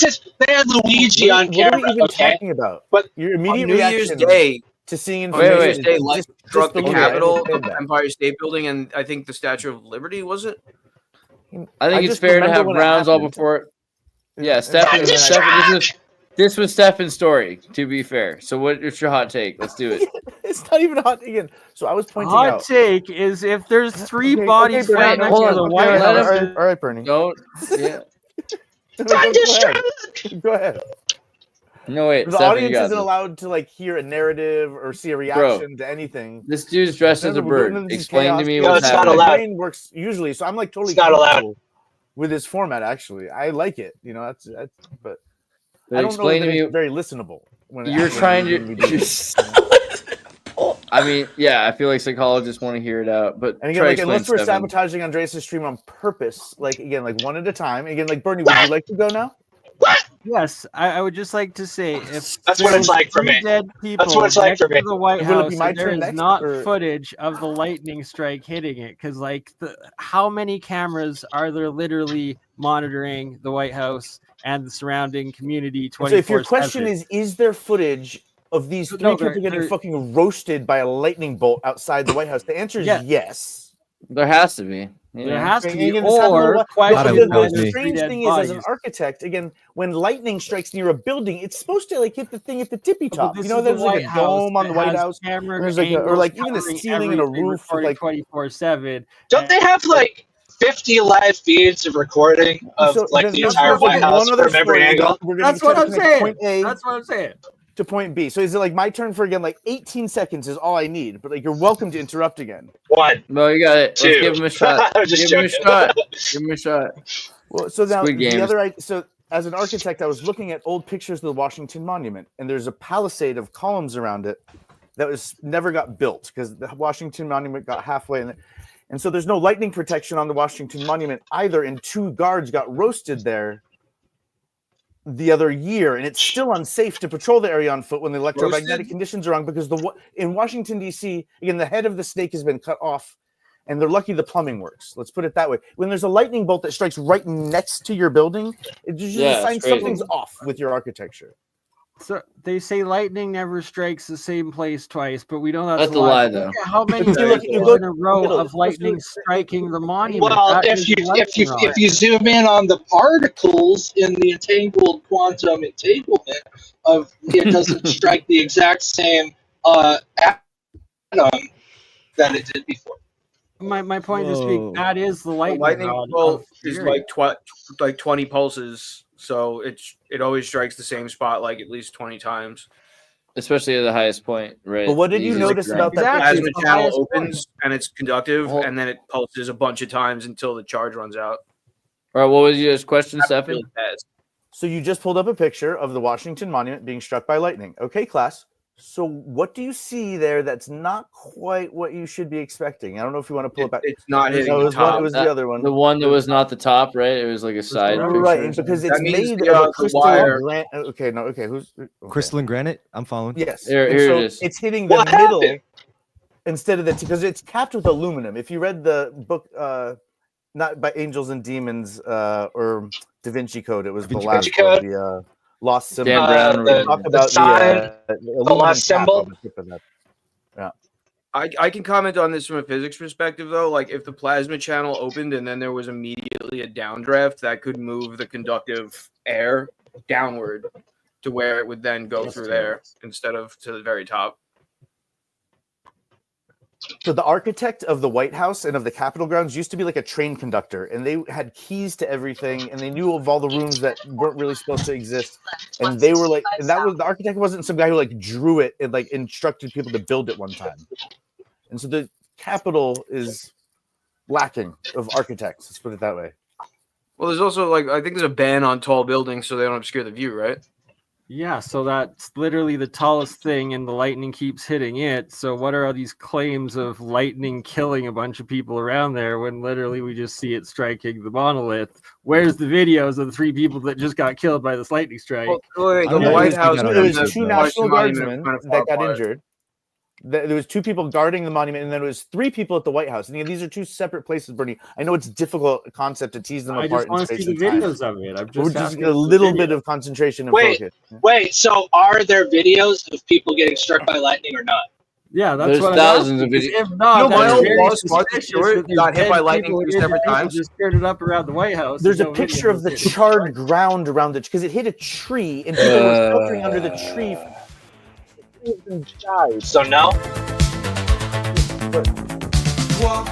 F: had Luigi on camera.
B: What are we even talking about?
F: But
B: your immediate
I: New Year's
B: reaction
I: Day.
B: To seeing
I: New Year's Day, struck the
B: movie.
I: Capitol, the Empire State Building, and I think the Statue of Liberty, was it?
D: I think it's fair to have rounds all before it. Yeah, Stefan, this was Stefan's story, to be fair. So what's your hot take? Let's do it.
B: It's not even hot again. So I was pointing
E: hot
B: out.
E: take is if there's 3 bodies
B: Bernie,
E: next to the White House.
B: All right, Bernie.
D: Don't. Yeah.
B: Go ahead.
D: No, wait.
B: The audience isn't allowed to hear a narrative or see a reaction to anything.
D: This dude's dressed as a bird. Explain to me what's
F: not
D: happening.
F: allowed.
B: My brain works usually, so I'm totally
F: not allowed
B: with this format. Actually, I like it. That's but
D: But
B: I don't
D: explain
B: know
D: to me.
B: it's very listenable.
D: You're trying to. I mean, yeah, I feel like psychologists want to hear it out, but
B: And again,
D: try to
B: like, unless
D: explain
B: we're
D: Seven.
B: sabotaging Andreas' stream on purpose, like, again, like, one at a time. Again, like, Bernie, would you like to go now?
E: Yes, I would just like to say if
F: That's what it's like for me.
E: dead people
F: That's what it's like
E: next
F: for me.
E: to the White
B: Will it
E: House,
B: be my
E: and there
B: turn
E: is
B: next,
E: not
B: or-
E: footage of the lightning strike hitting it, because like how many cameras are there literally monitoring the White House and the surrounding community 24/7?
B: So if your question is there footage of these three
E: No,
B: people
E: there-
B: getting
E: there-
B: fucking roasted by a lightning bolt outside the White House? The answer is yes.
D: There has to be.
E: There has to
B: And
E: be,
B: again, this happened a
E: or
B: while-
E: question
H: would
B: the
H: be.
B: strange thing is, as an architect, again, when lightning strikes near a building, it's supposed to like hit the thing at the tippy top. You know, there's like a dome on the White House. There's like or like even a ceiling and a roof with like
E: 24/7.
F: Don't they have like 50 live feeds of recording of like the
B: there's
F: entire
B: like
F: White House
B: one other
F: from every
B: story.
F: angle?
B: We're gonna
E: That's what
B: try to
E: I'm
B: connect
E: saying.
B: Point A
E: That's what I'm saying.
B: to point B. So is it like my turn for again? Like 18 seconds is all I need, but like you're welcome to interrupt again.
F: One.
D: No, you got it.
F: Two.
D: Let's give him a shot.
F: I was just
D: Give him a
F: joking.
D: shot. Give him a shot.
B: Well, so now
D: Squid
B: the
D: Games.
B: other so as an architect, I was looking at old pictures of the Washington Monument, and there's a palisade of columns around it that was never got built because the Washington Monument got halfway in. And so there's no lightning protection on the Washington Monument either, and 2 guards got roasted there the other year, and it's still unsafe to patrol the area on foot when the electromagnetic conditions are wrong because in Washington, D.C., again, the head of the snake has been cut off, and they're lucky the plumbing works. Let's put it that way. When there's a lightning bolt that strikes right next to your building, it just
D: Yeah,
B: signs
D: it's crazy.
B: something's off with your architecture.
E: So they say lightning never strikes the same place twice, but we know that's
D: That's a lie, though.
E: Look at how many
B: If you look-
E: days
B: you look
E: in a row
B: middle,
E: of lightning striking the monument?
F: Well,
E: That
F: if
E: is
F: you
E: lightning rod.
F: if you zoom in on the particles in the entangled quantum entanglement of it doesn't strike the exact same atom that it did before.
E: My point is being
H: Whoa.
E: that is the
I: The
E: lightning,
I: lightning
E: rod
I: bolt
E: of
I: is
E: fury.
I: like 20 pulses, so it always strikes the same spot like at least 20 times.
D: Especially at the highest point, right?
B: But what did
D: The
B: you
D: easiest
B: notice
D: ground.
B: about that
E: Exactly.
B: picture?
I: Plasma
E: the
I: channel
E: highest
I: opens and it's conductive,
D: Well-
I: and then it pulses a bunch of times until the charge runs out.
D: All right, what was your question,
I: That's
D: Stefan?
I: really fast.
B: So you just pulled up a picture of the Washington Monument being struck by lightning. Okay, class. So what do you see there that's not quite what you should be expecting? I don't know if you want to pull it back.
I: It's not hitting
B: No, it
I: the
B: was,
I: top.
B: it was the other one.
D: The one that was not the top, right? It was like a side picture.
B: Right, and because it's
I: That means
B: made
I: the,
B: of a
I: the
B: crystalline
I: wire-
B: granite. Okay, no, okay, who's okay.
H: Crystalline granite. I'm following.
B: Yes,
D: Here-
B: and
D: here
B: so
D: it is.
B: it's hitting the
F: What
B: middle
F: happened?
B: instead of the because it's capped with aluminum. If you read the book, not by Angels and Demons or Da Vinci Code, it was
H: Da
B: the
H: Vinci
B: last
F: Code.
B: one, the lost symbol.
D: Dan Brown
F: the-
B: Talk
F: the
B: about
F: sign,
B: the aluminum
F: lost
B: cap
F: symbol.
B: on the tip of that.
I: I can comment on this from a physics perspective, though. Like, if the plasma channel opened and then there was immediately a downdraft, that could move the conductive air downward to where it would then go through there instead of to the very top.
B: So the architect of the White House and of the Capitol grounds used to be like a train conductor, and they had keys to everything, and they knew of all the rooms that weren't really supposed to exist. And they were like, and that was the architect wasn't some guy who like drew it and like instructed people to build it one time. And so the Capitol is lacking of architects. Let's put it that way.
I: Well, there's also, like, I think there's a ban on tall buildings so they don't obscure the view, right?
E: Yeah, so that's literally the tallest thing, and the lightning keeps hitting it. So what are all these claims of lightning killing a bunch of people around there when literally we just see it striking the monolith? Where's the videos of the 3 people that just got killed by this lightning strike?
I: Well,
H: I
I: the
H: know
I: White
H: this
I: House
H: weekend
B: There
H: I
B: was
I: and
H: was
B: two
I: the
H: National
B: National
I: Washington
B: Guardsmen
I: Monument are kind of far
B: that got
I: apart.
B: injured. There was 2 people guarding the monument, and then it was 3 people at the White House. And again, these are 2 separate places, Bernie. I know it's a difficult concept to tease them
E: I
B: apart
E: just want
B: in
E: to
B: space
E: see the
B: and time.
E: videos of it. I'm
B: We're
E: just
B: just
E: asking
B: a
E: for the
B: little bit
E: video.
B: of concentration and
F: Wait.
B: focus.
F: Wait, so are there videos of people getting struck by lightning or not?
E: Yeah, that's
D: There's
E: what
D: thausands
E: I'm
D: of
E: asking, 'cause
D: videos.
E: If not,
I: No,
E: that's
I: my old
E: very
I: boss, Martha
E: suspicious
I: Stewart,
E: that there's
I: got hit
E: dead
I: by lightning
E: people
I: 2
E: and
I: separate
E: people
I: times.
E: just stirred it up around the White House.
B: There's a
E: no
B: picture
E: video
B: of the
E: it.
B: charred ground around it because it hit a tree and people were sheltering under the tree.
F: So no.
G: Walk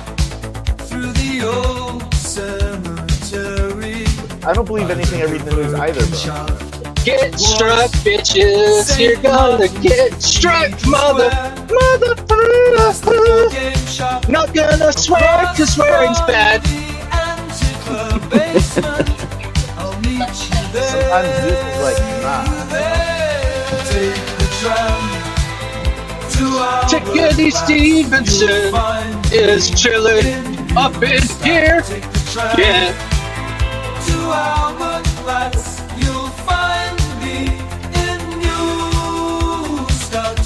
G: through the old cemetery.
B: I don't believe anything I read in the news either, bro.
F: Get struck, bitches. You're gonna get struck, mother. Not gonna swear, cause swearing's bad.
B: Sometimes Zeus is like, nah.
F: Tickety Stevenson is chilling up in here. Yeah.
G: To our flats, you'll find me in Newstead.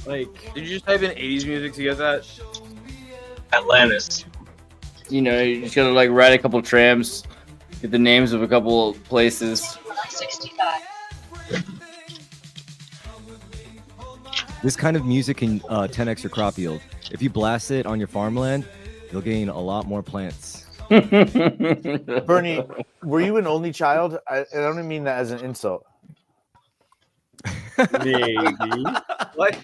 E: Like,
I: Did you just type in 80s music to get that?
F: Atlantis.
D: You know, you just gotta like ride a couple trams, get the names of a couple places.
H: This kind of music can 10x your crop yield. If you blast it on your farmland, you'll gain a lot more plants.
B: Bernie, were you an only child? I don't mean that as an insult.
E: maybe.
I: What?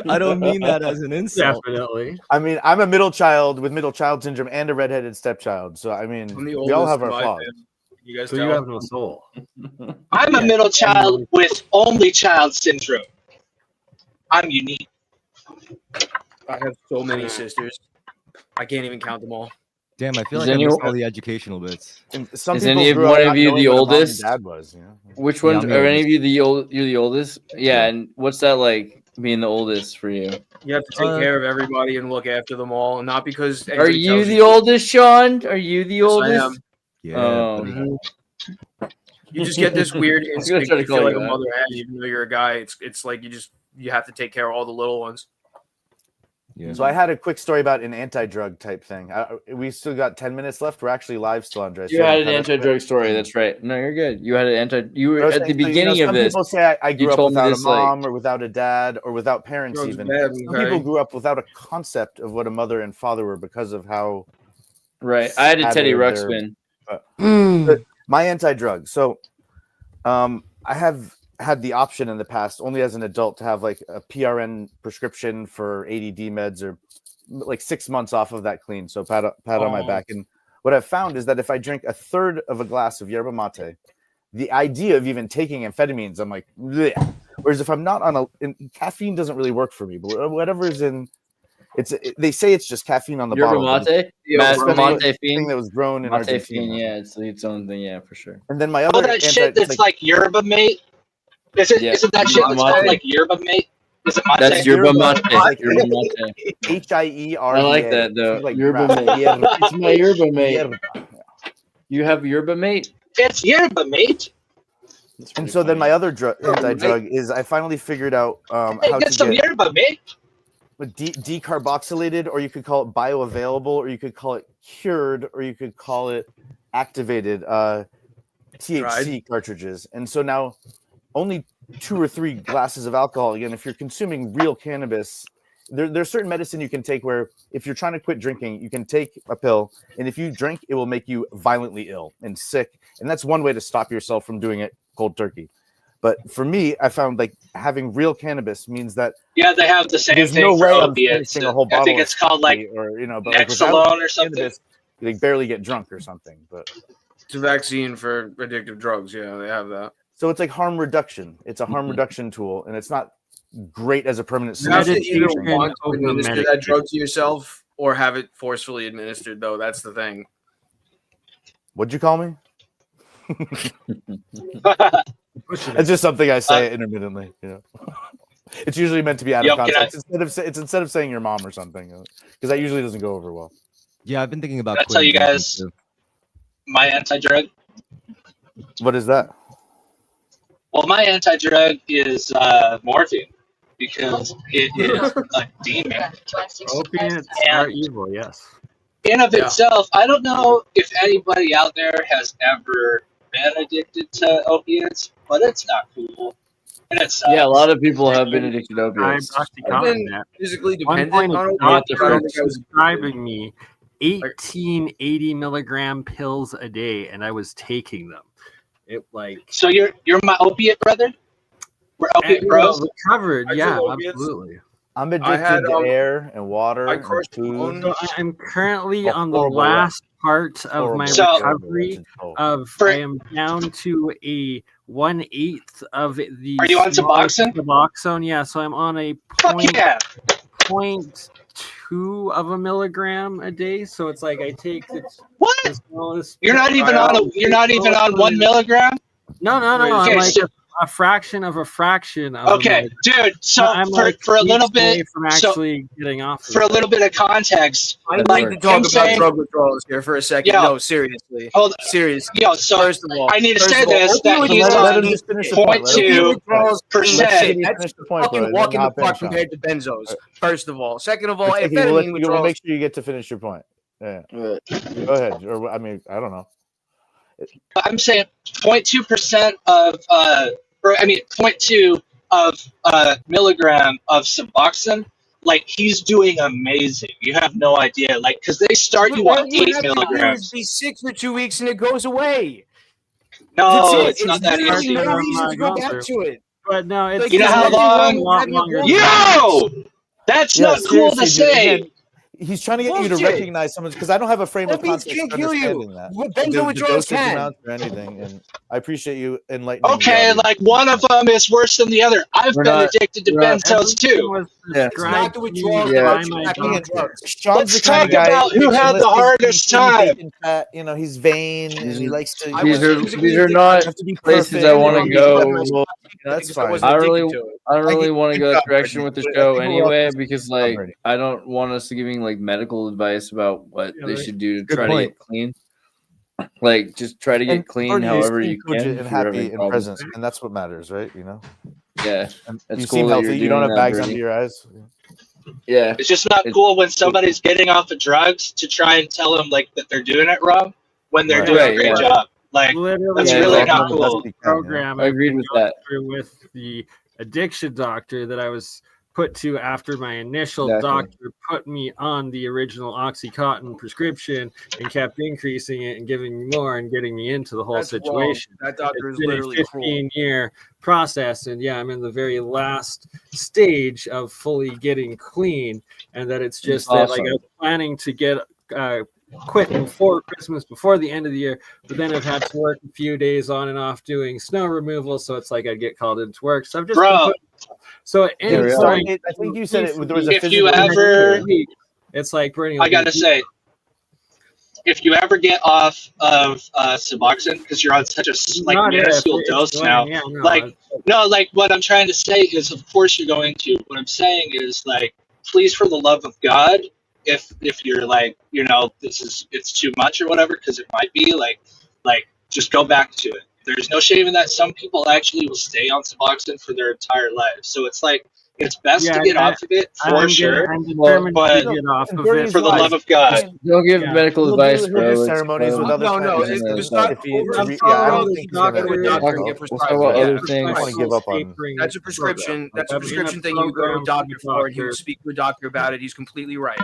H: I don't mean that as an insult.
E: Definitely.
B: I mean, I'm a middle child with middle child syndrome and a redheaded stepchild. So, I mean,
I: I'm the
B: we all
I: oldest
B: have
I: in
B: our
I: my
B: flaws.
I: family. You guys
E: So
I: tell?
E: you have no soul.
F: I'm a middle child with only child syndrome. I'm unique.
I: I have so many sisters. I can't even count them all.
H: Damn, I feel
D: Is
H: like I
D: any-
H: missed all the educational bits.
B: And some
D: Is
B: people
D: any of
B: grew up
D: one of
B: not
D: you
B: knowing
D: the
B: what a mom and
D: oldest?
B: Dad was, you know?
D: Which
H: Yeah,
D: one
H: I'm the
D: are any of
H: oldest.
D: you you're the oldest? Yeah, and what's that like being the oldest for you?
I: You have to take care of everybody and look after them all, and not because
D: Are
I: anybody
D: you
I: tells
D: the oldest, Sean? Are you the
I: Yes, I
D: oldest?
I: am.
H: Yeah.
D: Oh.
I: Mhm. You just get this weird
D: I was gonna
I: instinct.
D: try to
I: You feel
D: call
I: like
D: you
I: a
D: that.
I: mother hen, even though you're a guy. It's like you have to take care of all the little ones.
H: Yeah.
B: So I had a quick story about an anti-drug type thing. We still got 10 minutes left. We're actually live still, Andres.
D: You had an
B: Cut us
D: anti-drug
B: quick.
D: story. That's right. No, you're good. You had an anti. You were
B: I was
D: at the
B: saying, so,
D: beginning of
B: some
D: this.
B: people say I grew
D: you
B: up
D: told me
B: without a
D: this, like-
B: mom or without a dad or without parents
I: Drugs
B: even.
I: bad,
B: Some
I: okay.
B: people grew up without a concept of what a mother and father were because of how
D: Right. I had a Teddy
B: Sadder, they're-
D: Ruxpin.
A: Mm.
B: my anti-drug. So I have had the option in the past, only as an adult, to have like a PRN prescription for ADD meds or like 6 months off of that clean. So pat on my back. And what I've found is that if I drink a third of a glass of yerba mate, the idea of even taking amphetamines, I'm like, bleh. Whereas if I'm not on caffeine doesn't really work for me, but whatever is in, they say it's just caffeine on the
D: Yerba
B: bottle. but it's
D: mate. Yerba
B: especially
D: mate
B: thing
D: fiend.
B: that was grown in
D: Mate
B: Argentina.
D: fiend. Yeah, it's its own thing. Yeah, for sure.
B: And then my
F: All
B: other
F: that shit that's like yerba mate. Isn't
D: Yeah.
F: that shit that's
D: Mate.
F: called like yerba mate? Is it mate?
D: That's yerba mate.
B: Like
D: Yerba mate.
B: HIERBA.
D: I like that though.
B: Like
D: Yerba
B: crap.
D: mate.
B: Yerba.
D: It's my yerba mate.
B: Yerba.
D: You have yerba mate.
F: It's yerba mate.
D: That's
B: And
D: pretty
B: so then
D: funny.
B: my other anti-drug is I finally figured out
F: Hey,
B: how
F: get
B: to
F: some
B: get
F: yerba mate.
B: decarboxylated, or you could call it bioavailable, or you could call it cured, or you could call it activated THC cartridges. And so now only 2 or 3 glasses of alcohol. Again, if you're consuming real cannabis, there's certain medicine you can take where if you're trying to quit drinking, you can take a pill, and if you drink, it will make you violently ill and sick. And that's one way to stop yourself from doing it cold turkey. But for me, I found like having real cannabis means that
F: Yeah, they have the same
B: there's
F: thing
B: no
F: for
B: way I'm
F: opiates.
B: finishing a whole
F: I
B: bottle.
F: think
B: of
F: it's called like
B: or but like without
F: Nexalone or something.
B: cannabis, you like barely get drunk or something. But
I: It's a vaccine for addictive drugs. Yeah, they have that.
B: so it's like harm reduction. It's a harm reduction tool, and it's not great as a permanent
I: You have to
B: solution.
I: either
E: Medication
I: want to
E: over
I: administer that
E: medication.
I: drug to yourself or have it forcefully administered, though. That's the thing.
B: What'd you call me? It's just something I say intermittently. You know, it's usually meant to be out
F: Yo,
B: of
F: can I-
B: context. Instead of saying your mom or something, because that usually doesn't go over well.
H: Yeah, I've been thinking about.
F: Can I tell
H: quitting
F: you
H: drinking,
F: guys-
H: too.
F: My anti-drug.
B: What is that?
F: Well, my anti-drug is morphine because it is a demon.
E: Opiates
F: And-
E: are evil, yes.
F: In of
I: Yeah.
F: itself, I don't know if anybody out there has ever been addicted to opiates, but it's not cool. And it sucks.
D: Yeah, a lot of people have been addicted to
E: I'm
D: opiates.
E: actually
I: I've
E: counting
I: been
E: that.
I: physically
E: One
I: dependent
E: point,
I: on
E: a
I: it.
E: doctor
I: I don't
E: was
I: think I was
E: prescribing me 18 80 milligram pills a day, and I was taking them. It like
F: So you're my opiate brother? We're opiate
E: you know,
F: bros?
E: recovered.
I: I
E: Yeah,
I: took opiates.
E: absolutely.
B: I'm
I: I
B: addicted
I: had,
B: to air and water
I: I
B: and
I: crushed
B: food.
I: bone.
E: So I'm currently
B: Oh,
E: on the
B: horrible,
E: last part of
B: Horrible,
E: my
F: So-
E: recovery. Of I am down to a 1/8 of the.
F: Are you on
E: smallest
F: Suboxone?
E: Suboxone, yeah. So I'm on a
F: Fuck
E: point
F: yeah.
E: 0.2 of a milligram a day. So it's like I take
F: What?
E: the smallest.
F: You're not even on 1 milligram.
E: No.
F: Okay,
E: I'm like
F: so-
E: a fraction of a fraction of.
F: Okay, dude. So
E: I'm like
F: for a little
E: weeks away
F: bit,
E: from actually getting off.
F: for a little bit of context,
I: I
F: like
I: need to talk
F: him
I: about
F: saying,
I: drug withdrawals here for a second.
F: Yo.
I: No, seriously.
F: hold,
I: Seriously.
F: yo. So
I: First of all,
F: I need to
I: first
F: say
I: of all,
F: this that
I: opioid
F: he's
B: Let
F: on
B: him just finish the point. Let him finish
F: 0.2
B: the point.
F: percent.
B: Let him
I: That's
B: finish the point, bro.
I: fucking
B: Then
I: walk in the
B: hop in,
I: park
B: Sean.
I: compared to benzos. First of all. Second of all,
B: We'll
I: amphetamine
B: we'll
I: withdrawals.
B: make sure you get to finish your point. Yeah. Go ahead. Or I mean, I don't know.
F: I'm saying 0.2% of, or I mean 0.2 of milligram of Suboxone. Like he's doing amazing. You have no idea. Like because they start you
I: All
F: on
I: you
F: 8
I: have to do is
F: milligrams.
I: be sick for 2 weeks and it goes away.
F: No,
I: That's it.
F: it's not that
I: literally
F: easy.
I: no
E: I'm
I: reason
E: not
I: to go
E: going
I: back
E: through.
I: to it.
E: But no, it's
I: Like,
F: You know how
I: there's nothing
F: long-
I: wrong with
E: a lot
I: having a
E: longer.
I: hormone.
F: Yo, that's
B: Yeah,
F: not cool to
B: seriously, dude.
F: say.
B: Again, he's trying to get you to
I: Bullshit.
B: recognize someone because I don't have a frame of
I: Opiates
B: context
I: can't
B: for
I: kill you.
B: understanding that.
I: What
B: The
I: benzo withdrawals
B: dosage
I: can.
B: amounts or anything, and I appreciate you enlightening. the
F: Okay,
B: audience.
F: like one of them is worse than the other. I've
D: We're
F: been
D: not-
F: addicted to
D: we're not-
F: benzos too.
E: Was
D: Yeah.
I: It's not
E: prescribed
I: the
E: to me
I: withdrawals
D: Yeah.
I: that
E: by
I: put you
E: my
I: back on the
E: doctor.
I: drugs.
B: Sean's
F: Let's
B: the kind of
F: talk
B: guy
F: about who had the hardest time.
B: You know, he's vain and he likes to.
I: I
D: These
I: was
D: are
I: physically
D: these are
I: addicted.
D: not
B: You have to be
D: places
B: perfect.
D: I want to
B: and
D: go.
B: well, that's
I: Because I
B: fine.
I: wasn't
D: I
I: addicted
D: really,
I: to it.
D: I don't really
B: Like,
D: want to
B: good
D: go
B: job,
D: that direction
B: Brittany.
D: with the
B: But
D: show
B: people love
D: anyway
B: this.
D: because
B: Good job,
D: like
B: Brittany.
D: I don't want us giving like medical advice about what
E: Yeah,
D: they
E: right.
D: should do to
H: Good
D: try
H: point.
D: to get clean. Like just try to get
B: And
D: clean
B: Jordan,
D: however
B: seem
D: you
B: cogent
D: can
B: and
D: if you're having
B: happy and
D: problems.
B: present, and that's what matters, right? You know,
D: Yeah,
B: and
D: it's
B: you
D: cool
B: seem
D: that
B: healthy.
D: you're
B: You don't
D: doing
B: have
D: that,
B: bags
D: Brittany.
B: under your eyes.
D: Yeah,
F: It's just not
D: It-
F: cool when somebody's getting off of drugs to try and tell them like that they're doing it wrong when they're
B: Right.
F: doing a
D: Right,
F: great
D: yeah.
F: job. Like
E: Literally,
F: that's
D: Yeah,
F: really
D: exactly.
F: not cool.
E: program
D: I
E: I've
D: agreed
E: been
D: with
E: going
D: that.
E: through with the addiction doctor that I was put to after my initial
D: Exactly.
E: doctor put me on the original OxyContin prescription and kept increasing it and giving me more and getting me into the whole
I: That's wrong.
E: situation.
I: That doctor
E: It's
I: is
E: been a
I: literally cruel.
E: 15-year process, and yeah, I'm in the very last stage of fully getting clean, and that it's just that like
D: awesome.
E: I was planning to get quit before Christmas, before the end of the year, but then I've had to work a few days on and off doing snow removal, so it's like I'd get called into work. So I've just been
F: Bro,
E: so at any
D: Yeah, we are.
E: point,
B: I think you said there was a
F: if you
B: physical.
F: ever,
E: it's like burning.
F: I gotta say, if you ever get off of Suboxone because you're on such a like
E: Not if,
F: minuscule
E: it's
F: dose
E: when,
F: now,
E: yeah, no,
F: like no, like what I'm trying to say is, of course you're going to. What I'm saying is, like, please, for the love of God, if you're like, you know, it's too much or whatever, because it might be like just go back to it. There's no shame in that. Some people actually will stay on Suboxone for their entire lives, so it's like it's best to get off of it for sure.
E: I'm determined
F: but
E: to get off of
B: Bernie's
E: it.
F: For the love of God,
D: Don't give
E: Yeah.
D: medical
B: He'll
D: advice,
B: do
D: bro.
B: ceremonies with other
I: No, no,
B: friends.
I: it was not
B: If he-
I: over.
E: I'm
B: yeah, I
E: following
B: don't
E: the
B: think he's gonna
E: doctor.
B: do it.
I: Doctor
D: We'll
I: get
D: talk
I: prescribed
D: about
I: for
D: other
I: that.
D: things.
B: I don't want to give up on.
I: That's a prescription. That's a prescription thing. You go to a doctor for, and he would speak to a doctor about it. He's completely right.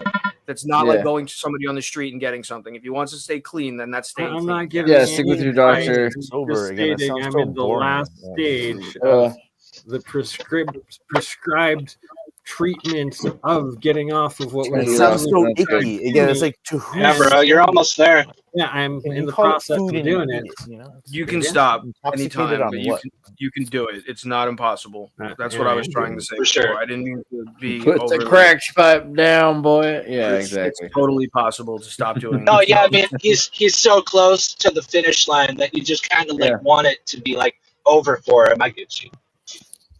I: That's not
D: Yeah.
I: like going to somebody on the street and getting something. If he wants to stay clean, then that's staying
E: I'm
I: clean.
E: not giving.
D: Yeah, stick with
E: any
D: your doctor.
E: advice.
B: It's over
E: Just
B: again. It
E: stating
B: sounds
E: I'm
B: so
E: in the
B: boring.
E: last
B: Yeah.
E: stage
D: Uh,
E: of the prescribed treatment of getting off of what
D: Trying
B: It
D: to
E: was
D: get
B: sounds
D: off
B: so
D: of that
B: icky. Again, it's like to who?
F: yeah, bro, you're almost there.
E: Yeah, I'm
B: And
E: in
B: you
E: the
B: call it
E: process
B: food
E: of
B: and
E: doing
B: you
E: it.
B: eat it, you know?
I: You can
E: Yeah.
I: stop
B: Intoxicated
I: anytime,
B: on
I: but
B: what?
I: you can do it. It's not impossible. That's what
E: Yeah,
I: I was trying to say.
F: For sure.
I: before. I didn't mean to be
D: Put the
I: overly-
D: crack pipe down, boy. Yeah,
I: It's
D: exactly.
I: totally possible to stop doing.
F: No,
I: it.
F: yeah, I mean he's so close to the finish line that you just kind of like
D: Yeah.
F: want it to be like over for him. I get you.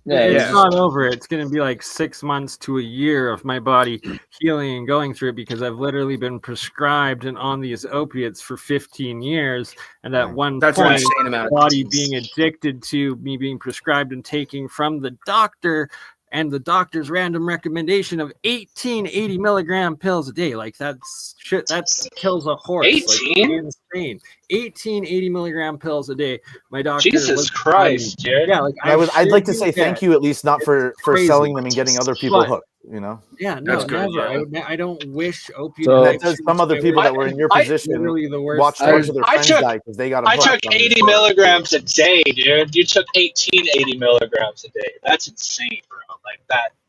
D: Yeah,
E: It's
I: yeah.
E: not over. It's going to be like 6 months to a year of my body healing and going through it because I've literally been prescribed and on these opiates for 15 years. And at one
I: That's an
E: point,
I: insane amount.
E: my body being addicted to me being prescribed and taking from the doctor and the doctor's random recommendation of 80 milligram pills a day. Like that's shit. That kills a horse.
F: 18?
E: Like, insane. 80 milligram pills a day. My doctor.
F: Jesus
E: was
F: Christ, dude.
E: Yeah, like
B: I'd like to say
E: yeah.
B: thank you at least not for
E: crazy.
B: selling them and getting other people
E: But-
B: hooked. You know,
E: Yeah, no,
I: That's good,
E: never.
I: yeah.
E: I don't wish opiate.
D: So-
B: that does some other people that were in your position
E: Literally the worst.
B: watch a
E: thing.
B: bunch of their
F: I
B: friends
F: took-
B: die because they got them
F: I took
B: hooked on
F: 80
B: these
F: milligrams a day, dude. You took 80 milligrams a day. That's insane, bro. Like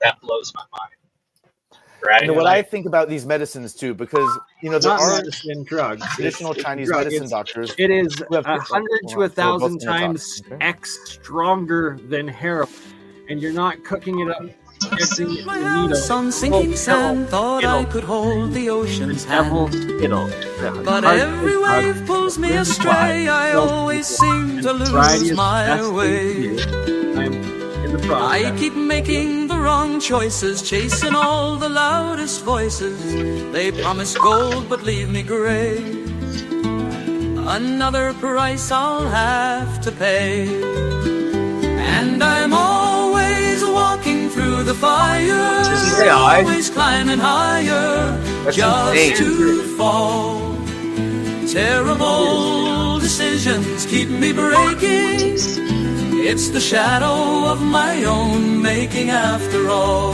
F: that blows my mind. Right?
B: You know what
F: Like,
B: I think about these medicines too, because you know there
E: Not
B: are
E: medicine, drugs.
B: traditional
E: It's
B: Chinese
E: drug.
B: medicine
E: It's-
B: doctors.
E: It is
B: who have
E: 100 to
B: Hold on,
E: 1,000
B: we're both gonna talk,
E: times
B: okay?
E: X stronger than heroin, and you're not cooking it up
G: On sinking sand, thought I could hold the ocean's hand. But every wave pulls me astray. I always seem to lose my way. I keep making the wrong choices, chasing all the loudest voices. They promise gold but leave me gray. Another price I'll have to pay. And I'm always walking through the fire, always climbing higher, just to fall. Terrible decisions keep me breaking. It's the shadow of my own making after all.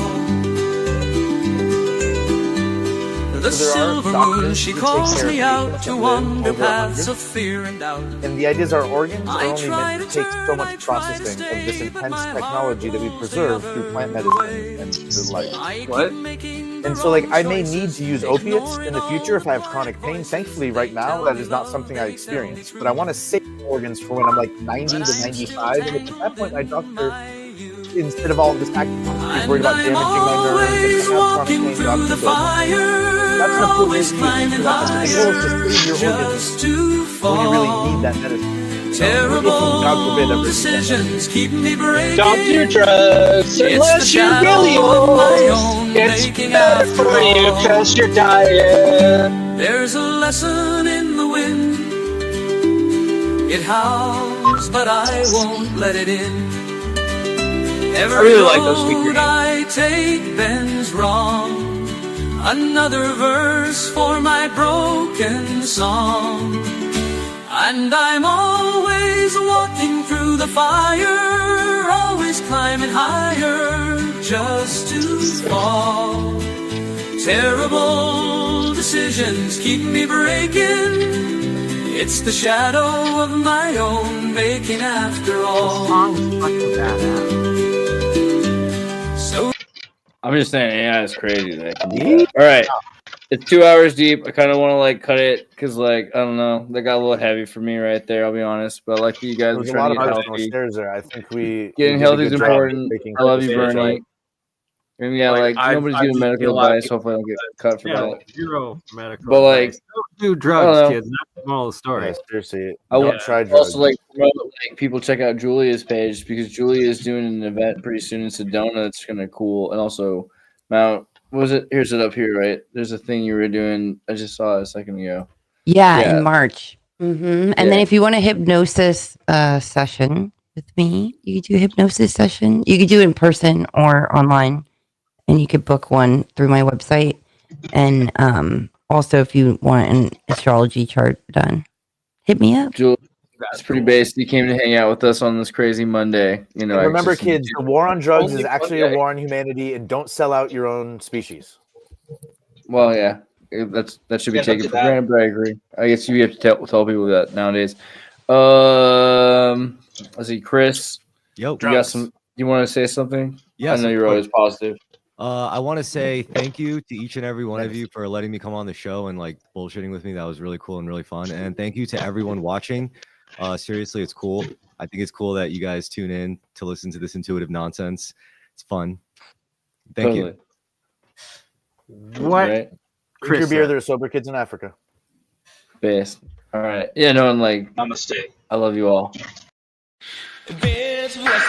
G: The silver moon, she calls me out to wander paths of fear and doubt.
B: And the ideas our organs are only meant to take so much processing of this intense technology that we preserve through plant medicine and through life.
C: What?
B: And so, like, I may need to use opiates in the future if I have chronic pain. Thankfully, right now, that is not something I experience. But I want to save organs for when I'm like 90 to 95. And at that point, my doctor, instead of all of this acting, is worried about damaging my nerves.
G: Walking through the fire,
B: that's the
G: always climbing higher, just to fall.
B: When you really need that medicine.
G: Terrible decisions keep me breaking.
F: Stop your drugs unless you really want. It's better for you because you're dying.
G: There's a lesson in the wind. It howls, but I won't let it in. Every
C: I really like those speakers.
G: road I take bends wrong. Another verse for my broken song. And I'm always walking through the fire, always climbing higher, just to fall. Terrible decisions keep me breaking. It's the shadow of my own making after all. So
D: I'm just saying, yeah, it's crazy. All right, it's 2 hours deep. I kind of want to like cut it because, like, I don't know, that got a little heavy for me right there. I'll be honest, but like you guys are
B: There's a
D: trying
B: lot
D: to
B: of
D: get
B: emotional
D: healthy.
B: stairs there. I think
D: Getting
B: we did a
D: healthy is
B: good job
D: important.
B: making
D: I love you,
B: stairs,
D: Bernie.
B: right?
D: And yeah,
C: Like,
D: like nobody's giving
C: I've
D: medical
C: seen a lot of
D: advice. Hopefully, I don't get cut for that.
E: Zero medical.
D: But, like,
E: advice. Don't do
D: I
E: drugs,
D: don't know.
E: kids. That's the moral of the story.
B: Yeah, seriously,
D: I
B: don't
D: would
B: try drugs.
D: also like promote like people check out Julia's page because Julia is doing an event pretty soon in Sedona that's kind of cool, and also Mount. What was it? Here's it up here, right? There's a thing you were doing. I just saw it a second ago.
A: Yeah, in March. And then
D: Yeah.
A: if you want a hypnosis session with me, you could do a hypnosis session. You could do it in person or online, and you could book one through my website. And also, if you want an astrology chart done, hit me up.
D: Julia, it's pretty basic. You came to hang out with us on this crazy Monday. You know,
B: And remember,
D: just-
B: kids, the war on drugs
C: Only
B: is actually a war on humanity, and don't sell out your own species.
D: Well, yeah, that should be
F: Yeah,
D: taken
F: don't
D: for
F: do that.
D: granted, but I agree. I guess you have to tell people that nowadays. Let's see, Chris,
H: Yo,
D: you got some? You want to say something?
H: yes,
D: I know
H: of
D: you're
H: course.
D: always positive.
H: I want to say thank you to each and every one of you for letting me come on the show and like bullshitting with me. That was really cool and really fun. And thank you to everyone watching. Seriously, it's cool. I think it's cool that you guys tune in to listen to this intuitive nonsense. It's fun. Thank you.
E: What?
D: Right?
B: Drink your
E: Chris
B: beer.
E: said.
B: There are sober kids in Africa.
D: Best. All right. Yeah. No. And like,
F: Namaste.
D: I love you all.
G: Best was